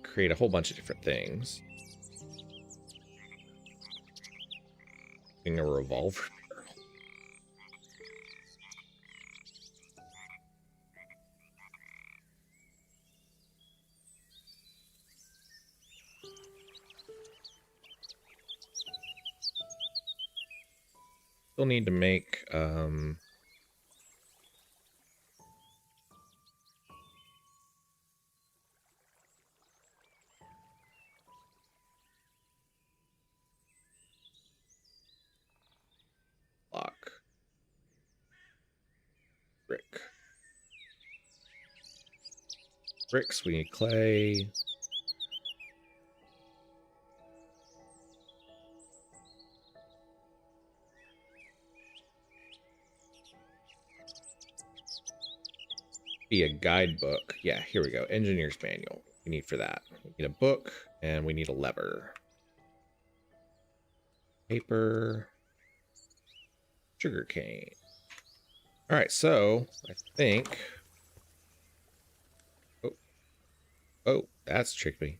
create a whole bunch of different things. Using a revolver barrel. Still need to make block. Brick. Bricks, we need clay. Be a guidebook. Yeah, here we go. Engineer's manual. We need for that. We need a book and we need a lever. Paper. Sugarcane. All right, so I think. Oh, that's tricked me.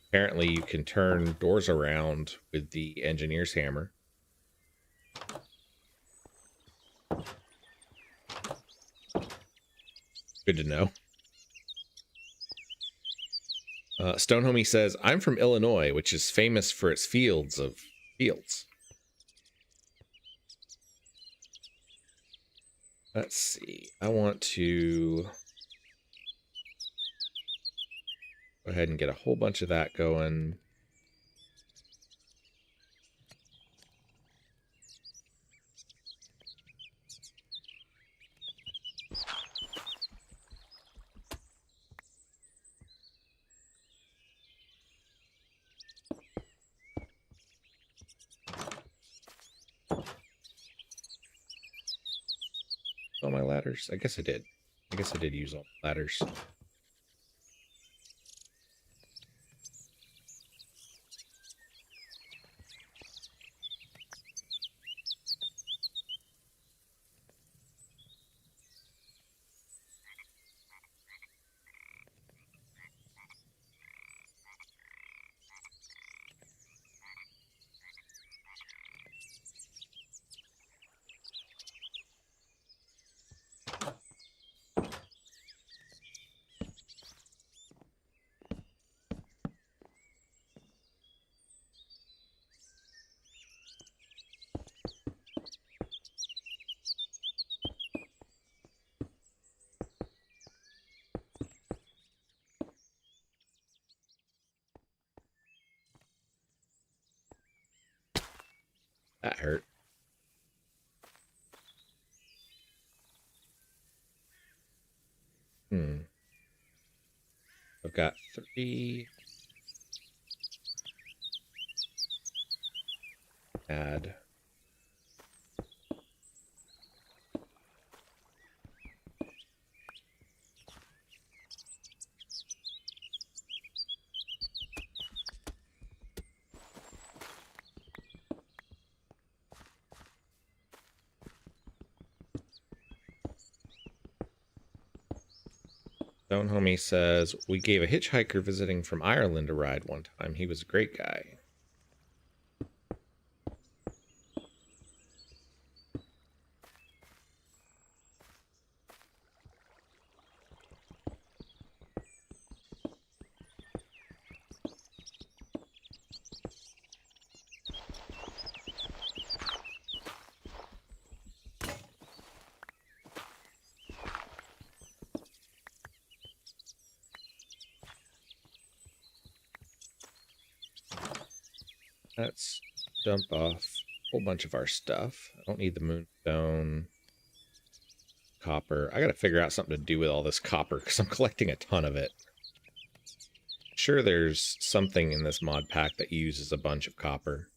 Apparently, you can turn doors around with the engineer's hammer. Good to know. Stone Homie says, I'm from Illinois, which is famous for its fields of fields. Let's see. I want to go ahead and get a whole bunch of that going. All my ladders. I guess I did. I guess I did use all the ladders. That hurt. I've got 3. Add. Stone Homie says, we gave a hitchhiker visiting from Ireland a ride one time. He was a great guy. Let's dump off a whole bunch of our stuff. I don't need the moonstone. Copper. I gotta figure out something to do with all this copper because I'm collecting a ton of it. Sure, there's something in this mod pack that uses a bunch of copper.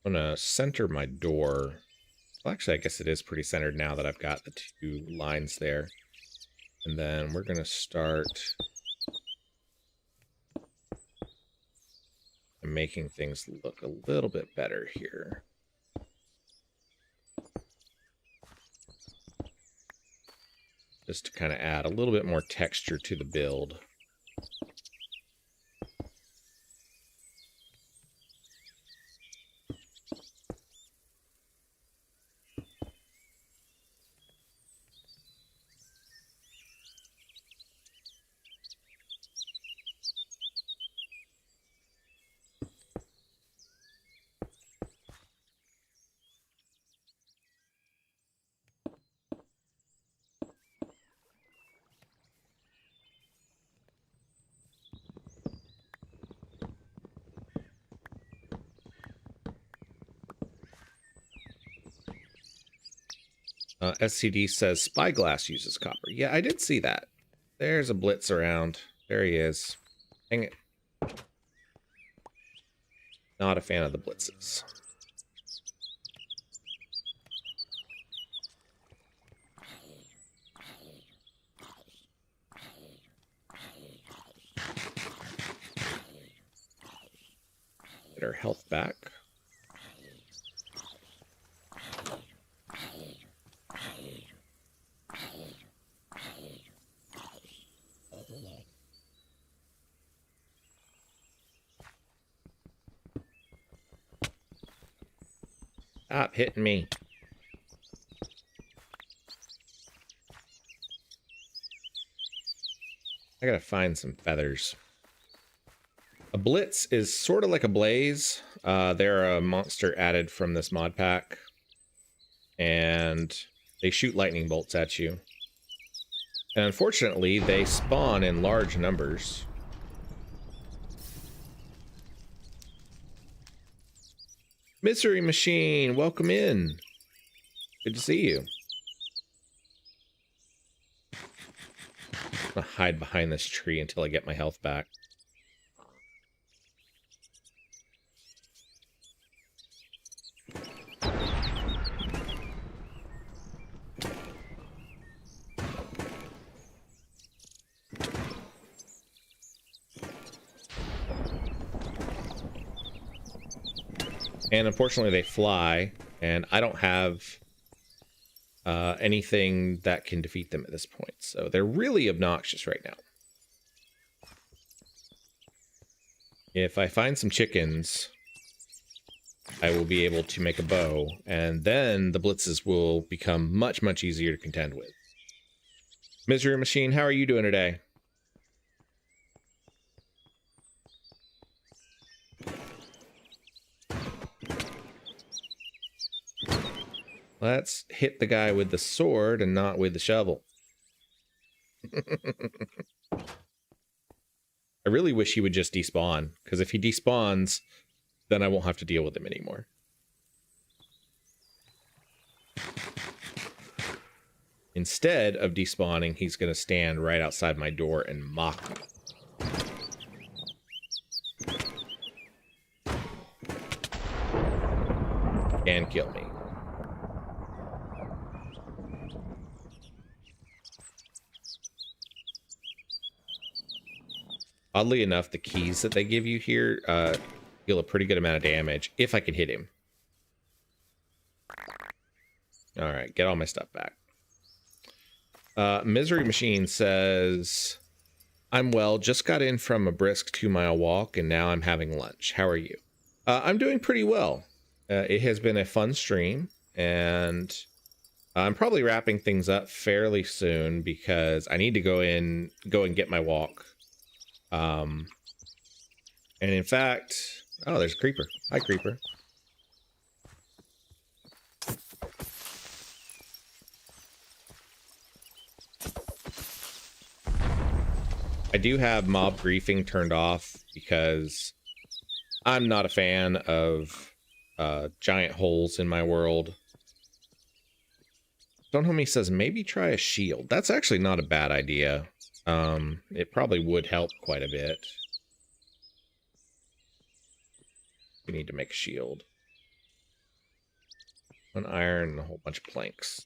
I'm gonna center my door. Well, actually, I guess it is pretty centered now that I've got the 2 lines there. And then we're going to start making things look a little bit better here. Just to kind of add a little bit more texture to the build. SCD says Spyglass uses copper. Yeah, I did see that. There's a blitz around. There he is. Dang it. Not a fan of the blitzes. Get our health back. Stop hitting me. I gotta find some feathers. A blitz is sort of like a blaze. They're a monster added from this mod pack. And they shoot lightning bolts at you. And unfortunately, they spawn in large numbers. Mystery Machine, welcome in. Good to see you. I'm gonna hide behind this tree until I get my health back. And unfortunately, they fly, and I don't have anything that can defeat them at this point. So they're really obnoxious right now. If I find some chickens, I will be able to make a bow, and then the blitzes will become much, much easier to contend with. Misery Machine, how are you doing today? Let's hit the guy with the sword and not with the shovel. I really wish he would just despawn, because if he despawns, then I won't have to deal with him anymore. Instead of despawning, he's going to stand right outside my door and mock me. And kill me. Oddly enough, the keys that they give you here deal a pretty good amount of damage if I can hit him. All right, get all my stuff back. Misery Machine says, I'm well, just got in from a brisk 2-mile walk, and now I'm having lunch. How are you? I'm doing pretty well. It has been a fun stream, and I'm probably wrapping things up fairly soon because I need to go and get my walk. And in fact, oh, there's a creeper. Hi, creeper. I do have mob griefing turned off because I'm not a fan of giant holes in my world. Don't Homie says maybe try a shield. That's actually not a bad idea. It probably would help quite a bit. We need to make a shield. 1 iron and a whole bunch of planks.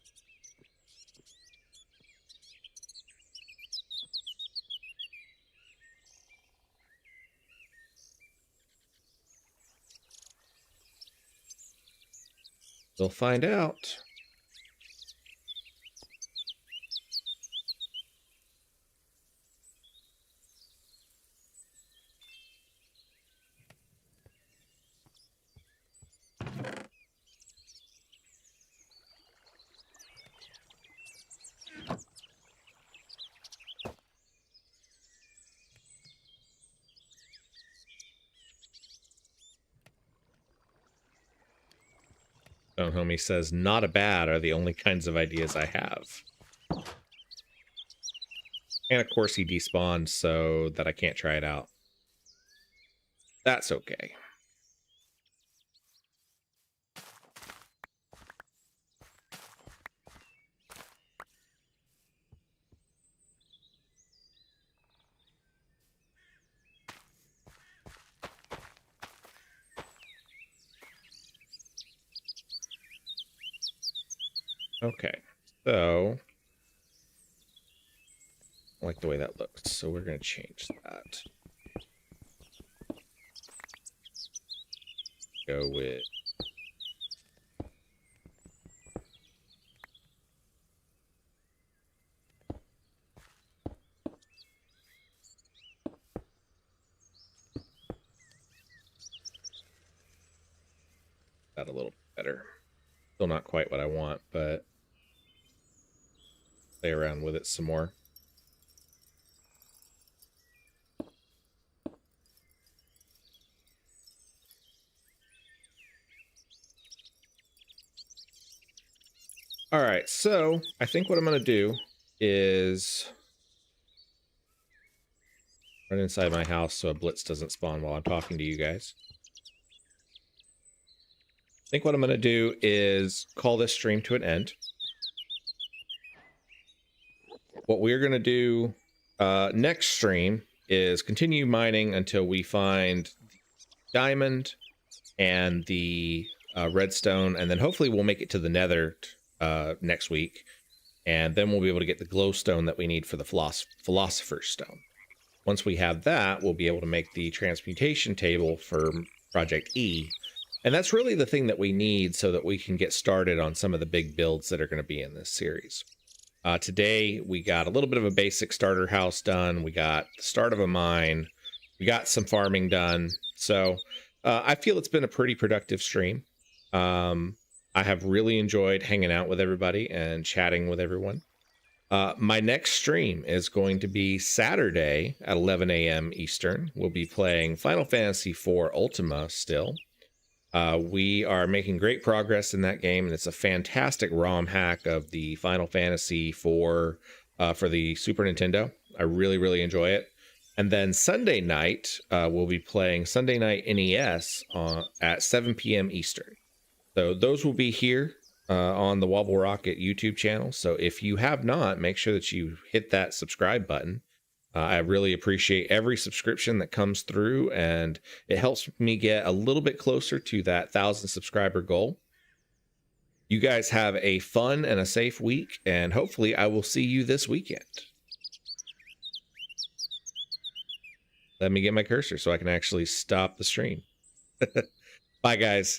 We'll find out. Stone Homie says, not a bad are the only kinds of ideas I have. And of course he despawned so that I can't try it out. That's okay. Okay, so I like the way that looks, so we're going to change that. Go with that a little better. Still not quite what I want, but play around with it some more. All right, so I think what I'm going to do is run inside my house so a blitz doesn't spawn while I'm talking to you guys. I think what I'm going to do is call this stream to an end. What we're going to do next stream is continue mining until we find the diamond and the redstone, and then hopefully we'll make it to the nether next week, and then we'll be able to get the glowstone that we need for the philosopher's stone. Once we have that, we'll be able to make the transmutation table for Project E, and that's really the thing that we need so that we can get started on some of the big builds that are going to be in this series. Today we got a little bit of a basic starter house done, we got the start of a mine, we got some farming done, so I feel it's been a pretty productive stream. I have really enjoyed hanging out with everybody and chatting with everyone. My next stream is going to be Saturday at 11 a.m. Eastern. We'll be playing Final Fantasy IV Ultima still. We are making great progress in that game, and it's a fantastic ROM hack of the Final Fantasy IV for the Super Nintendo. I really, really enjoy it. And then Sunday night, we'll be playing Sunday Night NES at 7 p.m. Eastern. So those will be here on the WobbleRocket YouTube channel. So if you have not, make sure that you hit that subscribe button. I really appreciate every subscription that comes through, and it helps me get a little bit closer to that 1,000 subscriber goal. You guys have a fun and a safe week, and hopefully I will see you this weekend. Let me get my cursor so I can actually stop the stream. Bye, guys.